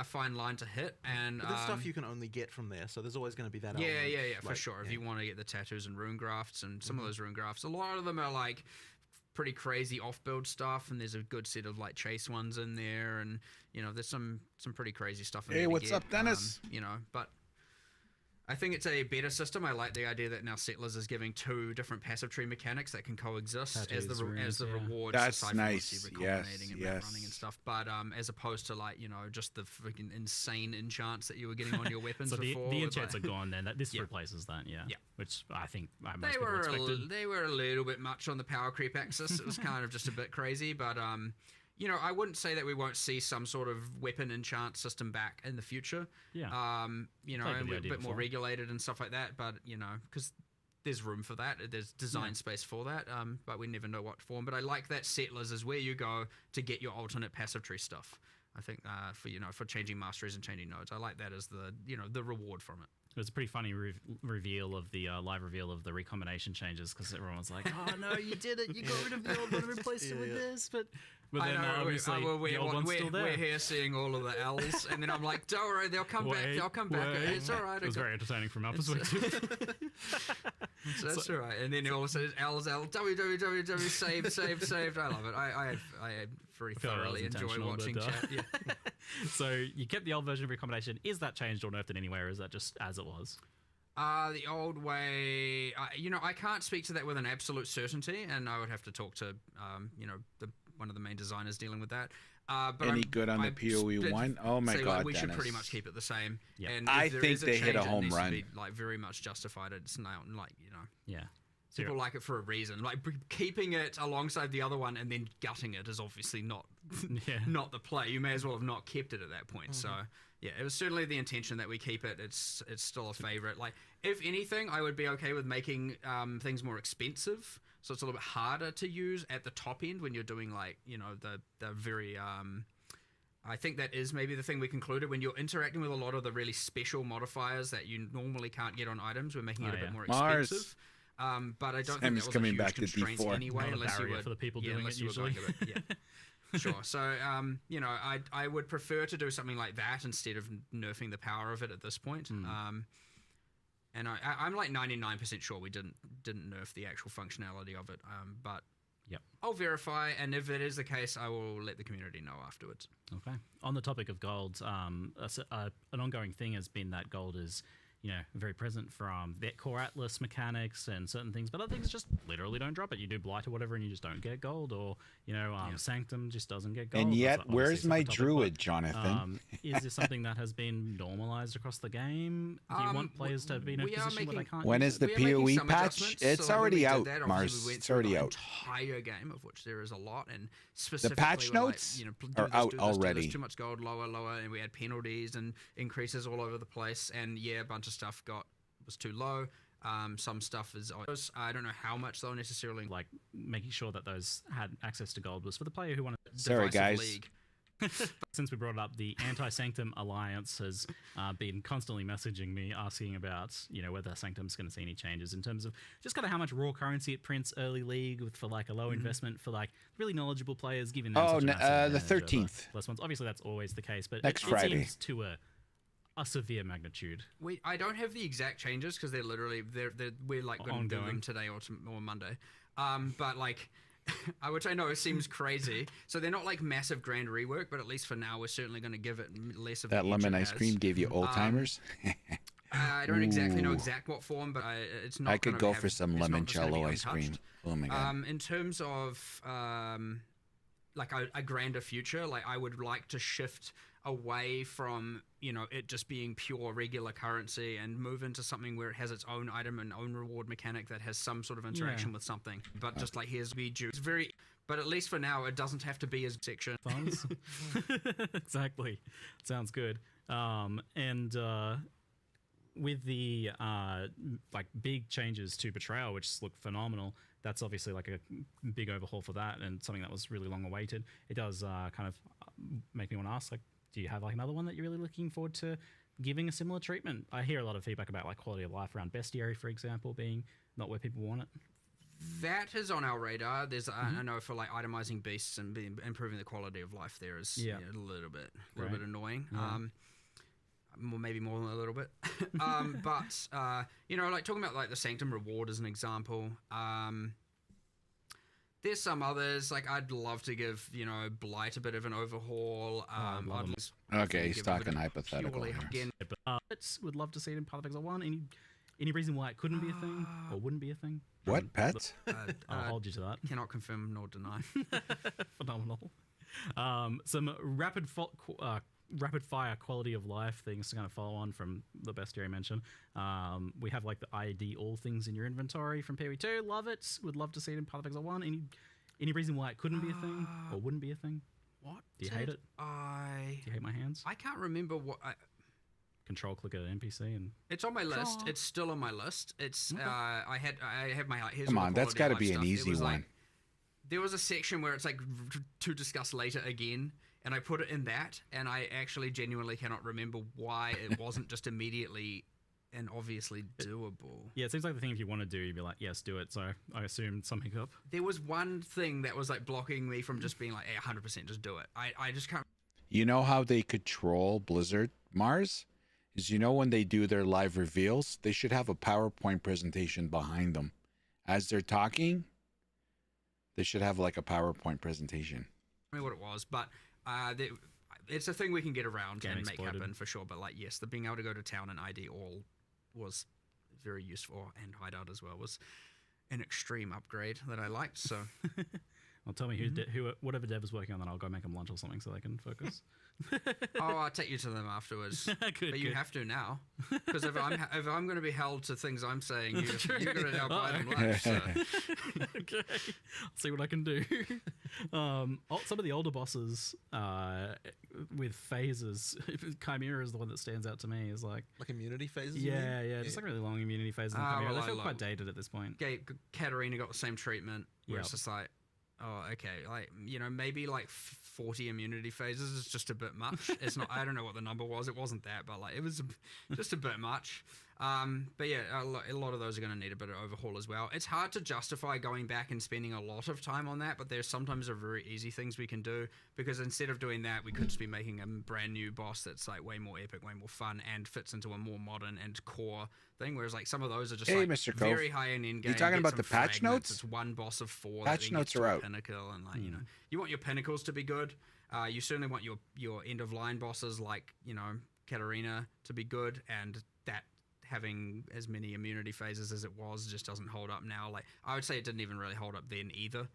fine line to hit. And But there's stuff you can only get from there, so there's always going to be that yeah, element. for sure. If you want to get the tattoos and rune grafts, and some of those rune grafts, a lot of them are pretty crazy off-build stuff, and there's a good set of chase ones in there, and there's some pretty crazy stuff in there. Hey, to what's get, up, Dennis? But I think it's a better system. I like the idea that now Settlers is giving two different passive tree mechanics that can coexist as the rewards. That's aside from nice. obviously recombinating and map running and stuff. But as opposed to just the freaking insane enchants that you were getting on your weapons So before. the enchants are gone then. This replaces that, yeah. Which I think most people expected. They were a little bit much on the power creep axis. It was kind of just a bit crazy, but I wouldn't say that we won't see some sort of weapon enchant system back in the future. Yeah. And we're a bit more regulated and stuff like that, but because there's room for that, there's design space for that, but we never know what form. But I like that Settlers is where you go to get your alternate passive tree stuff. I think for changing masteries and changing nodes, I like that as the reward from it. It was a pretty funny reveal of the live reveal of the recombination changes, because everyone was like, "Oh no, you did it! You got rid of the old one and replaced it with this." But But then obviously the old one's still there. We're here seeing all of the L's, and then I'm like, don't worry, they'll come back. They'll come back. It's all right. It was very entertaining from our perspective. That's all right. And then it also says L's, www, saved. I love it. I very thoroughly enjoy watching chat. Yeah. So you kept the old version of your accommodation. Is that changed or nerfed in any way, or is that just as it was? The old way, I can't speak to that with an absolute certainty, and I would have to talk to, one of the main designers dealing with that. But Any good on the POE 1? Oh my God, we should Dennis. pretty much keep it the same. Yeah. And I if there think is a they hit a change, it home needs to run. be, like, very much justified. It's not like, Yeah. people like it for a reason. Like keeping it alongside the other one and then gutting it is obviously not not the play. You may as well have not kept it at that point. So yeah, it was certainly the intention that we keep it. It's still a favorite. Like if anything, I would be okay with making things more expensive. So it's a little bit harder to use at the top end when you're doing like the very. I think that is maybe the thing we concluded when you're interacting with a lot of the really special modifiers that you normally can't get on items. We're making it a bit more expensive. But I don't think that was coming a huge back to constraint D4. anyway, Not a unless you barrier were for the people doing it usually. Sure. So, I would prefer to do something like that instead of nerfing the power of it at this point. And I'm like 99% sure we didn't nerf the actual functionality of it. But yep. I'll verify, and if it is the case, I will let the community know afterwards. Okay. On the topic of gold, an ongoing thing has been that gold is, very present from the core Atlas mechanics and certain things, but other things just literally don't drop it. You do Blight or whatever and you just don't get gold, or, Sanctum just doesn't get gold. And yet, That's where's obviously my a topic, druid, but, Jonathan? is this something that has been normalized across the game? Do you want players to be in a position where they can't When use is it? the We are making POE some patch? adjustments. It's So when we already did out, that, obviously Mars. we went It's through already the out. entire game, of which there is a lot, and The specifically patch we're like, notes do are this, out do this, already. Too much gold, lower, and we had penalties and increases all over the place, and a bunch of stuff was too low. Some stuff is. I don't know how much though necessarily. Like making sure that those had access to gold was for the player who wanted. Sorry, divisive guys. league. Since we brought it up, the Anti-Sanctum Alliance has been constantly messaging me, asking about whether Sanctum's going to see any changes in terms of just kind of how much raw currency it prints early league for like a low investment for like really knowledgeable players, giving them such a massive the advantage over 13th. less ones. Obviously, that's always the case, but Next it Friday. seems to a severe magnitude. I don't have the exact changes because they're literally we're like going to do them today or Monday. But like. Which I know seems crazy. So they're not like massive grand rework, but at least for now, we're certainly going to give it less of That the edge lemon it ice has. cream gave you old timers. I don't exactly know Ooh. what form, but it's not. I could gonna go have- for some it's not just gonna be limoncello ice cream. untouched. Oh my god. In terms of like a grander future, like I would like to shift away from it just being pure regular currency and move into something where it has its own item and own reward mechanic that has some sort of interaction with something. But just like here's be due. It's very. But at least for now, it doesn't have to be as section. Funds. Exactly. Sounds good. And with the like big changes to Betrayal, which look phenomenal, that's obviously like a big overhaul for that and something that was really long awaited. It does kind of make me want to ask, like, do you have like another one that you're really looking forward to giving a similar treatment? I hear a lot of feedback about like quality of life around Bestiary, for example, being not where people want it. That is on our radar. There's, I know for like itemizing beasts and improving the quality of life, there is a little bit annoying. Well, maybe more than a little bit. But like talking about like the Sanctum reward as an example. There's some others, like I'd love to give, Blight a bit of an overhaul. Okay, he's talking hypothetical here. Again, Would love to see it in Path of Exile 1. Any reason why it couldn't be a thing or wouldn't be a thing? What, pets? I'll hold you to that. Cannot confirm nor deny. Phenomenal. Some rapid fire quality of life things to kind of follow on from the Bestiary mention. We have like the ID all things in your inventory from POE 2. Love it. Would love to see it in Path of Exile 1. Any reason why it couldn't be a thing or wouldn't be a thing? What? Do you hate it? Do you hate my hands? I can't remember what. Control click an NPC and it's on my list. It's still on my list. It's Okay. I have my here's Come all the on, that's quality got to of be life an stuff. It easy was one. like, there was a section where it's like to discuss later again, and I put it in that, and I actually genuinely cannot remember why it wasn't just immediately and obviously doable. Yeah, it seems like the thing if you want to do, you'd be like, yes, do it. So I assumed some hiccup. There was one thing that was like blocking me from just being like, hey, 100% just do it. I just can't. You know how they control Blizzard, Mars? Is when they do their live reveals, they should have a PowerPoint presentation behind them. As they're talking, they should have like a PowerPoint presentation. I don't know what it was, but it's a thing we can get around Game and exploded. make happen for sure. But like, yes, the being able to go to town and ID all was very useful, and hideout as well was an extreme upgrade that I liked. So, Well, tell me who whatever Dev is working on, then I'll go make them lunch or something so they can focus. I'll take you to them afterwards. Good, but you good. have to now, because if I'm going to be held to things I'm saying, you're going to now buy them lunch. So. Okay, I'll see what I can do. Some of the older bosses with phases, Chimera is the one that stands out to me. Is like immunity phases. you yeah, mean? yeah, just like really long immunity phases. In Chimera. well, They feel like- quite dated at this point. Katarina got the same treatment, where it's Yep. just like, oh, okay, like maybe like 40 immunity phases is just a bit much. It's not. I don't know what the number was. It wasn't that, but like it was just a bit much. But yeah, a lot of those are going to need a bit of overhaul as well. It's hard to justify going back and spending a lot of time on that, but there's sometimes a very easy things we can do, because instead of doing that, we could just be making a brand new boss that's like way more epic, way more fun, and fits into a more modern and core thing. Whereas like some of those are just Hey, like Mr. Cove. very high end game. You talking get about some the patch fragments. notes? It's one boss of 4. Patch that then notes gets to are a out. pinnacle, and like you want your pinnacles to be good. You certainly want your end of line bosses like Katarina to be good, and that having as many immunity phases as it was just doesn't hold up now. Like I would say it didn't even really hold up then either.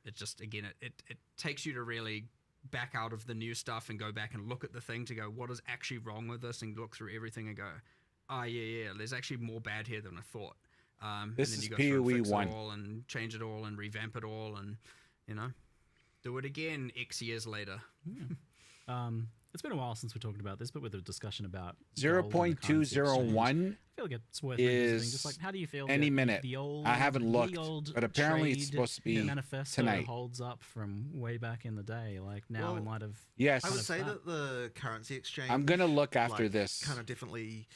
It just, again, it takes you to really back out of the new stuff and go back and look at the thing to go, what is actually wrong with this, and look through everything and go, yeah, there's actually more bad here than I thought. This and then is you go through and POE fix it 1. all and change it all and revamp it all and do it again X years later. It's been a while since we talked about this, but with a discussion about 0.201 I feel like it's worth is revisiting. Just like, how do you feel any that minute. The old, I haven't looked, the old but apparently it's trade supposed to be manifesto tonight. holds up from way back in the day. Like now, in light of Yes. I would of say that. that the currency exchange. I'm gonna look after this. Kind of definitely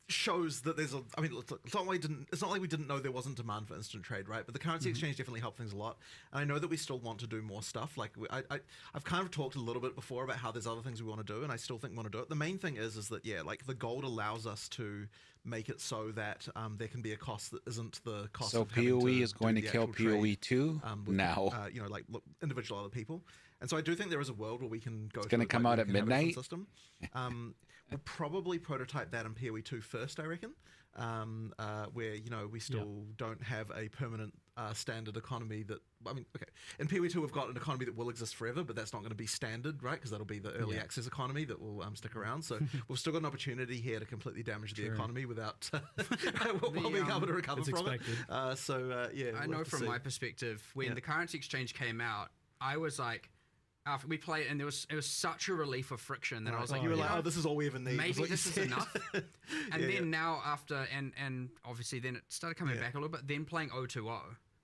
shows that there's a. I mean, it's not like we didn't know there wasn't demand for instant trade, right? But the currency exchange definitely helped things a lot. And I know that we still want to do more stuff. Like I've kind of talked a little bit before about how there's other things we want to do, and I still think we want to do it. The main thing is that like the gold allows us to make it so that there can be a cost that isn't the cost. So of having POE to is do going to the kill actual trade, POE 2 with, now. like individual other people. And so I do think there is a world where we can go. It's going to come out at midnight. System. We'll probably prototype that in POE 2 first, I reckon. Where we still don't have a permanent standard economy that. I mean, okay, in POE 2 we've got an economy that will exist forever, but that's not going to be standard, right? Because that'll be the early access economy that will stick around. So we've still got an opportunity here to completely damage the economy without while being able to recover from expected. it. I know from my perspective, when the currency exchange came out, I was like, after we played, and it was such a relief of friction that I was like, you were like, oh, this is all we ever need. maybe what you this is said. enough. And then now after, and obviously then it started coming back a little bit. Then playing 020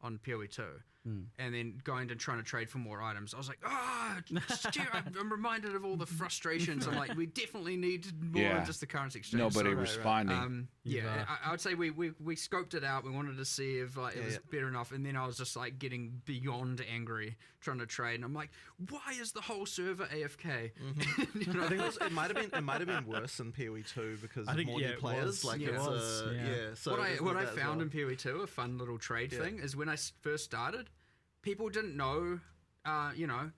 on POE 2, and then going and trying to trade for more items. I was like, I'm reminded of all the frustrations. I'm like, we definitely need more than just the currency exchange. Nobody So, responding. I would say we scoped it out. We wanted to see if it was better enough, and then I was just like getting beyond angry trying to trade, and I'm like, why is the whole server AFK? I think it might have been worse in POE 2 because of more new players. Was. Like It it's was, So what I found in POE 2, a fun little trade thing, is when I first started, people didn't know.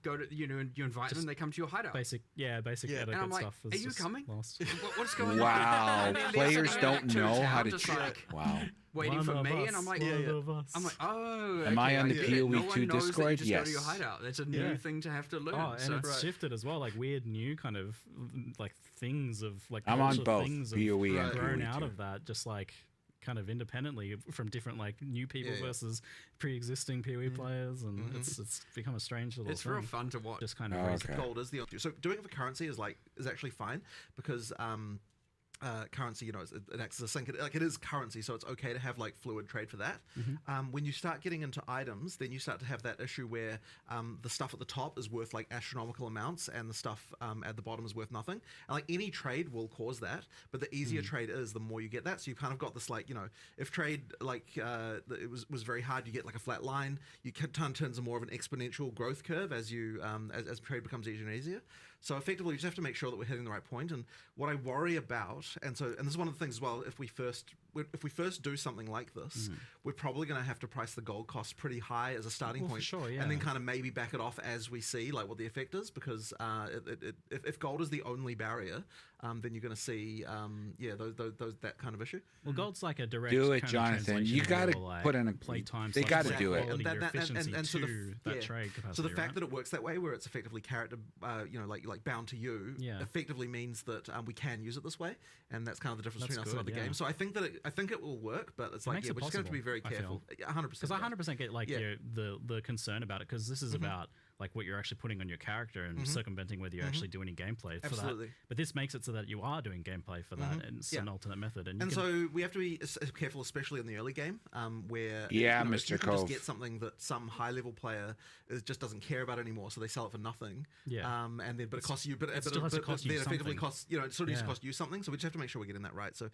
Go to you invite them, they come to your hideout. basic etiquette And I'm like, stuff. are you coming? Lost. What's going on? Wow. And then they're Players sitting don't back know town, how to just check. like, Wow. waiting One for of me, us, and I'm like, one of us. oh, Am I on the okay. POE No one 2 knows that you Discord? just go to your Yes. hideout. That's a new thing to have to learn. Oh, and so. it's shifted as well, like weird new kind of like things of like I'm on culture both things POE and have grown POE out 2. of that, just like kind of independently from different like new people versus pre-existing POE players, and it's become a strange little It's thing. real fun to watch. Just kind of Oh, raise okay. gold is the so doing it for currency is fine because currency, you know, it acts as a sink. It is currency, so it's okay to have like fluid trade for that. When you start getting into items, then you start to have that issue where the stuff at the top is worth like astronomical amounts, and the stuff at the bottom is worth nothing. And like any trade will cause that, but the easier trade is, the more you get that. So you've kind of got this like, you know, if trade like it was very hard, you get like a flat line. You can turn into more of an exponential growth curve as you as trade becomes easier and easier. So effectively, we just have to make sure that we're hitting the right point. And what I worry about, and this is one of the things as well, if we first do something like this, we're probably going to have to price the gold cost pretty high as a starting point, for sure, yeah. and then kind of maybe back it off as we see like what the effect is, because if gold is the only barrier, then you're going to see those that kind of issue. Well, gold's like a direct. Do it, kind of Jonathan. You translation got to for, like, put in a play time. They got to do it. Quality, your efficiency and so to that trade capacity. So the fact right? that it works that way, where it's effectively character, like bound to you, effectively means that we can use it this way, and that's kind of the difference between us and other games. So I think it will work, but it's like, we're just going to have to be very careful. 100%. Because I 100% get like the concern about it, because this is about like what you're actually putting on your character and circumventing whether you actually do any gameplay for that. But this makes it so that you are doing gameplay for that, and it's an alternate method. And so we have to be careful, especially in the early game, where Mr. you can Cove. just get something that some high level player just doesn't care about anymore, so they sell it for nothing. And then but it costs you, but it effectively costs, it sort of needs to cost you something. So we just have to make sure we're getting that right. So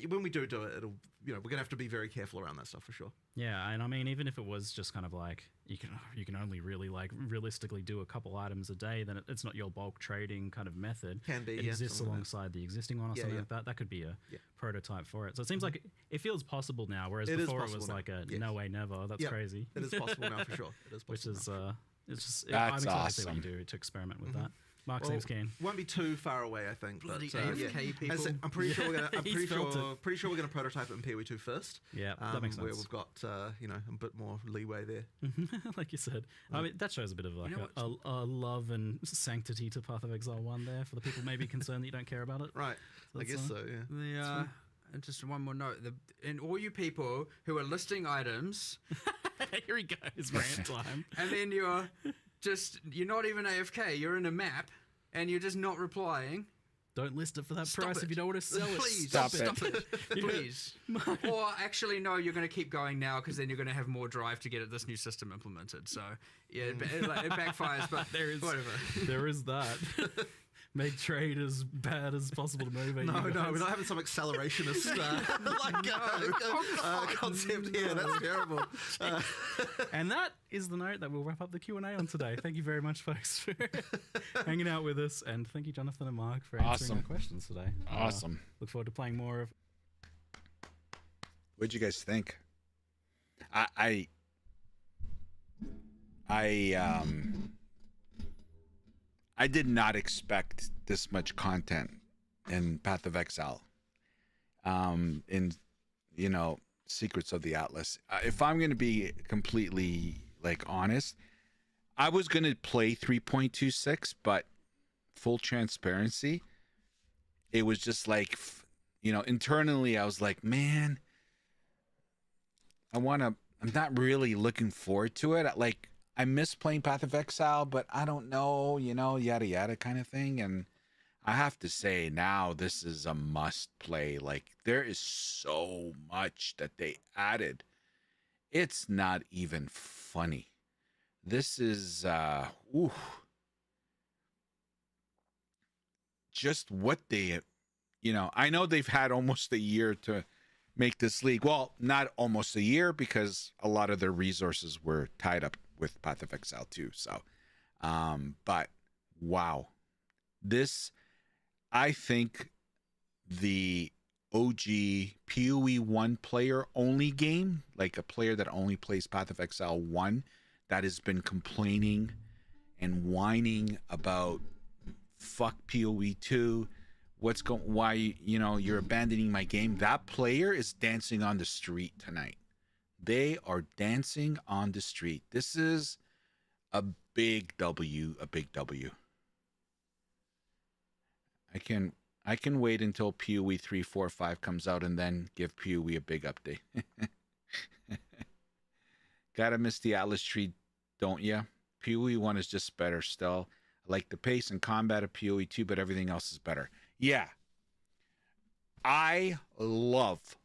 when we do it, it'll we're gonna have to be very careful around that stuff for sure. Yeah, and I mean, even if it was just kind of like you can only really like realistically do a couple items a day, then it's not your bulk trading kind of method. Can be, it exists alongside the existing one or something like that. That could be a prototype for it. So it seems like it feels possible now, whereas before it was like a no way never. That's crazy. It is possible now for sure. It is possible. Which is it's just That's I'm excited awesome. to see what you do to experiment with that. Mark seems keen. Won't be too far away, I think. Bloody but, AFK people. I'm pretty sure we're gonna. He's pretty sure we're gonna prototype it in POE 2 first. Yeah, that makes sense. Where we've got a bit more leeway there. Like you said, I mean that shows a bit of like a love and sanctity to Path of Exile 1 there for the people maybe concerned that you don't care about it. Right. So I guess so. Yeah. And just one more note: and all you people who are listing items, here he goes, rant time, and then you're not even AFK. You're in a map, and you're just not replying. Don't list it for that price if you don't want to sell it. Please Stop it. Please. Or actually, no, you're going to keep going now because then you're going to have more drive to get this new system implemented. So yeah, it backfires, but there is whatever. There is that. Make trade as bad as possible to motivate you guys. No, we're not having some accelerationist concept here. That's terrible. And that is the note that we'll wrap up the Q&A on today. Thank you very much, folks, for hanging out with us, and thank you, Jonathan and Mark, for answering our questions today. Awesome. Look forward to playing more of. What'd you guys think? I did not expect this much content in Path of Exile. In Secrets of the Atlas. If I'm going to be completely honest, I was going to play 3.26, but full transparency, it was just internally I was like, man, I'm not really looking forward to it. I miss playing Path of Exile, but I don't know, yada yada kind of thing. And I have to say now this is a must play. There is so much that they added. It's not even funny. This is just what they, I know they've had almost a year to make this league. Well, not almost a year, because a lot of their resources were tied up with Path of Exile too. So, but wow, this, I think the OG POE 1 player only game, like a player that only plays Path of Exile 1, that has been complaining and whining about fuck POE 2, why you're abandoning my game. That player is dancing on the street tonight. They are dancing on the street. This is a big W, a big W. I can wait until POE 3, 4, 5 comes out and then give POE a big update. Gotta miss the Atlas tree, don't ya? POE 1 is just better still. I like the pace and combat of POE 2, but everything else is better. Yeah. I love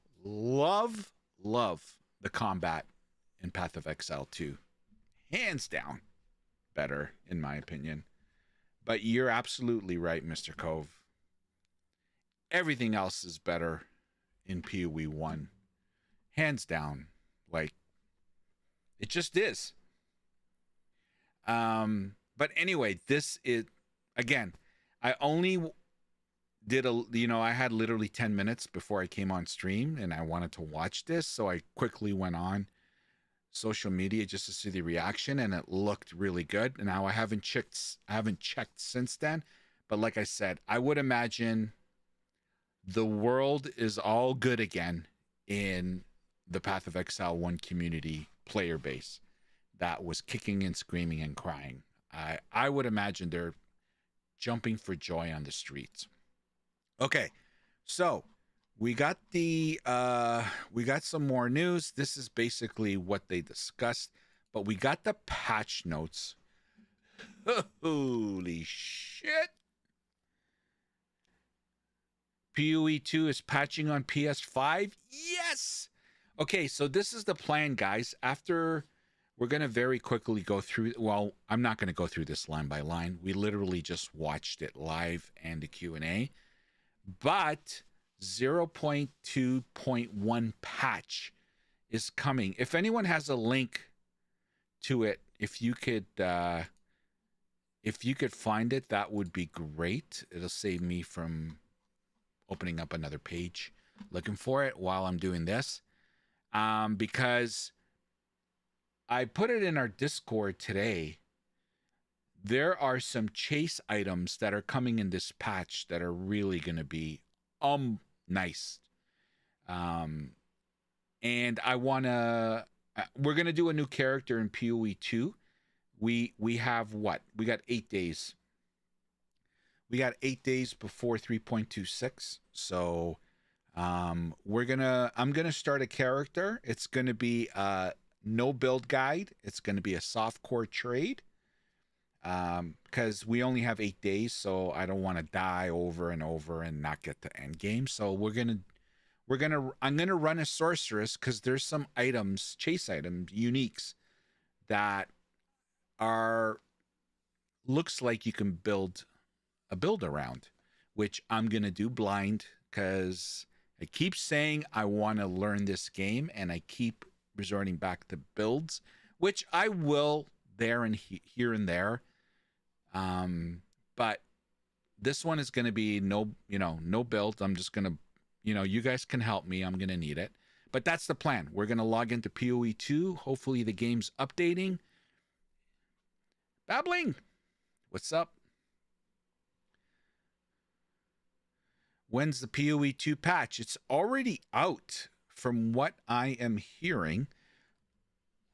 the combat in Path of Exile 2. Hands down better, in my opinion. But you're absolutely right, Mr. Cove. Everything else is better in PoE 1. Hands down. Like, it just is. But anyway, this is, again, I only did I had literally 10 minutes before I came on stream and I wanted to watch this. So I quickly went on social media just to see the reaction, and it looked really good. And now I haven't checked since then. But like I said, I would imagine the world is all good again in the Path of Exile 1 community player base that was kicking and screaming and crying. I would imagine they're jumping for joy on the streets. Okay, so we got some more news. This is basically what they discussed, but we got the patch notes. Holy shit. PoE 2 is patching on PS5. Yes. Okay, so this is the plan, guys. After we're going to very quickly go through, well, I'm not going to go through this line by line. We literally just watched it live and the Q&A. But 0.2.1 patch is coming. If anyone has a link to it, if you could find it, that would be great. It'll save me from opening up another page looking for it while I'm doing this. Because I put it in our Discord today. There are some chase items that are coming in this patch that are really going to be nice. And I want to we're going to do a new character in PoE 2. We have what? We got 8 days. We got 8 days before 3.26. So I'm going to start a character. It's going to be no build guide. It's going to be a soft core trade. Because we only have 8 days, so I don't want to die over and over and not get to end game. So I'm gonna run a sorceress because there's some items, chase items, uniques that looks like you can build a build around, which I'm gonna do blind because I keep saying I want to learn this game and I keep resorting back to builds, which I will there and here and there. But this one is going to be no build. I'm just going to, you guys can help me. I'm going to need it, but that's the plan. We're going to log into PoE 2. Hopefully the game's updating. Babbling. What's up? When's the PoE 2 patch? It's already out from what I am hearing.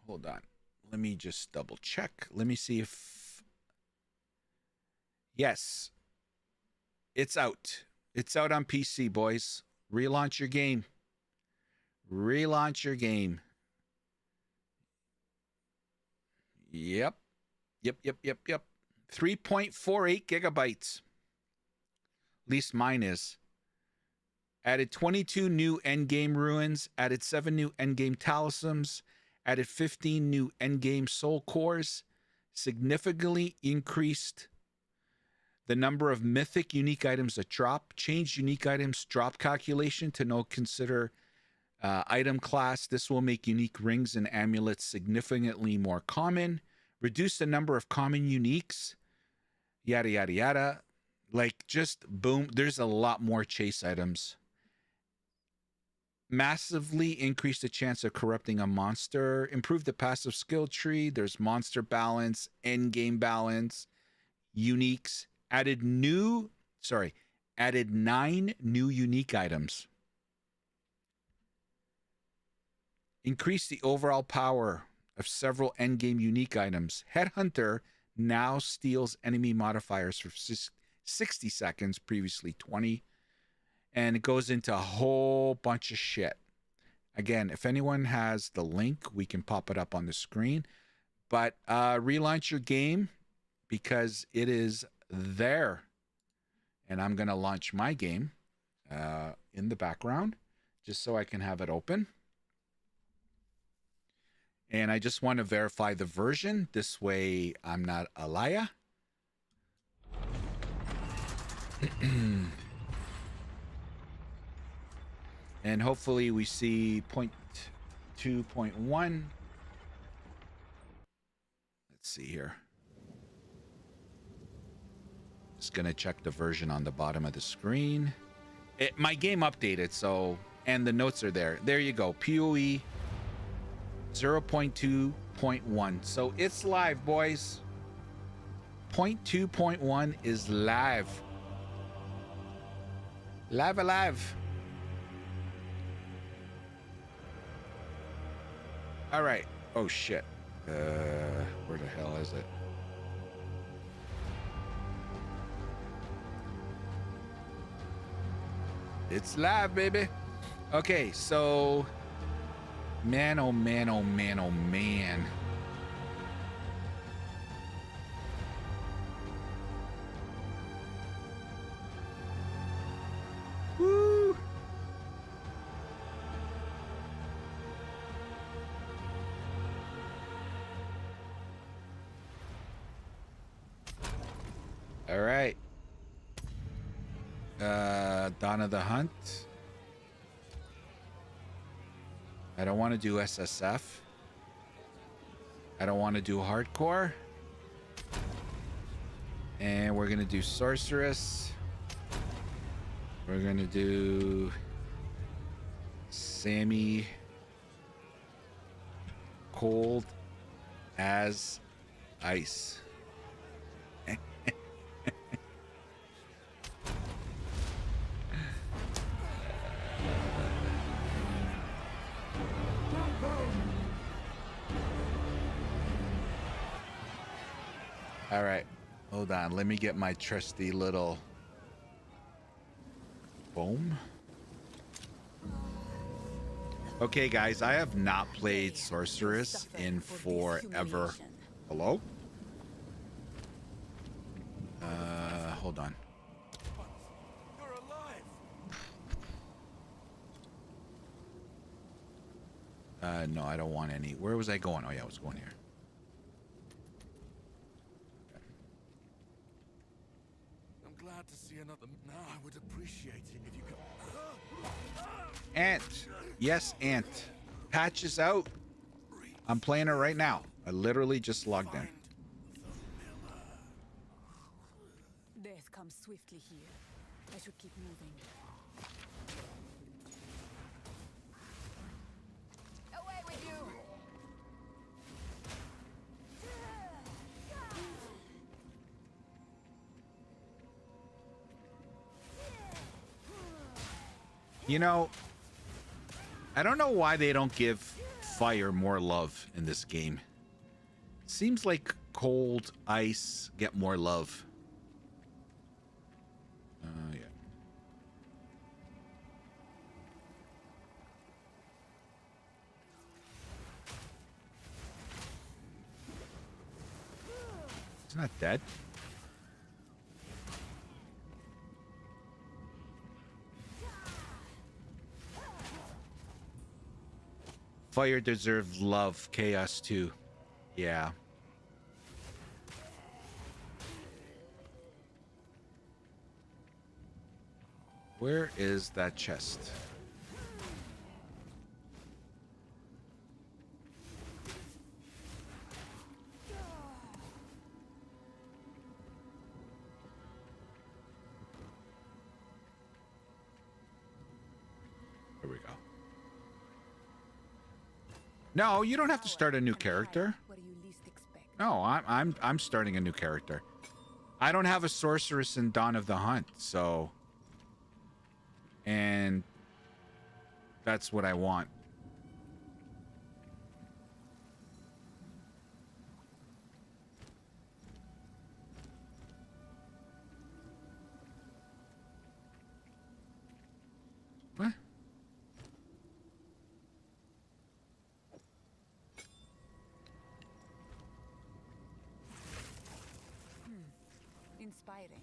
Hold on. Let me just double check. Let me see if... Yes, it's out. It's out on PC, boys. Relaunch your game. Relaunch your game. Yep. 3.48 gigabytes. At least mine is. Added 22 new endgame ruins. Added 7 new endgame talismans. Added 15 new endgame soul cores. Significantly increased the number of mythic unique items that drop. Changed unique items drop calculation to no consider item class. This will make unique rings and amulets significantly more common. Reduce the number of common uniques. Yada, yada, yada. Like, just boom. There's a lot more chase items. Massively increase the chance of corrupting a monster. Improve the passive skill tree. There's monster balance, end game balance, uniques. Added 9 new unique items. Increase the overall power of several endgame unique items. Headhunter now steals enemy modifiers for 60 seconds, previously 20. And it goes into a whole bunch of shit. Again, if anyone has the link, we can pop it up on the screen. But relaunch your game because it is there. And I'm going to launch my game. in the background just so I can have it open. And I just want to verify the version. This way I'm not a liar. And hopefully we see 0.2.1. Let's see here. Just gonna check the version on the bottom of the screen. My game updated, so, and the notes are there. There you go. POE 0.2.1. So it's live, boys. 0.2.1 is live. Live alive. All right. Oh shit. Where the hell is it? It's live, baby. Okay, so man, oh man, oh man, oh man. Woo! All right. Donna the Hunt. I don't want to do SSF. I don't want to do hardcore. And we're going to do sorceress. We're going to do Sammy cold as ice. All right, hold on. Let me get my trusty little foam. Okay, guys, I have not played Sorceress in forever. Hello? Hold on. You're alive. No, I don't want any. Where was I going? Oh, yeah, I was going here. I'm glad to see another. Now I would appreciate it if you could. Ant. Yes, Ant. Patch is out. I'm playing it right now. I literally just logged in. Death comes swiftly here. I should keep moving. Away with you! You know, I don't know why they don't give fire more love in this game. Seems like cold, ice get more love. Yeah. It's not dead. Fire deserves love. Chaos too. Yeah. Where is that chest? Here we go. No, you don't have to start a new character. What do you least expect? No, I'm starting a new character. I don't have a sorceress in Dawn of the Hunt, so, and that's what I want. What? Inspiring.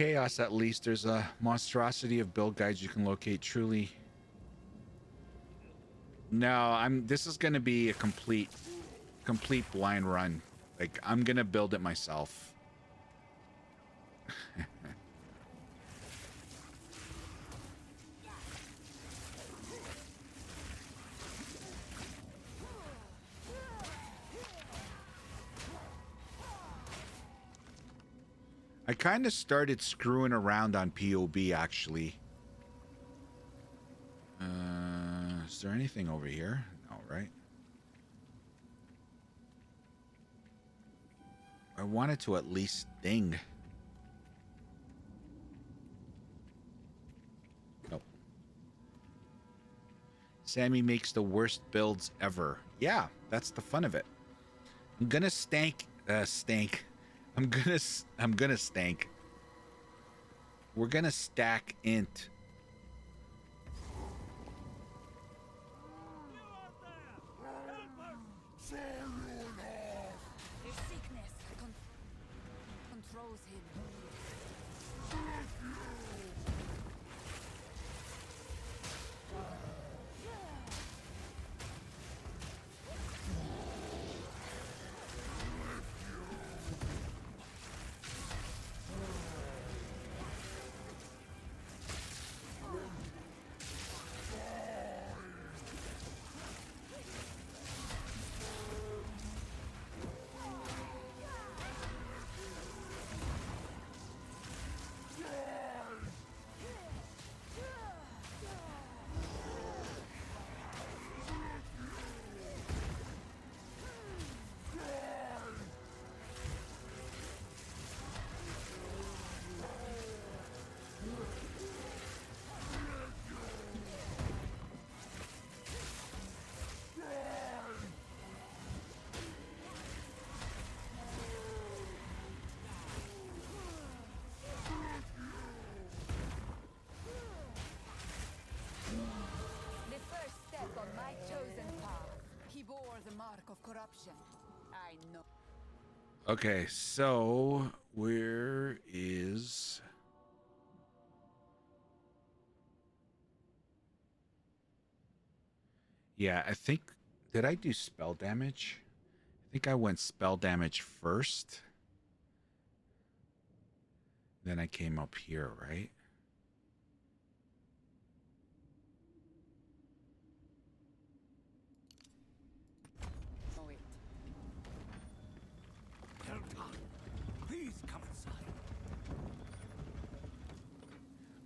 chaos, at least there's a monstrosity of build guides you can locate. Truly. No, this is gonna be a complete blind run. Like, I'm gonna build it myself. I kind of started screwing around on POB, actually. Is there anything over here? No, right? I wanted to at least sting. Nope. Sammy makes the worst builds ever. Yeah, that's the fun of it. I'm gonna stank. I'm gonna stank. We're gonna stack int. His sickness controls him. The mark of corruption. I know. Okay, so where is... Yeah, I think... Did I do spell damage? I think I went spell damage first. Then I came up here, right? Please come inside.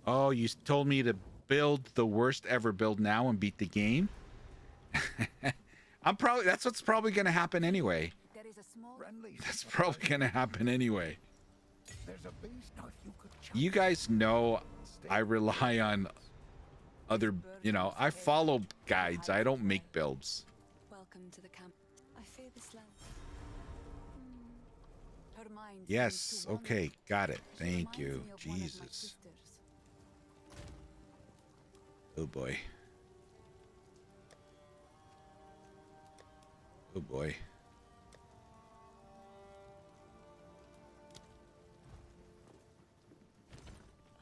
Oh, you told me to build the worst ever build now and beat the game? That's what's probably going to happen anyway. There is a small That's probably going to happen anyway. There's a base. Now, if you could You guys know I rely on other, I follow guides. I don't make builds. Welcome to the camp. I fear this land. Her mind Yes, seems to wander. okay, got it. She Thank reminds you. me of one of my Jesus. sisters. Oh boy. Oh boy.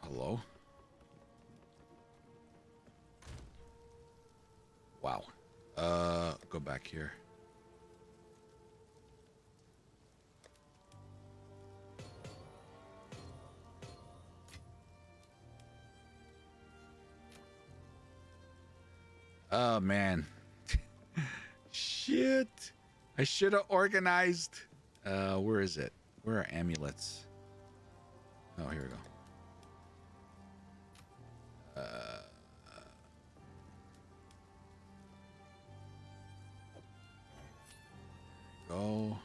Hello? Wow. Go back here. Oh man. Shit. I should have organized. Where is it? Where are amulets? Oh, here we go. Go.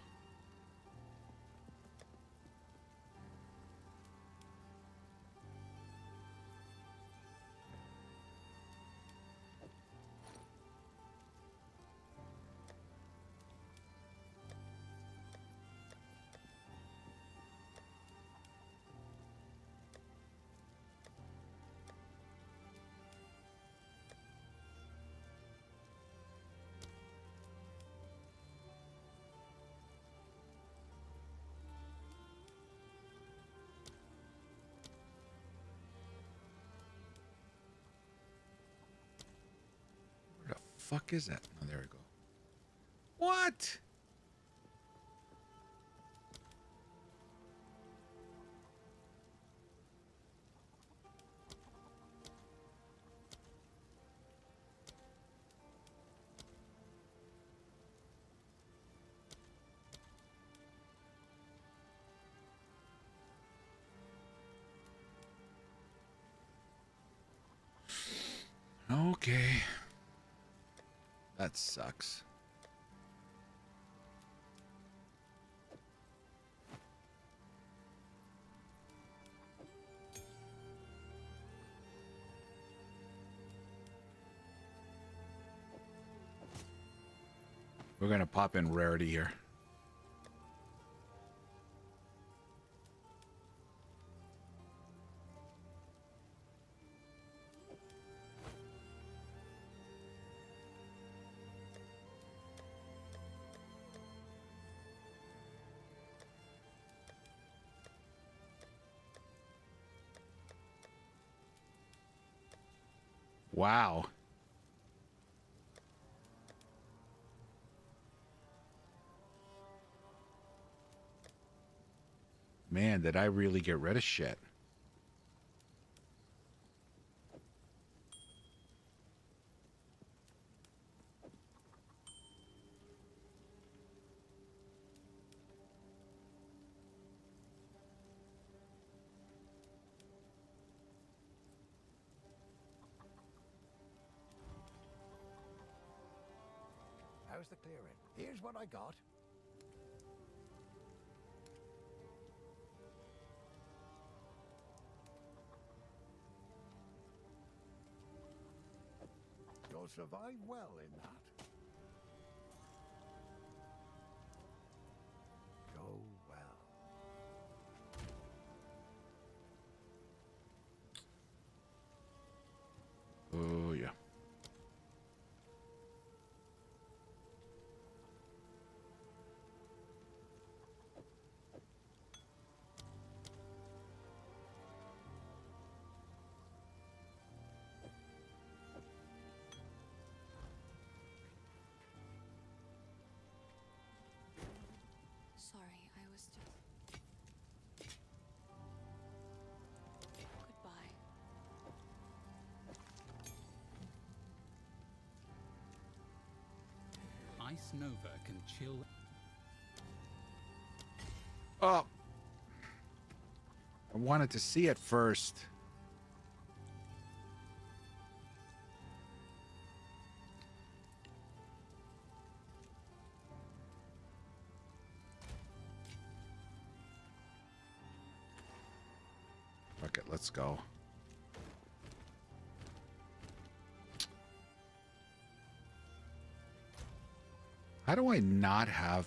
fuck is that? Oh, there we go. What? Okay. That sucks. We're gonna pop in rarity here. Wow. Man, did I really get rid of shit? How's the clearing? Here's what I got. You'll survive well in that. Go well. Oh, yeah. Sorry, I was just... Goodbye. Ice Nova can chill. Oh. I wanted to see it first. Fuck it, let's go. How do I not have...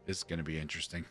This is going to be interesting.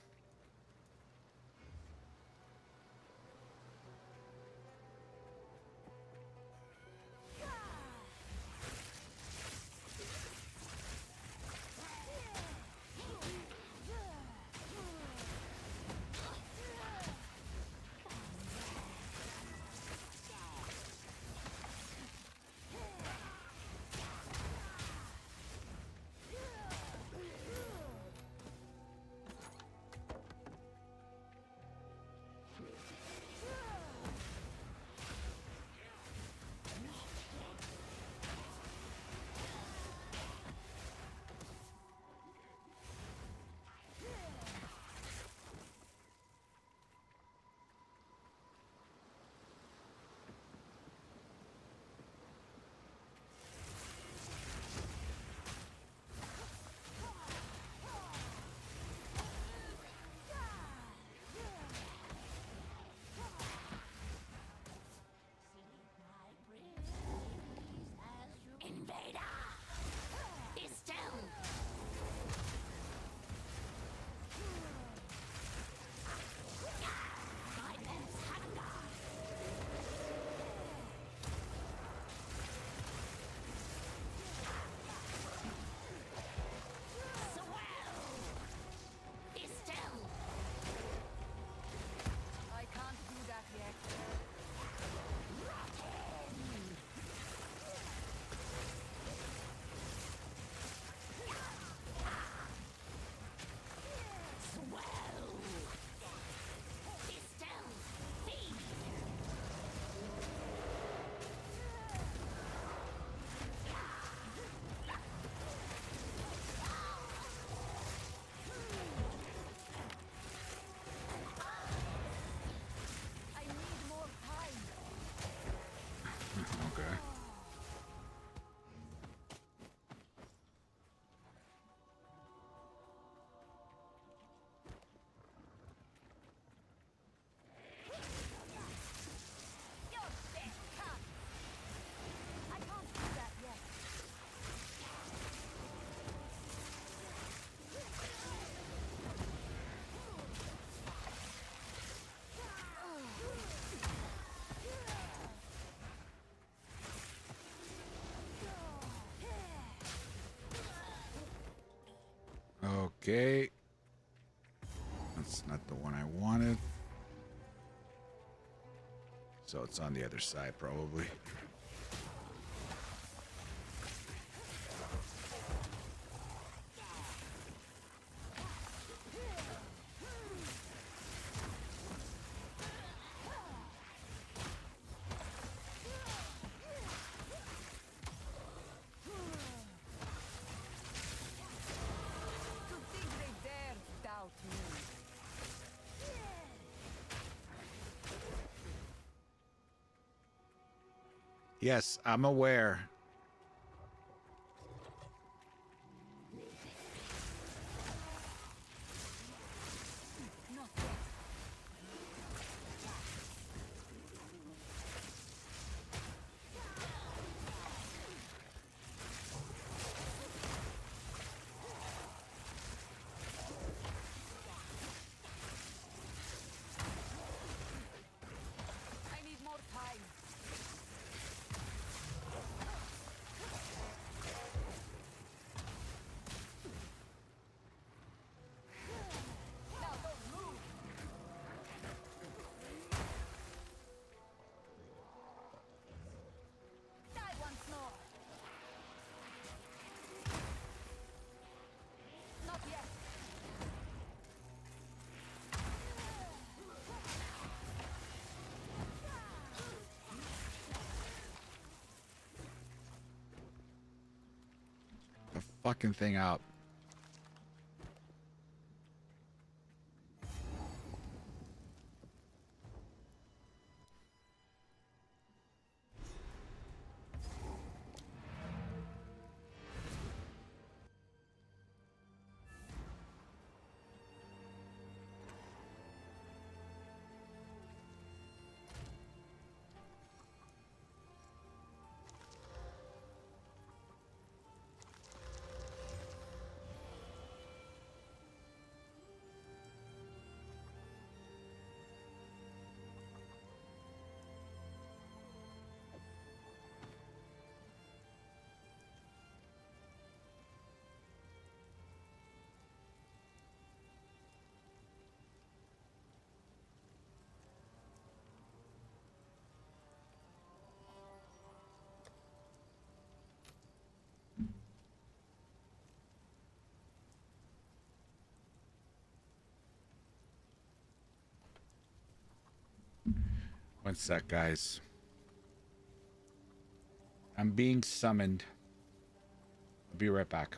Okay. That's not the one I wanted. So it's on the other side, probably. To think they dared doubt me. Yes, I'm aware. Not yet. I need more time. Now don't move. Die once more. Not yet. The fucking thing out. One sec, guys. I'm being summoned. I'll be right back.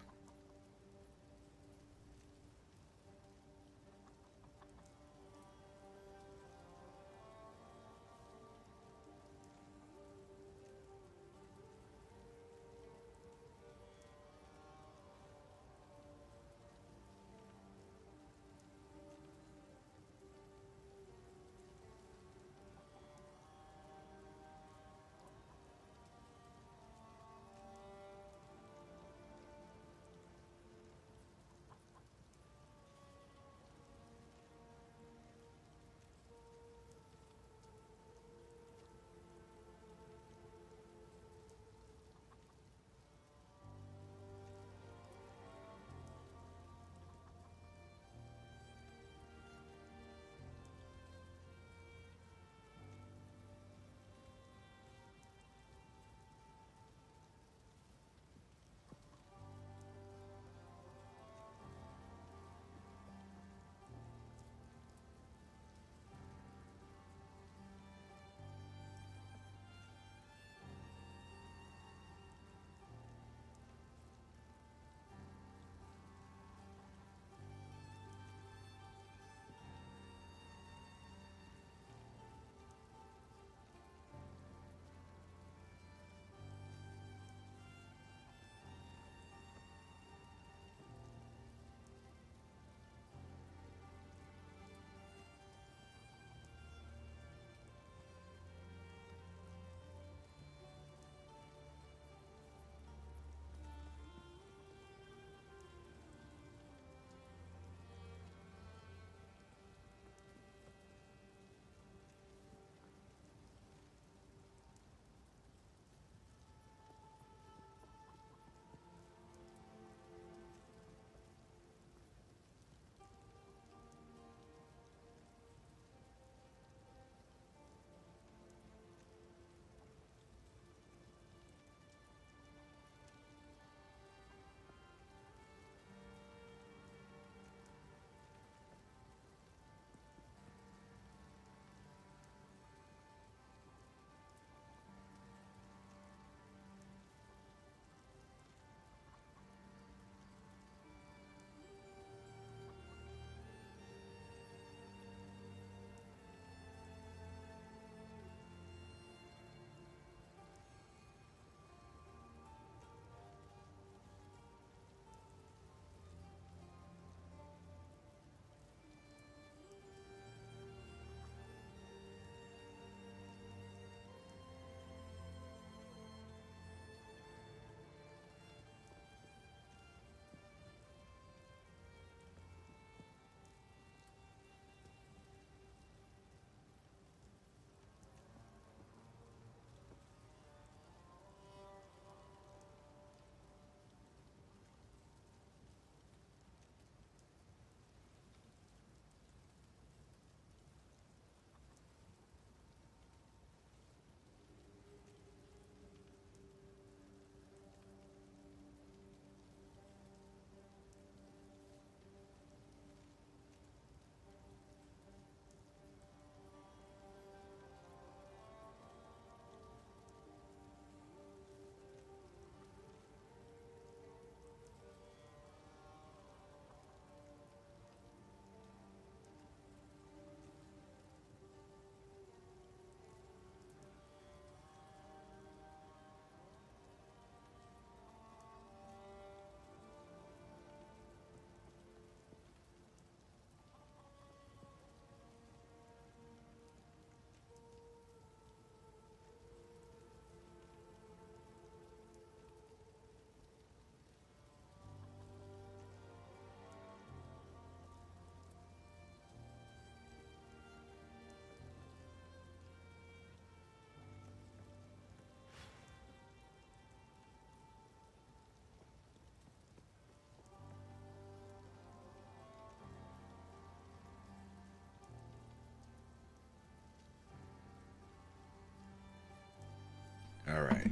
right.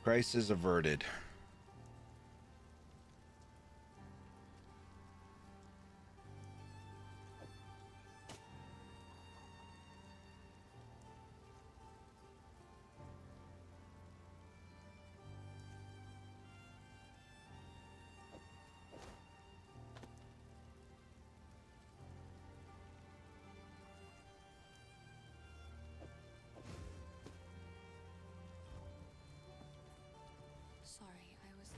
Crisis averted. Sorry, I was.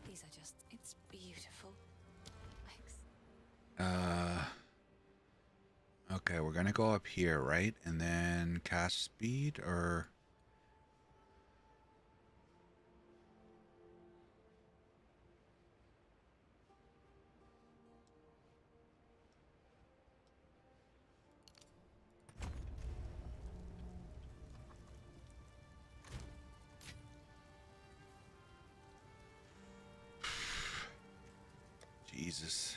These are just. It's beautiful. Thanks. Okay, we're gonna go up here, right? And then cast speed, or Jesus.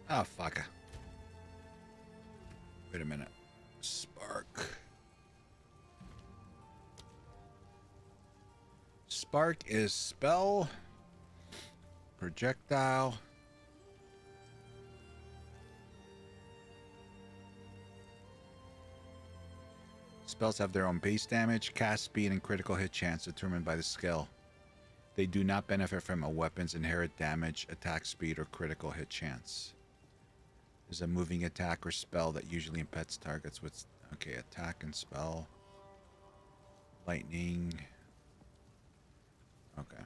Oh, fuck. Wait a minute. Spark. Spark is spell, projectile. Spells have their own base damage, cast speed, and critical hit chance determined by the skill. They do not benefit from a weapon's inherent damage, attack speed, or critical hit chance. There's a moving attack or spell that usually impeds targets with... Okay, attack and spell. Lightning. Okay.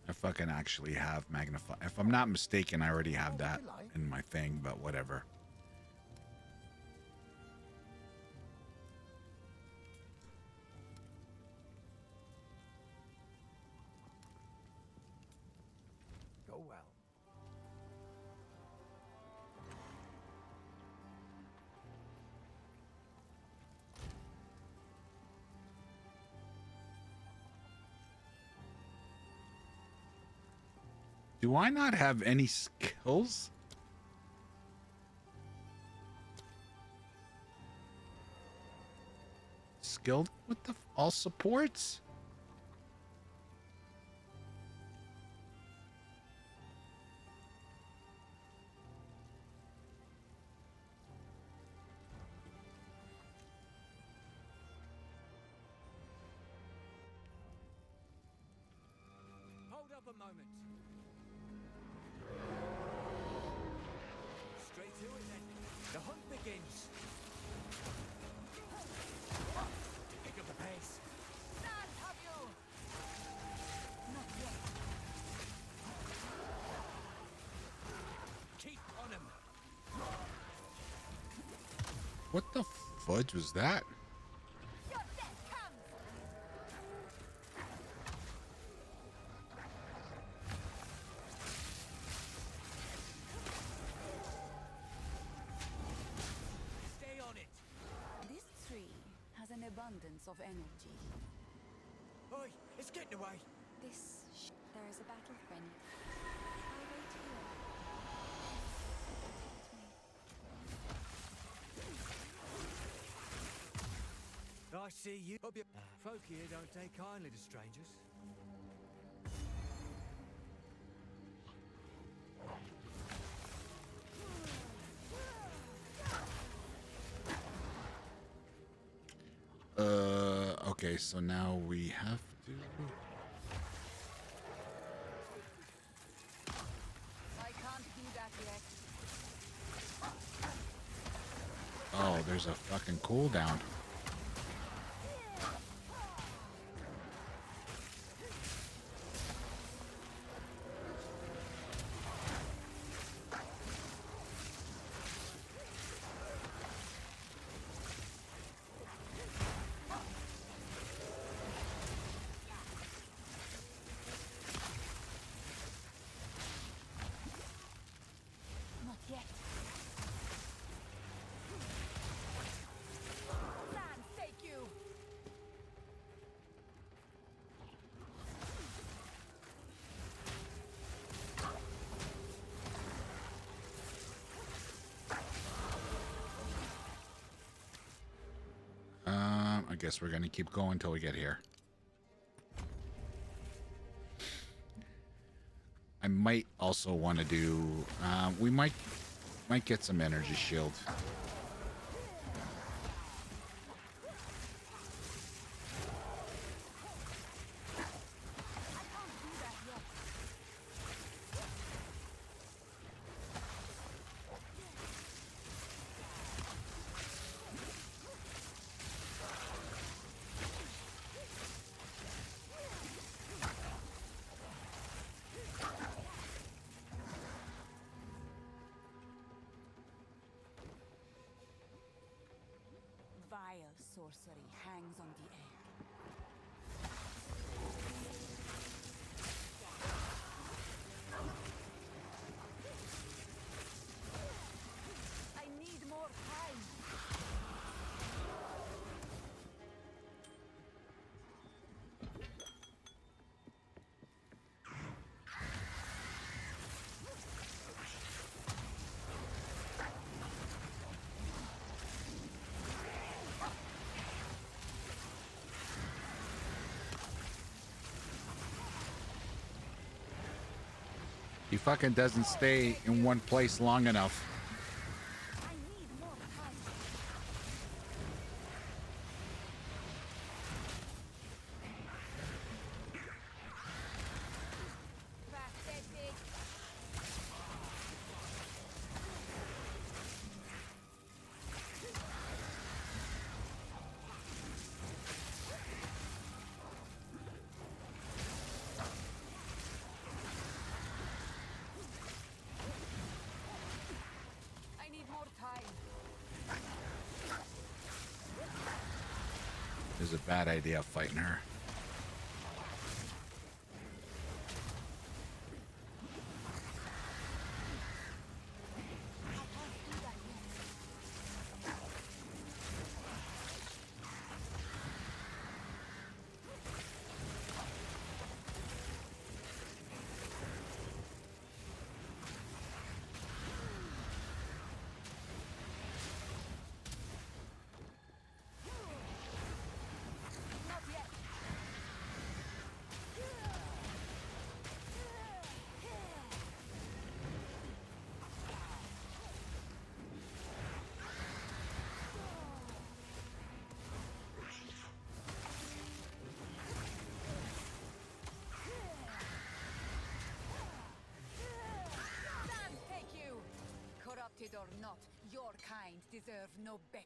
I fucking actually have magnify. If I'm not mistaken, I already have that in my thing, but whatever. Go well. Do I not have any skills? Skilled with the all supports? Hold up a moment. Straight to it then. The hunt begins. Pick up the pace. Not have you! Not yet. Keep on him. What the fudge was that? Your death comes! Stay on it. This tree has an abundance of energy. Oi, it's getting away. There is a battle friend. I'll wait here. Protect me. I see you. Folk here don't take kindly to strangers. Okay, so now we have to. I can't do that yet. Oh, there's a fucking cooldown. Not yet. Land, take you. I guess we're gonna keep going until we get here. I might also want to do. We might get some energy shield. Vile sorcery hangs on the air. I need more time. He fucking doesn't stay in one place long enough. I need more time. Pathetic. I need more time. It was a bad idea fighting her. Not yet. Land, take you. Corrupted or not, your kind deserve no better.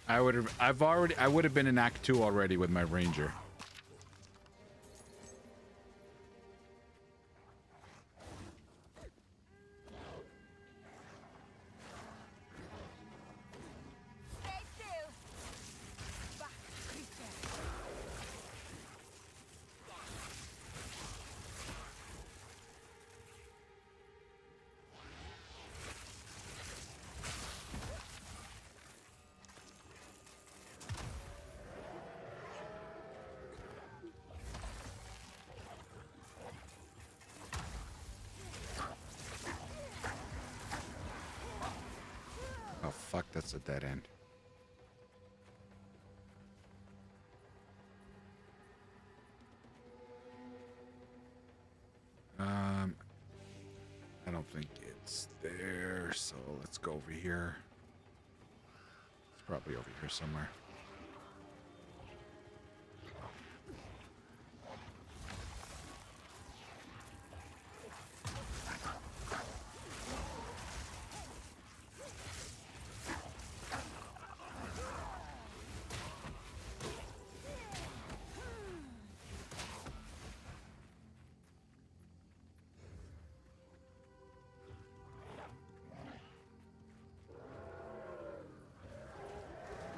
I would have been in Act 2 already with my ranger. Stay still. Back, creature. that's a dead end. I don't think it's there, so let's go over here. It's probably over here somewhere.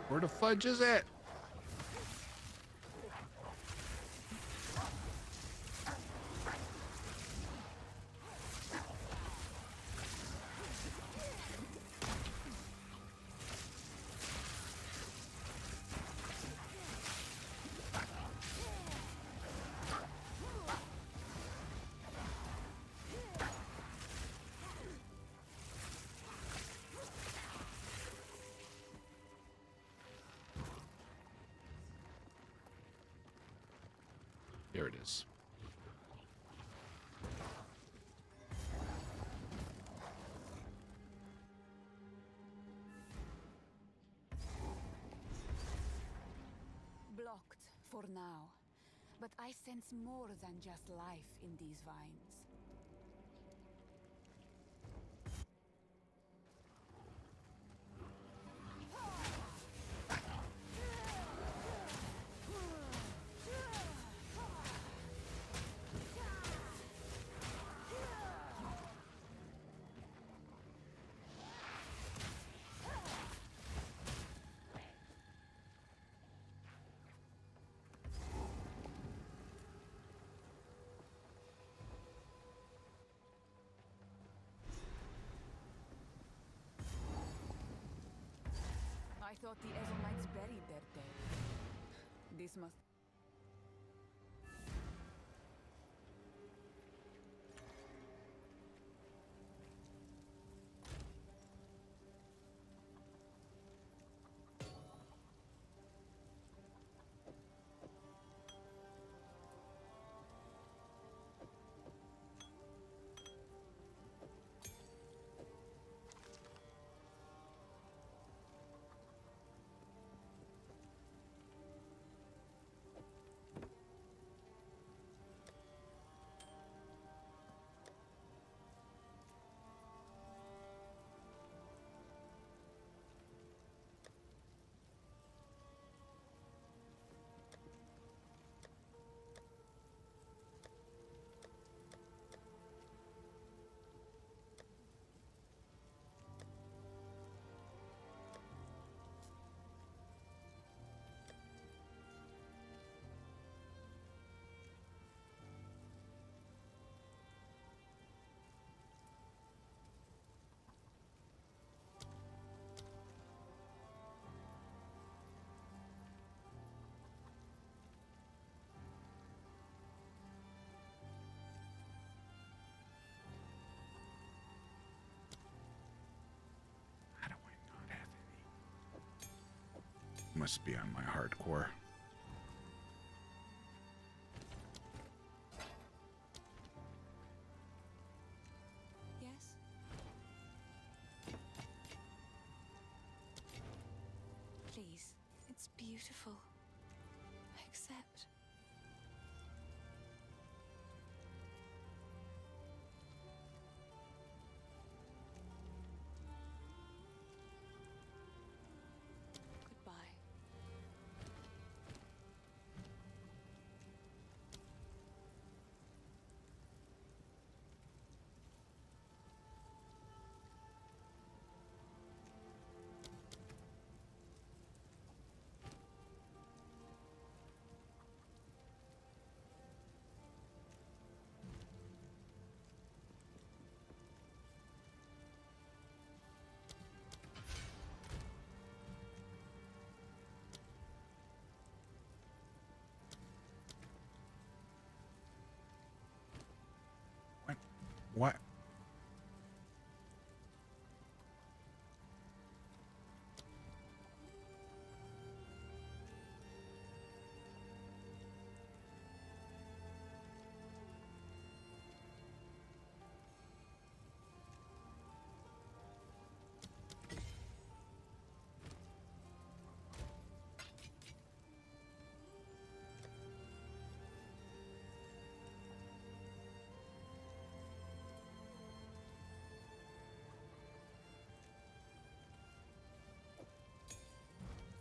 Where the fudge is it? Here it is. Blocked for now. But I sense more than just life in these vines. I thought the Ezomites buried their dead. This must... Must be on my hardcore. Yes? Please, it's beautiful. Accept. Goodbye. What?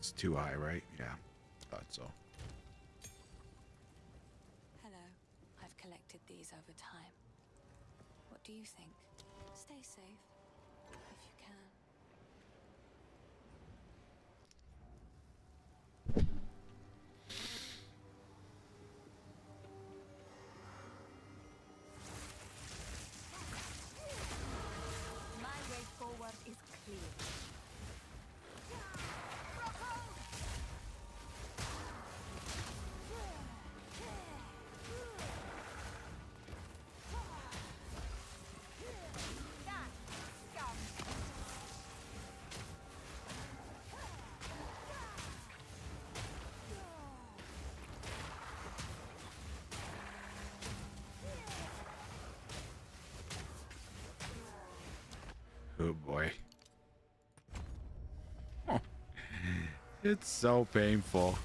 It's too high, right? Yeah, thought so. Hello. I've collected these over time. What do you think? Stay safe, if you can. My way forward is clear. Oh boy. Oh, it's so painful.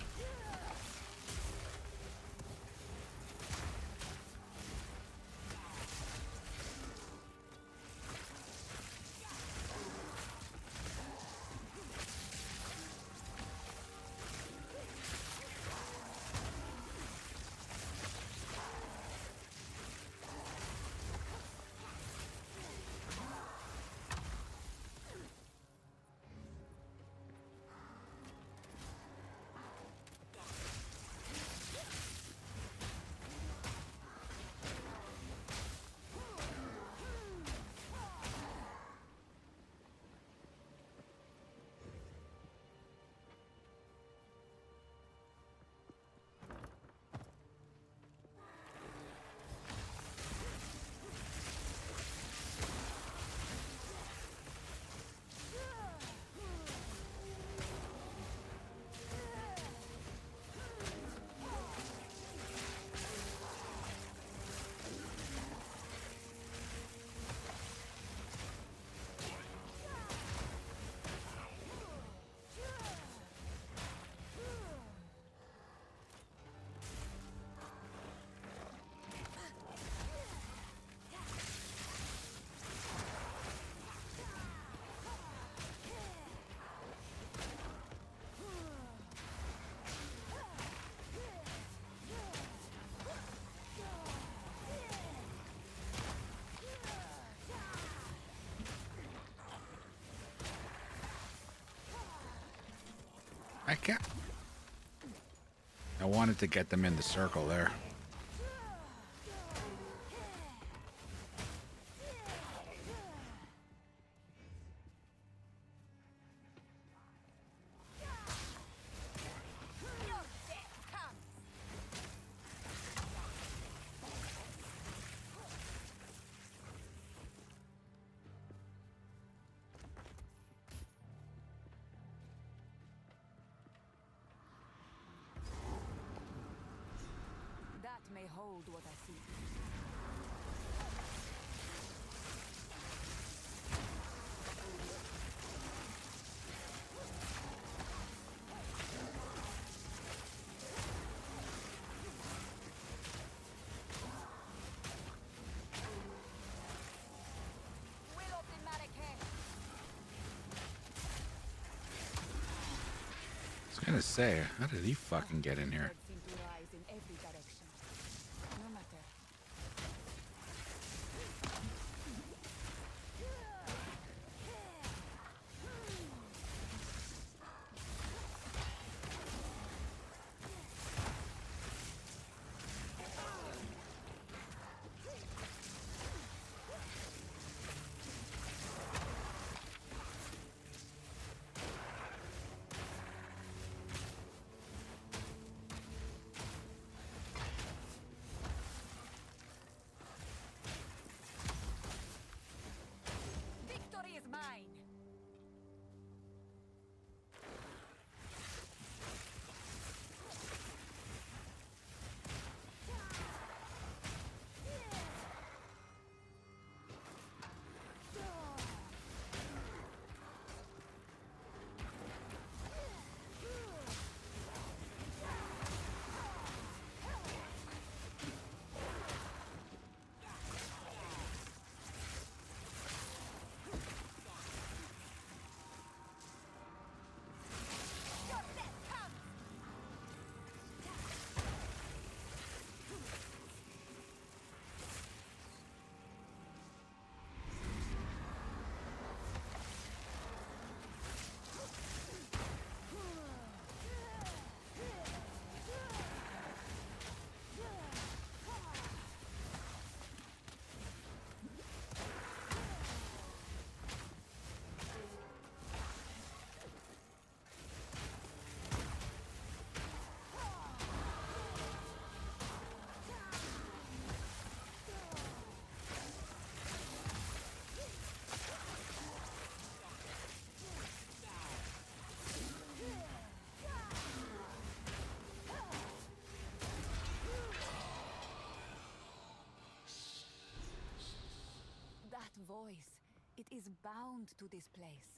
I can't. I wanted to get them in the circle there. That may hold what I see. I was gonna say, how did he fucking get in here? Seem to rise in every direction. No matter. voice. It is bound to this place.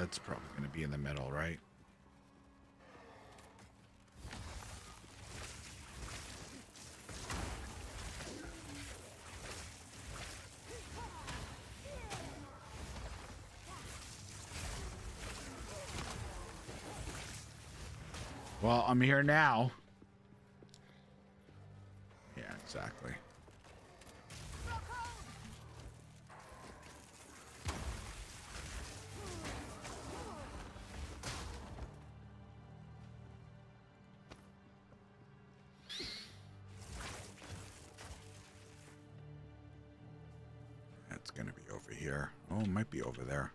It's probably going to be in the middle, right? Well, I'm here now. Yeah, exactly. That's gonna be over here. Oh, it might be over there.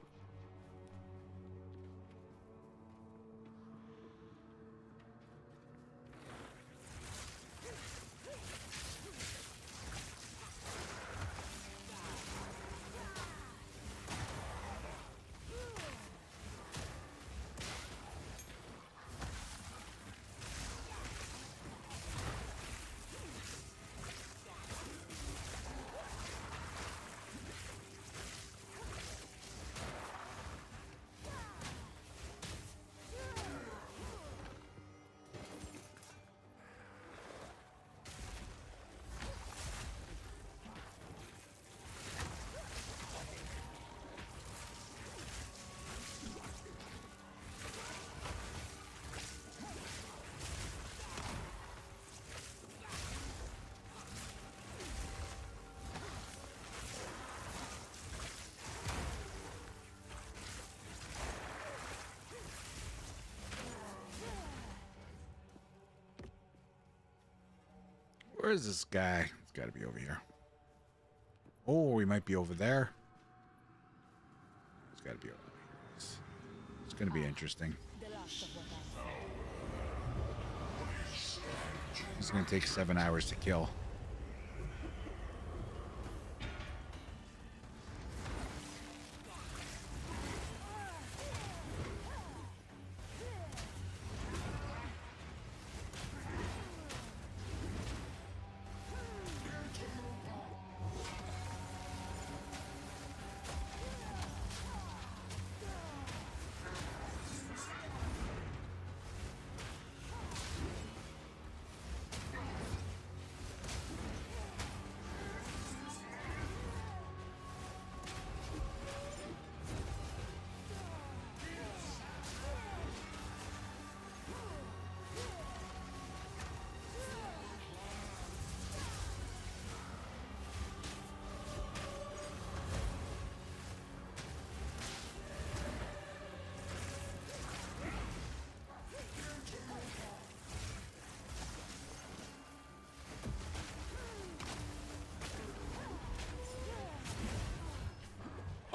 Where is this guy? It's got to be over here. Oh, he might be over there. It's got to be over here. It's going to be interesting. It's going to take 7 hours to kill.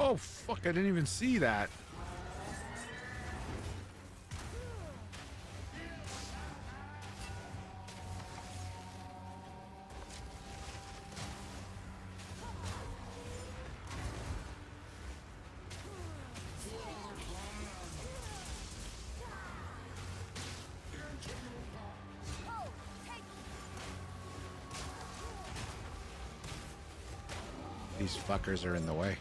Oh, fuck, I didn't even see that. These fuckers are in the way.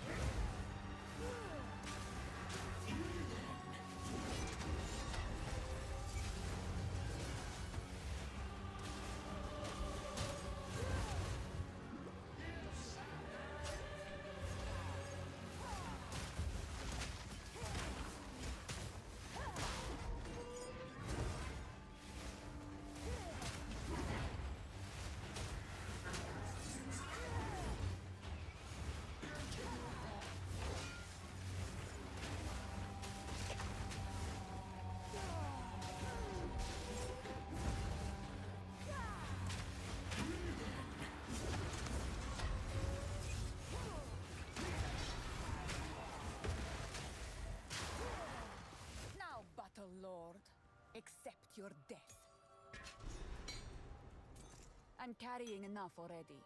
Now, Battle Lord, accept your death. I'm carrying enough already.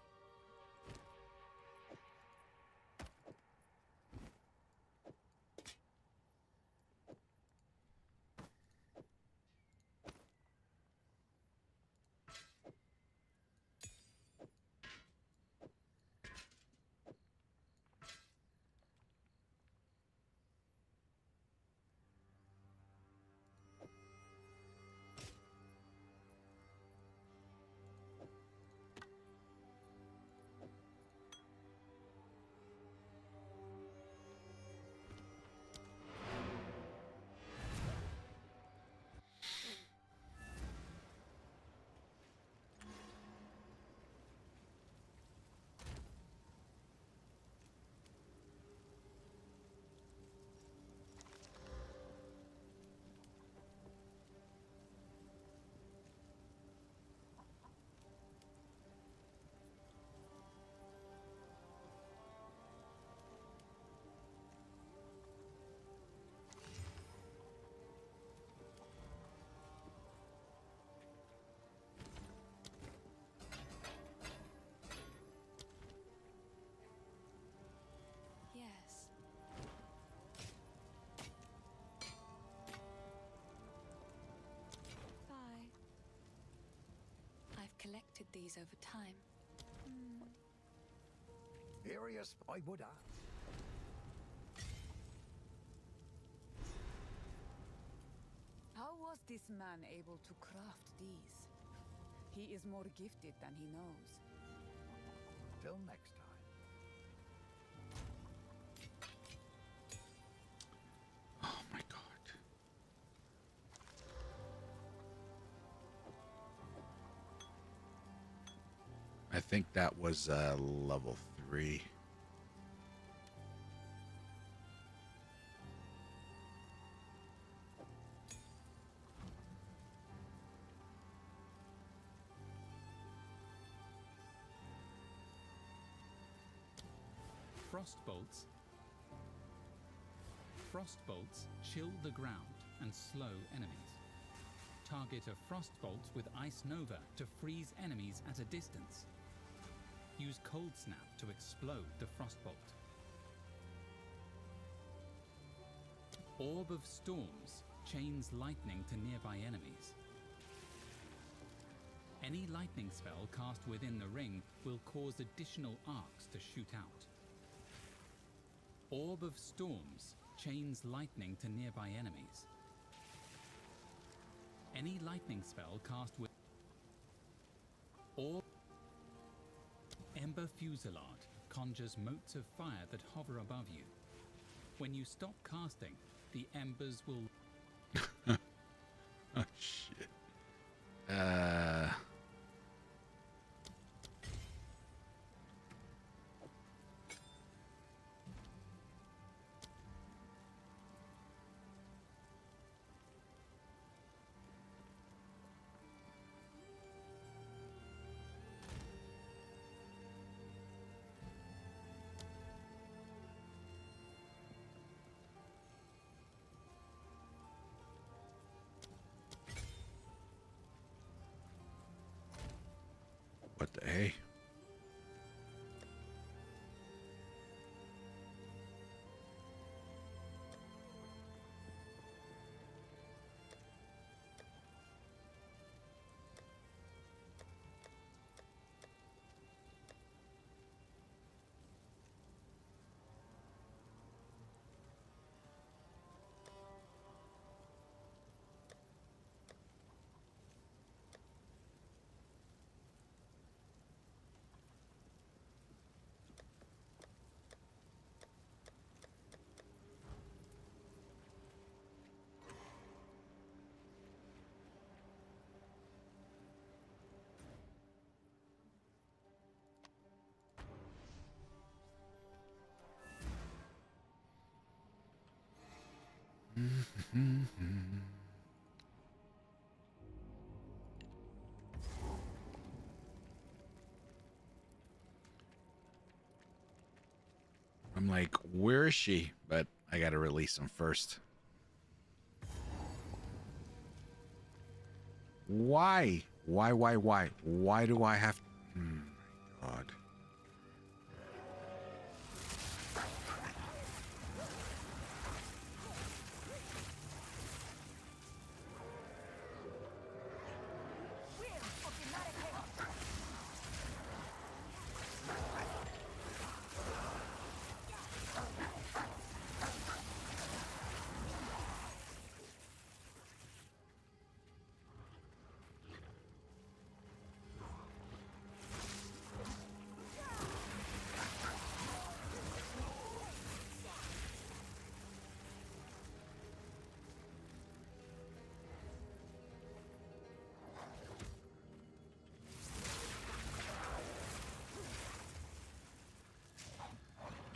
Yes. Bye. I've collected these over time. Curious, I would ask. How was this man able to craft these? He is more gifted than he knows. Till next time. Oh my god. I think that was level 3. Frostbolts chill the ground and slow enemies. Target a frostbolt with Ice Nova to freeze enemies at a distance. Use Cold Snap to explode the frostbolt. Orb of Storms chains lightning to nearby enemies. Any lightning spell cast within the ring will cause additional arcs to shoot out. Orb of Storms chains lightning to nearby enemies. Any lightning spell cast with Ember Fusillade conjures motes of fire that hover above you. When you stop casting, the embers will... Oh shit. I'm like, where is she? But I gotta release him first. Why? Why? Why do I have... Oh my God.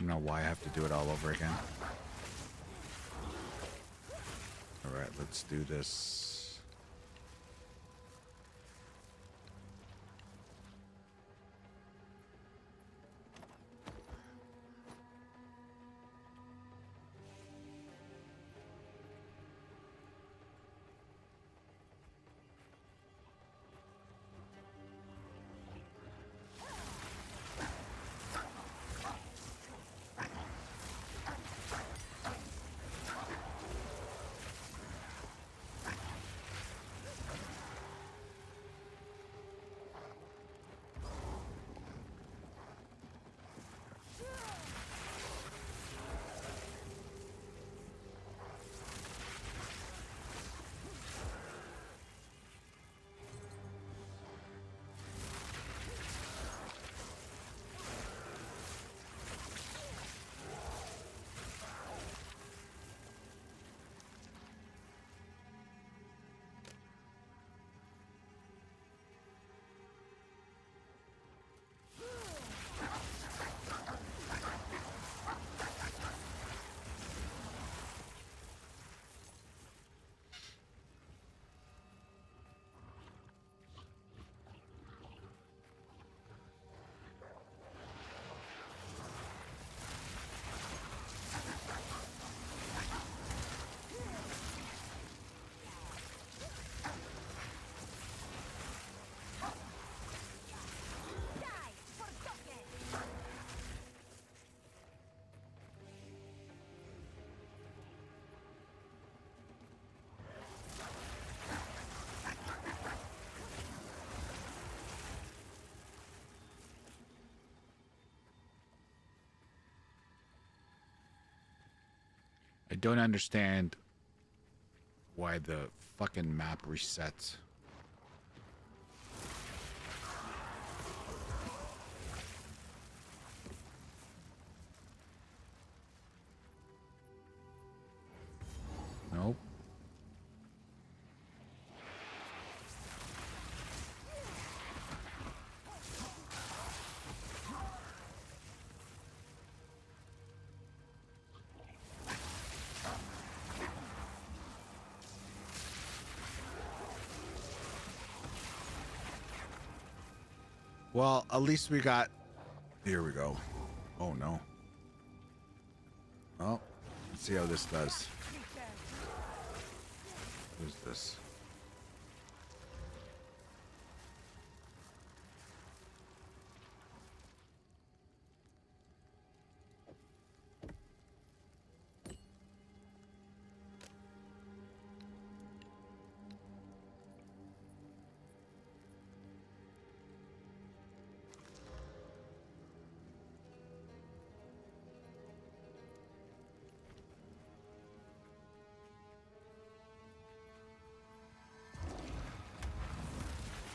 You know why I have to do it all over again? All right, let's do this. I don't understand why the fucking map resets. Nope. Well, at least we got... Here we go. Oh, no. Oh, let's see how this does. Who's this?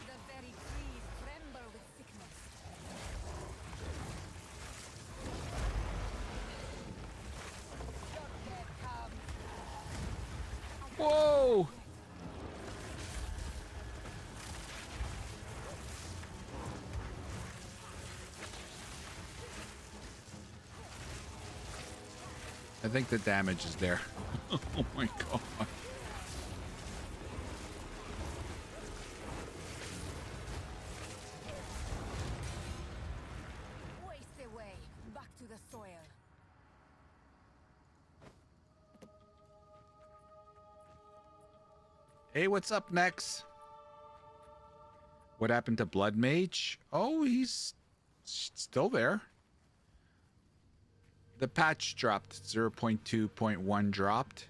The very trees tremble with sickness. Your death comes. Whoa! I think the damage is there. Oh my god. Waste away. Back to the soil. Hey, what's up next? What happened to Blood Mage? Oh, he's still there. The patch dropped. 0.2.1 dropped.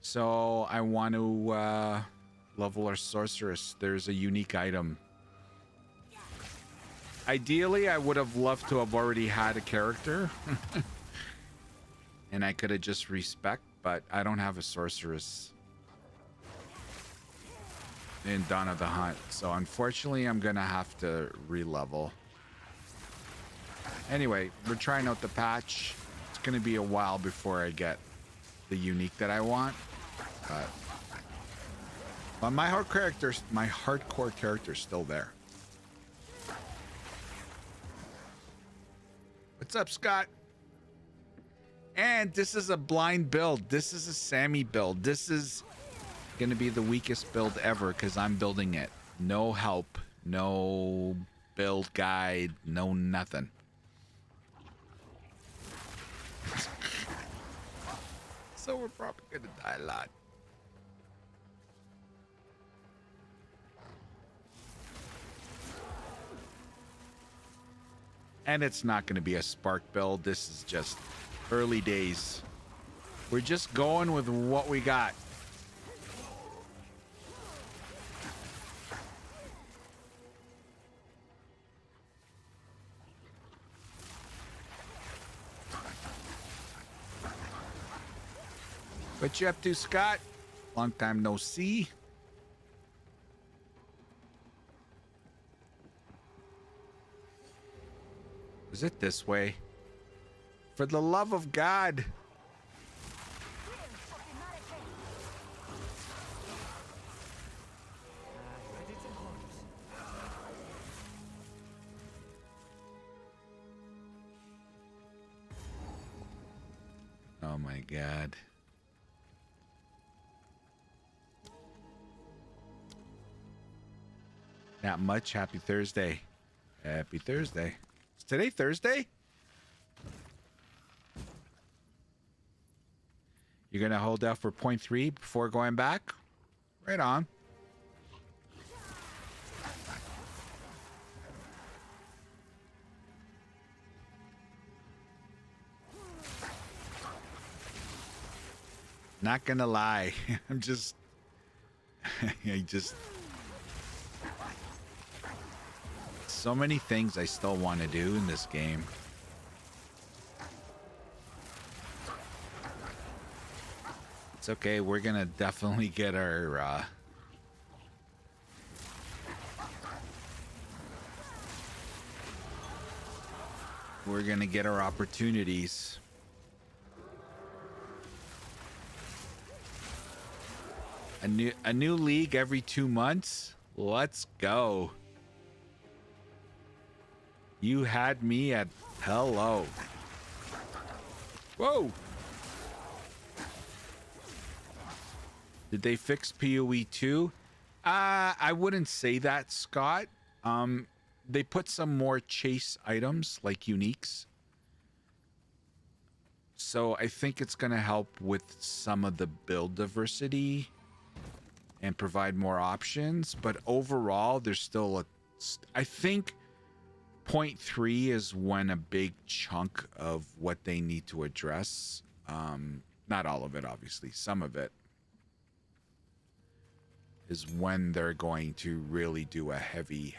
So I want to level our sorceress. There's a unique item. Ideally, I would have loved to have already had a character. And I could have just respec, but I don't have a sorceress in Dawn of the Hunt. So unfortunately, I'm going to have to re-level. Anyway, we're trying out the patch. It's going to be a while before I get the unique that I want. But my hardcore character's still there. What's up, Scott? And this is a blind build. This is a Sammy build. This is going to be the weakest build ever because I'm building it. No help, no build guide, no nothing. So we're probably going to die a lot. And it's not going to be a spark build. This is just early days. We're just going with what we got. What you up to, Scott? Long time no see. Is it this way? For the love of God. Oh my God. Not much. Happy Thursday. Happy Thursday. Is today Thursday? You're going to hold out for 0.3 before going back? Right on. Not going to lie. I'm just... So many things I still want to do in this game. It's okay. We're going to definitely get our... we're going to get our opportunities. A new league every 2 months? Let's go. You had me at hello. Whoa. Did they fix POE 2? I wouldn't say that, Scott. They put some more chase items like uniques. So I think it's going to help with some of the build diversity and provide more options. But overall, there's still I think 0.3 is when a big chunk of what they need to address. Not all of it, obviously. Some of it is when they're going to really do a heavy...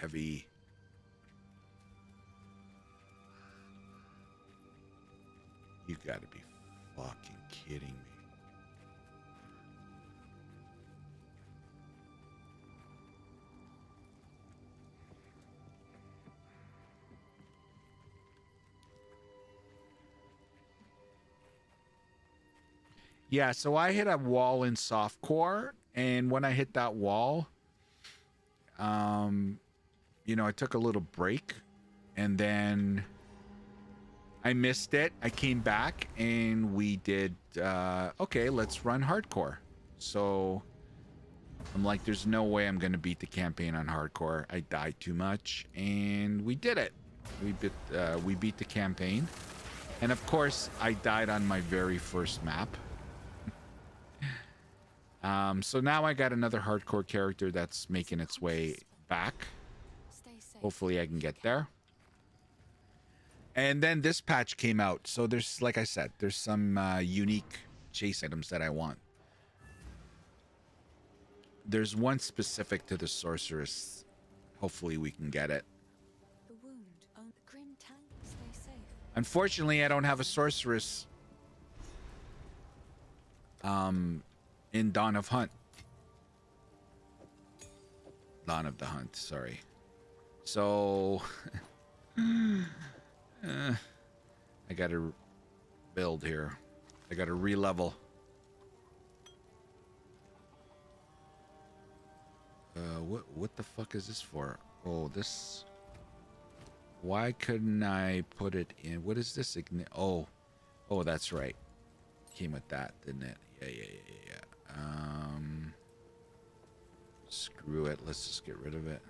You gotta be fucking kidding me. Yeah, so I hit a wall in softcore, and when I hit that wall, you know, I took a little break, and then I missed it. I came back and we did, okay, let's run hardcore. So I'm like, there's no way I'm going to beat the campaign on hardcore. I died too much and we did it. We beat the campaign. And of course, I died on my very first map. So now I got another hardcore character that's making its way back. Hopefully I can get there. And then this patch came out. So there's, like I said, there's some unique chase items that I want. There's one specific to the sorceress. Hopefully we can get it. The wound on the grim tank. Stay safe. Unfortunately, I don't have a sorceress in Dawn of Hunt. Dawn of the Hunt, sorry. So I gotta build here. I gotta re-level. What the fuck is this for? Oh, this. Why couldn't I put it in? What is this? Oh, that's right. Came with that, didn't it? Yeah. Screw it. Let's just get rid of it.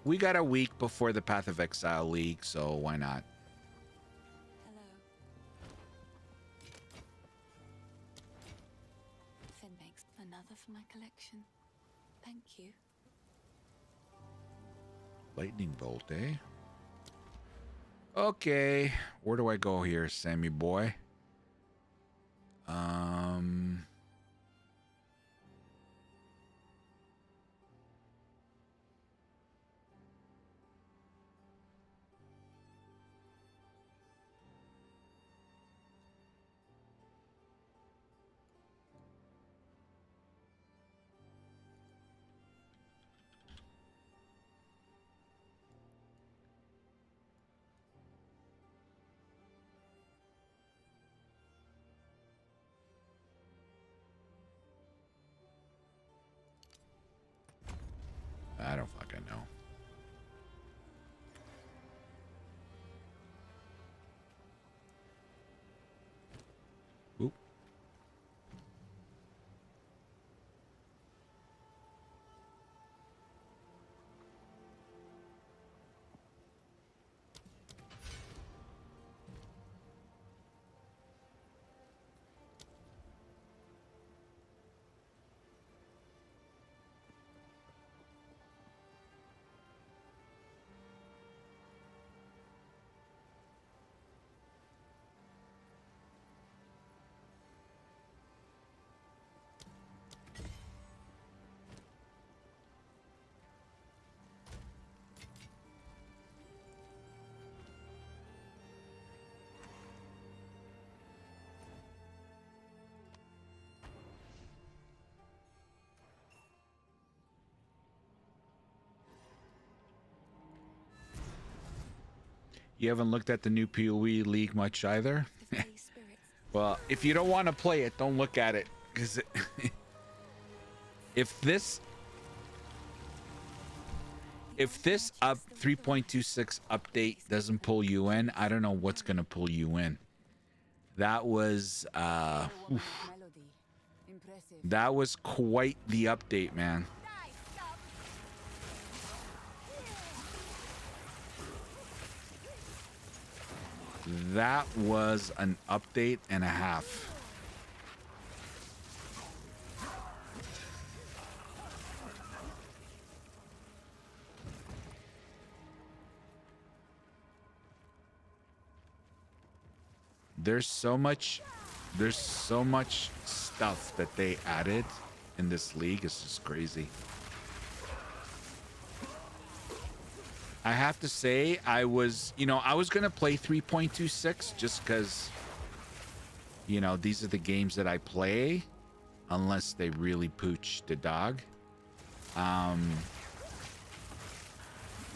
We got a week before the Path of Exile League, so why not? Hello. Finn makes another for my collection. Thank you. Lightning bolt, eh? Okay. Where do I go here, Sammy boy? I don't fucking know. Oop. You haven't looked at the new POE League much either? Well, if you don't want to play it, don't look at it. Because if this up 3.26 update doesn't pull you in, I don't know what's going to pull you in. That was that was quite the update, man. That was an update and a half. There's so much stuff that they added in this league. It's just crazy. I have to say, I was going to play 3.26 just because, these are the games that I play, unless they really pooch the dog.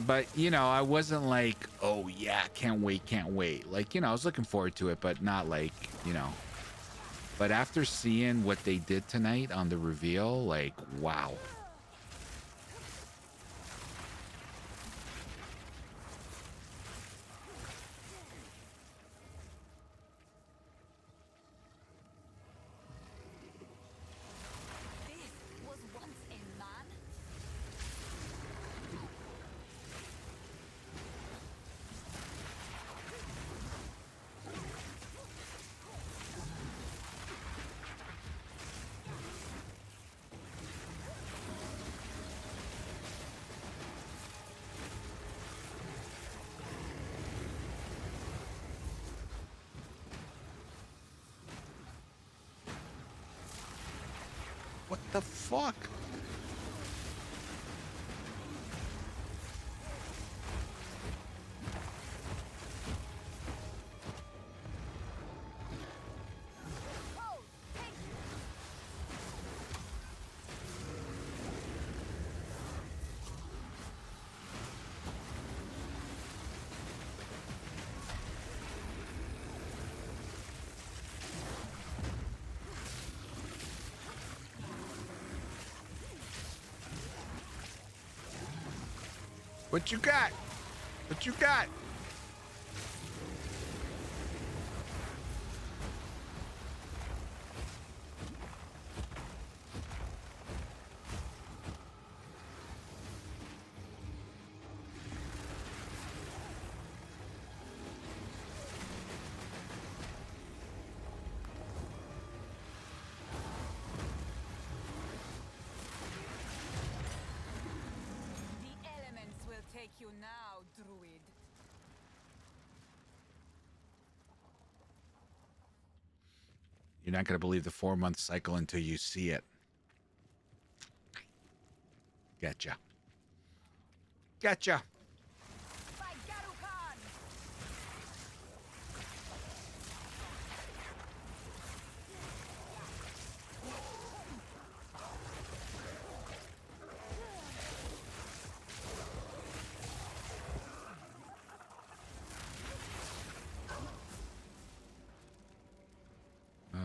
But, I wasn't like, oh, yeah, can't wait. Like, I was looking forward to it, but not like, But after seeing what they did tonight on the reveal, like, wow. the fuck? What you got? What you got? The elements will take you now, druid. You're not going to believe the 4-month cycle until you see it. Getcha. Getcha.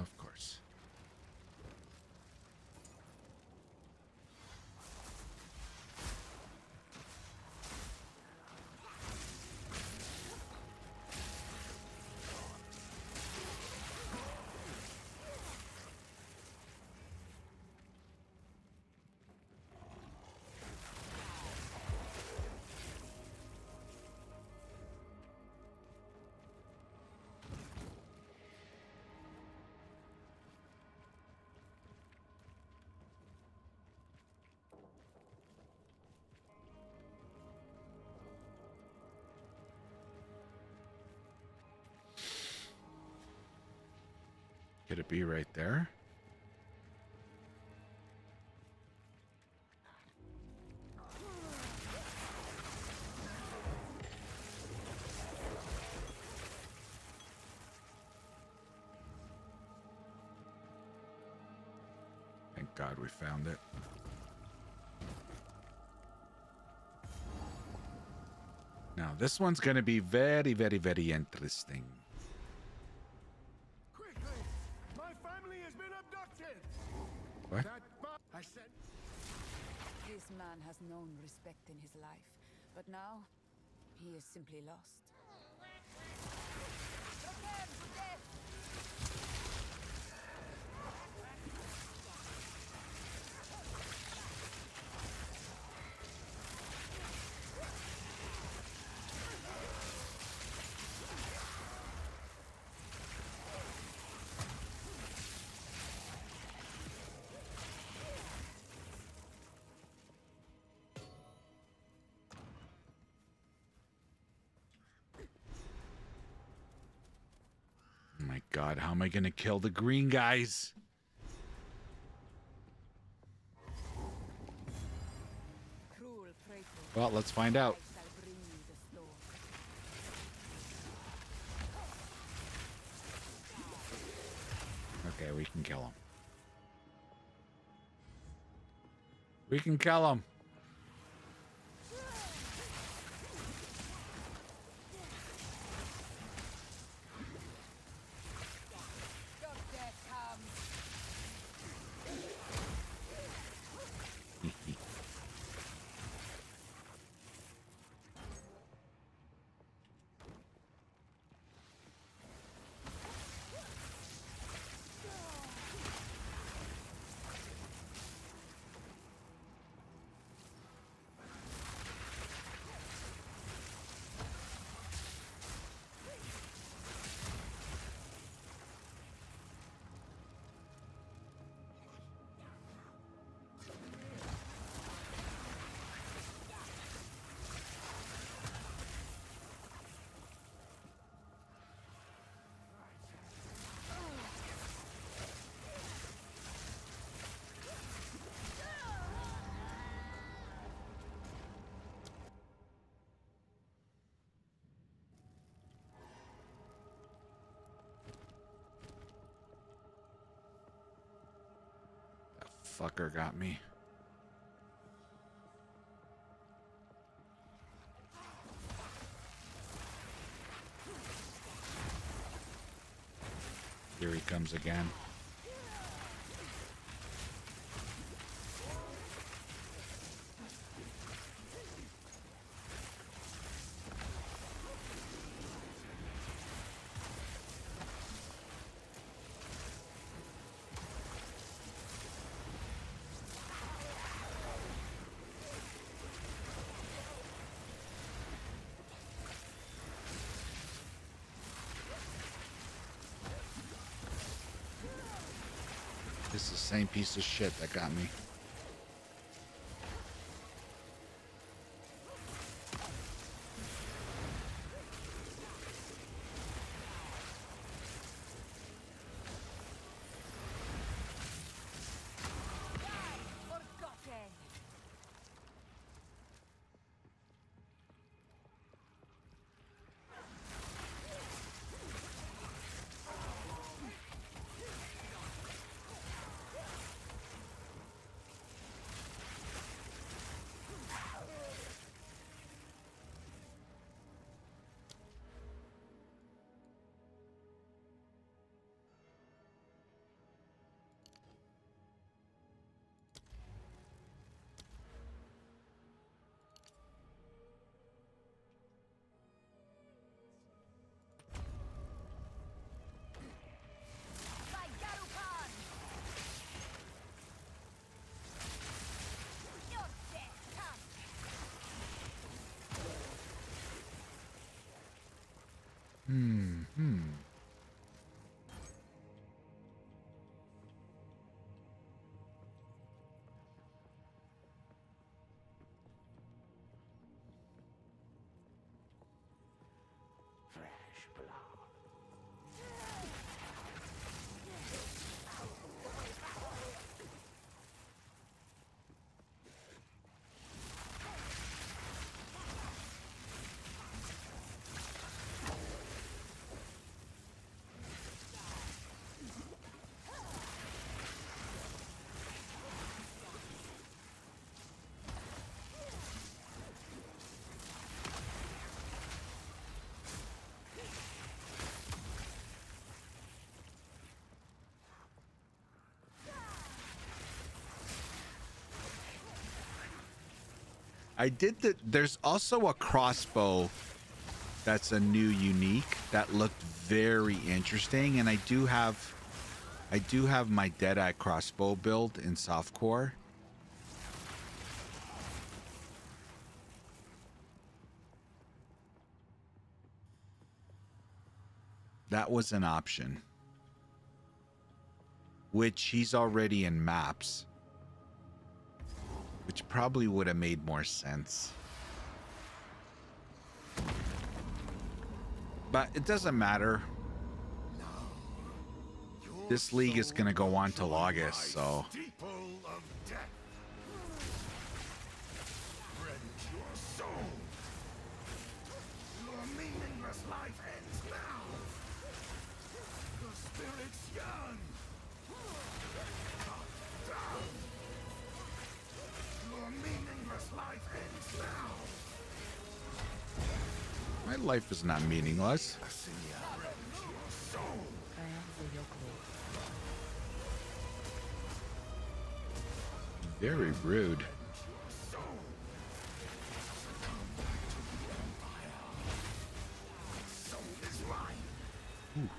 Of course. Could it be right there? Thank God we found it. Now, this one's going to be very, very, very interesting. Quickly! My family has been abducted! What? I said... This man has known respect in his life, but now he is simply lost. Prepare to death! Oh my God, how am I going to kill the green guys? Cruel traitor. Well, let's find out. I shall bring you the storm. Okay, we can kill him. We can kill him. Your death comes. fucker got me. Here he comes again. This is the same piece of shit that got me. I did the. There's also a crossbow that's a new unique that looked very interesting, and I do have my Deadeye crossbow build in softcore. That was an option, which he's already in maps, which probably would have made more sense. But it doesn't matter. This league is going to go on till August, so... My life is not meaningless. Very rude. Ooh.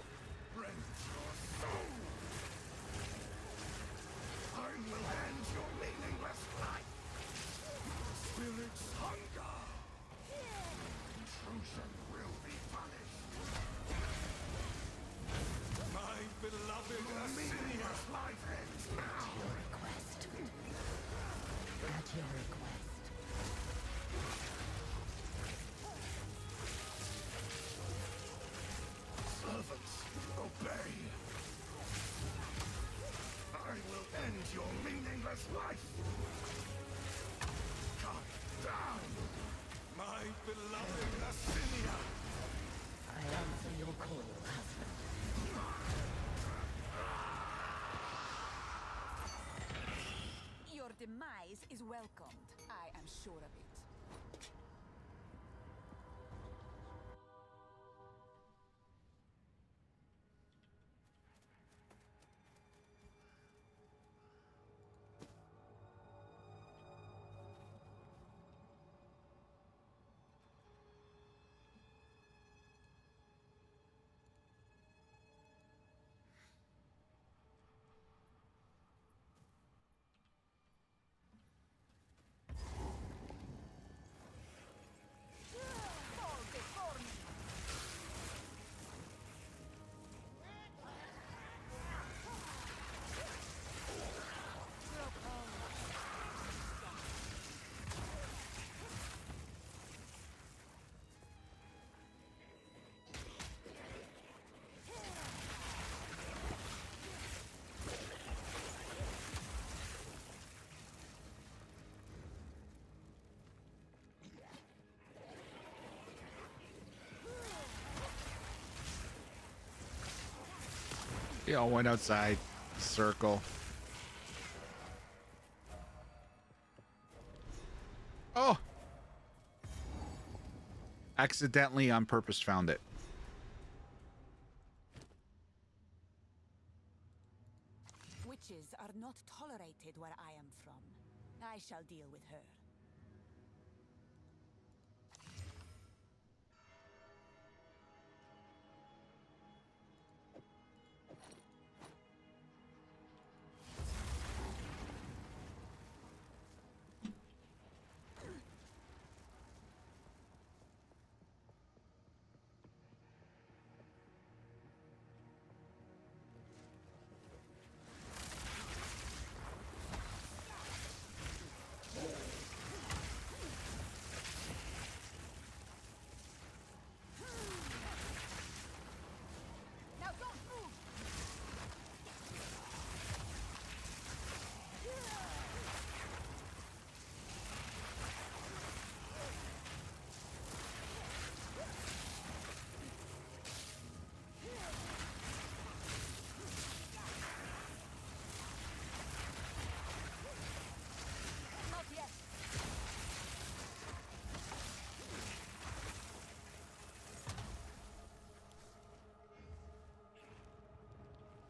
demise is welcomed. I am sure of it. They all went outside. Circle. Oh! Accidentally on purpose found it. Witches are not tolerated where I am from. I shall deal with her.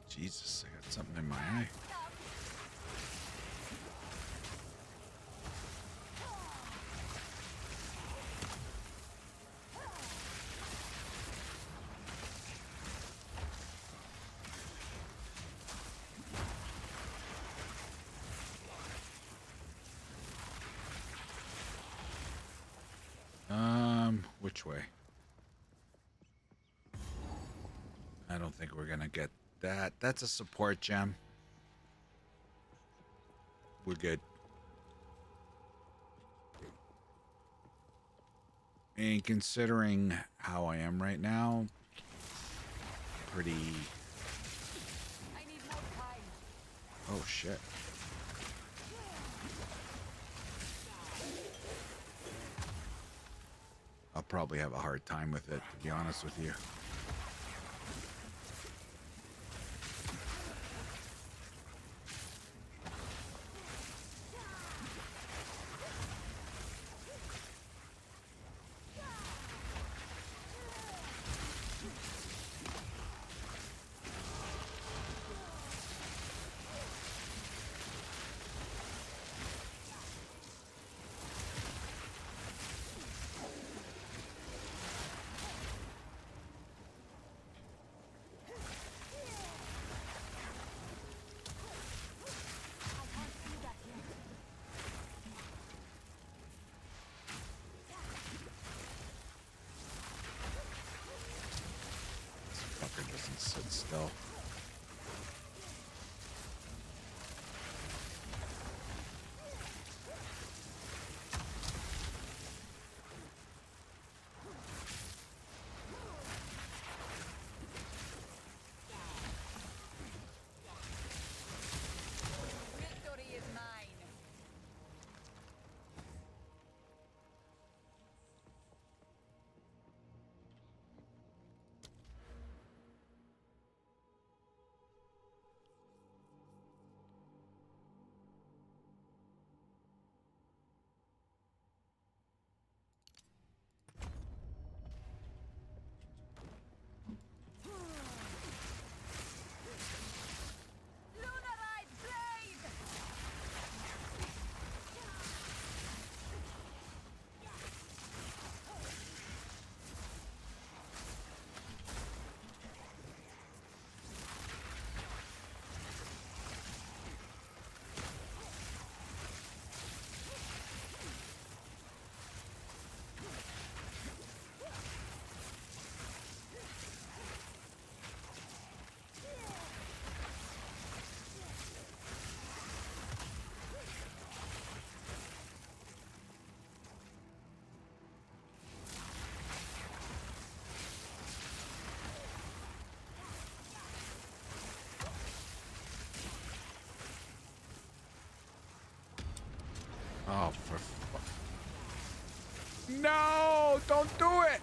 Jesus, I got something in my eye. Which way? I don't think we're gonna get that. That's a support gem. We're good. And considering how I am right now, pretty... I need more time. Oh, shit. I'll probably have a hard time with it, to be honest with you. Oh, no! Don't do it!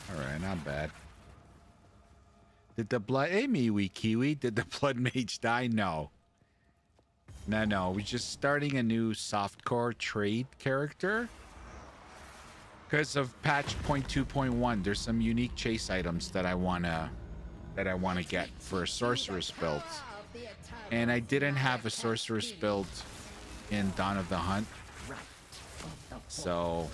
Alright, not bad. Did the blood... Hey, Miwi Kiwi. Did the blood mage die? No. No. We're just starting a new softcore trade character. Because of patch 0.2.1, there's some unique chase items that I wanna get for a sorceress build. And I didn't have a sorceress build in Dawn of the Hunt. So...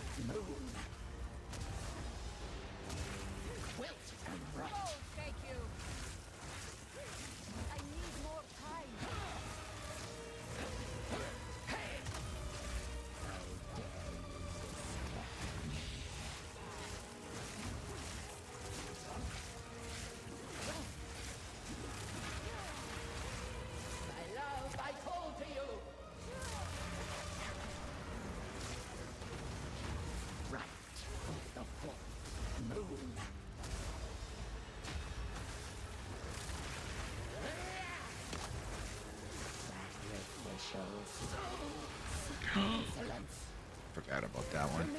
Forgot about that one.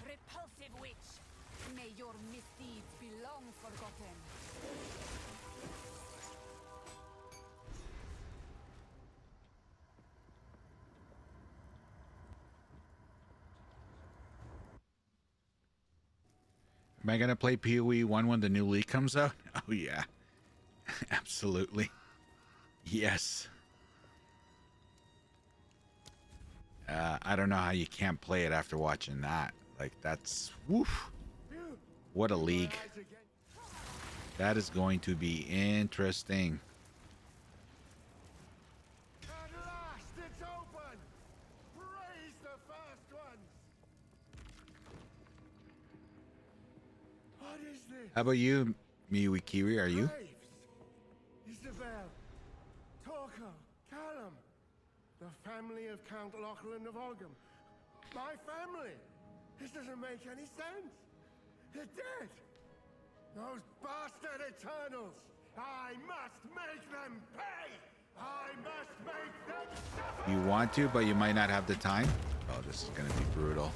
Repulsive witch! May your misdeeds be long forgotten. Am I gonna play POE 1 when the new league comes out? Oh yeah. Absolutely. Yes. I don't know how you can't play it after watching that. Like, that's... Woof. What a league. That is going to be interesting. At last, it's open! Praise the first ones! What is this? How about you, Miwi Kiwi? Are you? Graves, Isabel, Torko, Callum, the family of Count Lachlan of Ogham. My family! This doesn't make any sense. They're dead. Those bastard Eternals. I must make them pay. I must make them suffer. You want to, but you might not have the time. Oh, this is gonna be brutal.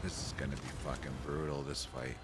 This is gonna be fucking brutal, this fight.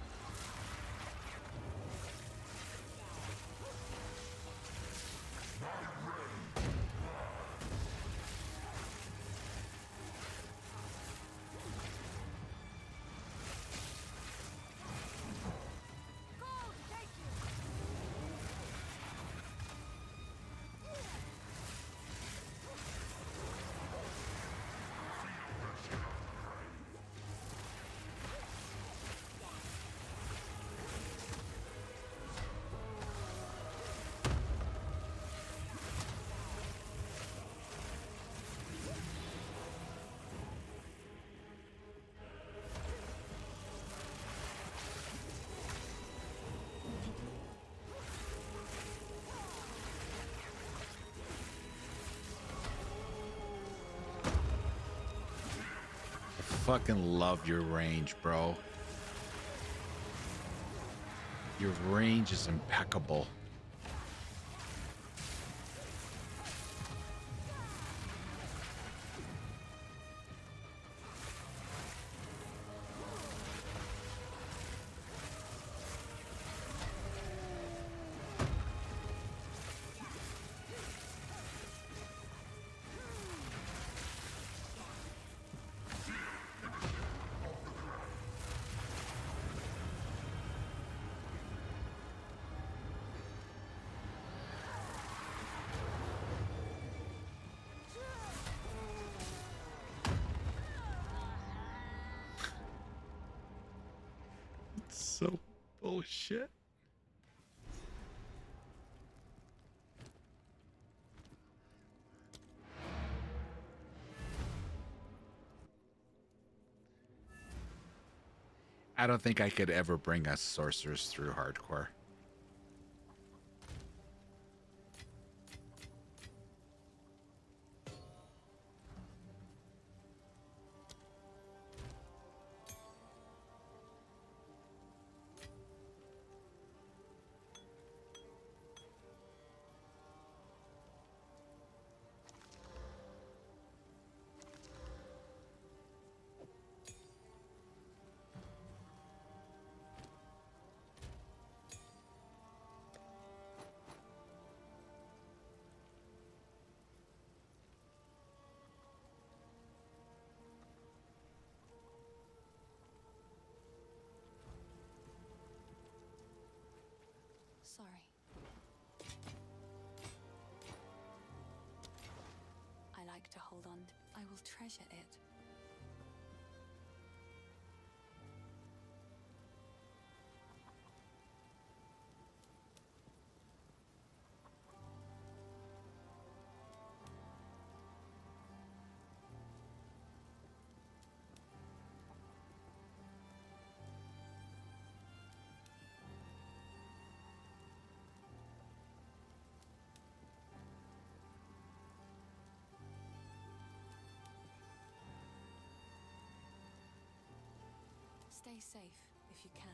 Fucking love your range, bro. Your range is impeccable. So bullshit. I don't think I could ever bring us sorcerers through hardcore. Sorry. I like to hold on. I will treasure it. Stay safe if you can.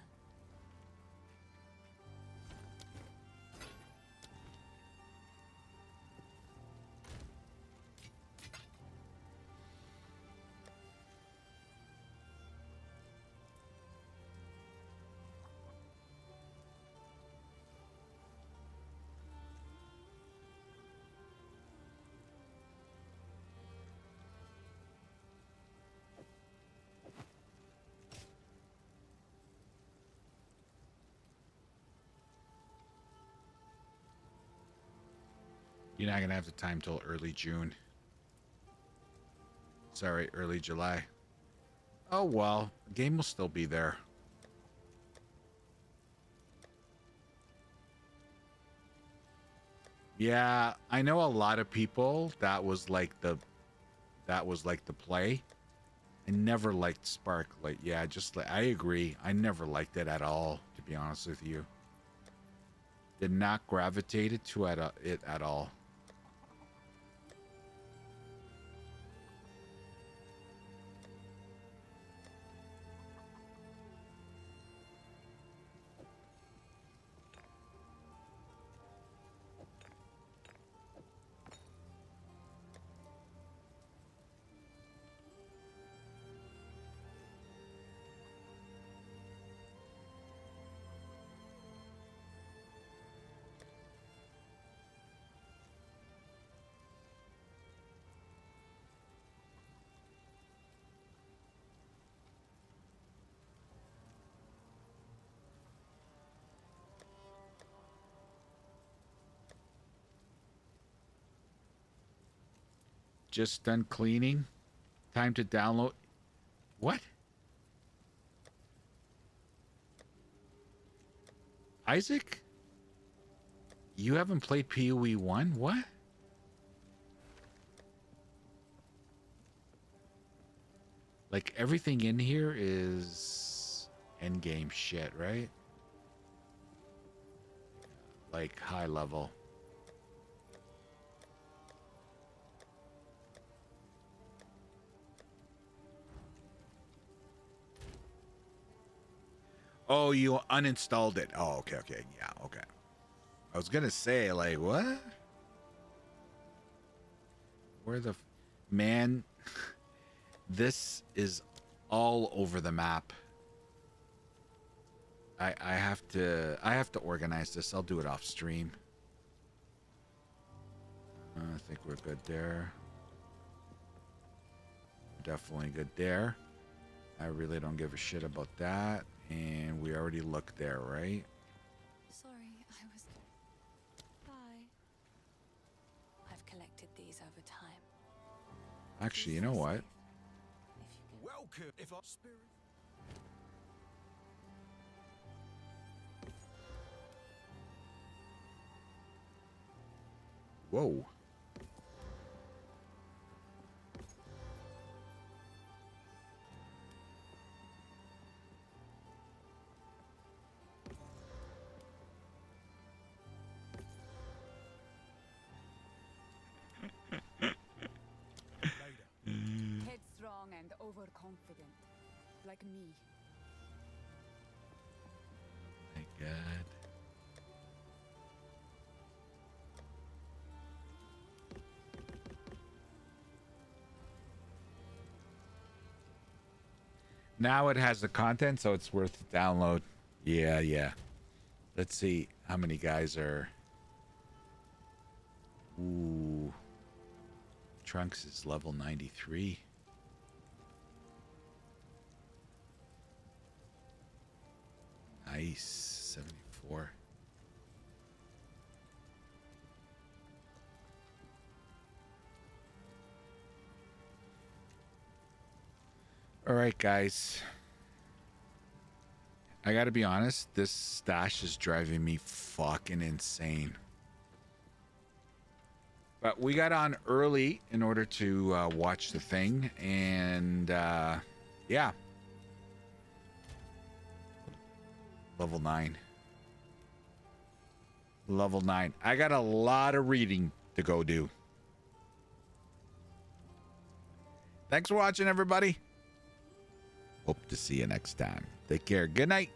You're not gonna have the time till early June. Sorry, early July. Oh well, the game will still be there. Yeah, I know a lot of people that was like the play. I never liked Spark. Like, yeah, just like I agree. I never liked it at all, to be honest with you. Did not gravitate to it at all. Just done cleaning. Time to download. What? Isaac? You haven't played POE 1? What? Like, everything in here is endgame shit, right? Like, high level. Oh, you uninstalled it. Oh, okay, okay. Yeah, okay. I was gonna say, like, what? Where the man? This is all over the map. I have to organize this. I'll do it off stream. I think we're good there. Definitely good there. I really don't give a shit about that. And we already looked there, right? Sorry, I was... Bye. I've collected these over time. Actually, you know what? Welcome, if our spirit. Whoa. Headstrong and overconfident, like me. My God. Now it has the content, so it's worth the download. Yeah, yeah. Let's see how many guys are. Ooh. Trunks is level 93. Nice. 74. All right, guys. I gotta be honest, this stash is driving me fucking insane. But we got on early in order to watch the thing, and yeah. Level 9. Level 9. I got a lot of reading to go do. Thanks for watching, everybody. Hope to see you next time. Take care. Good night.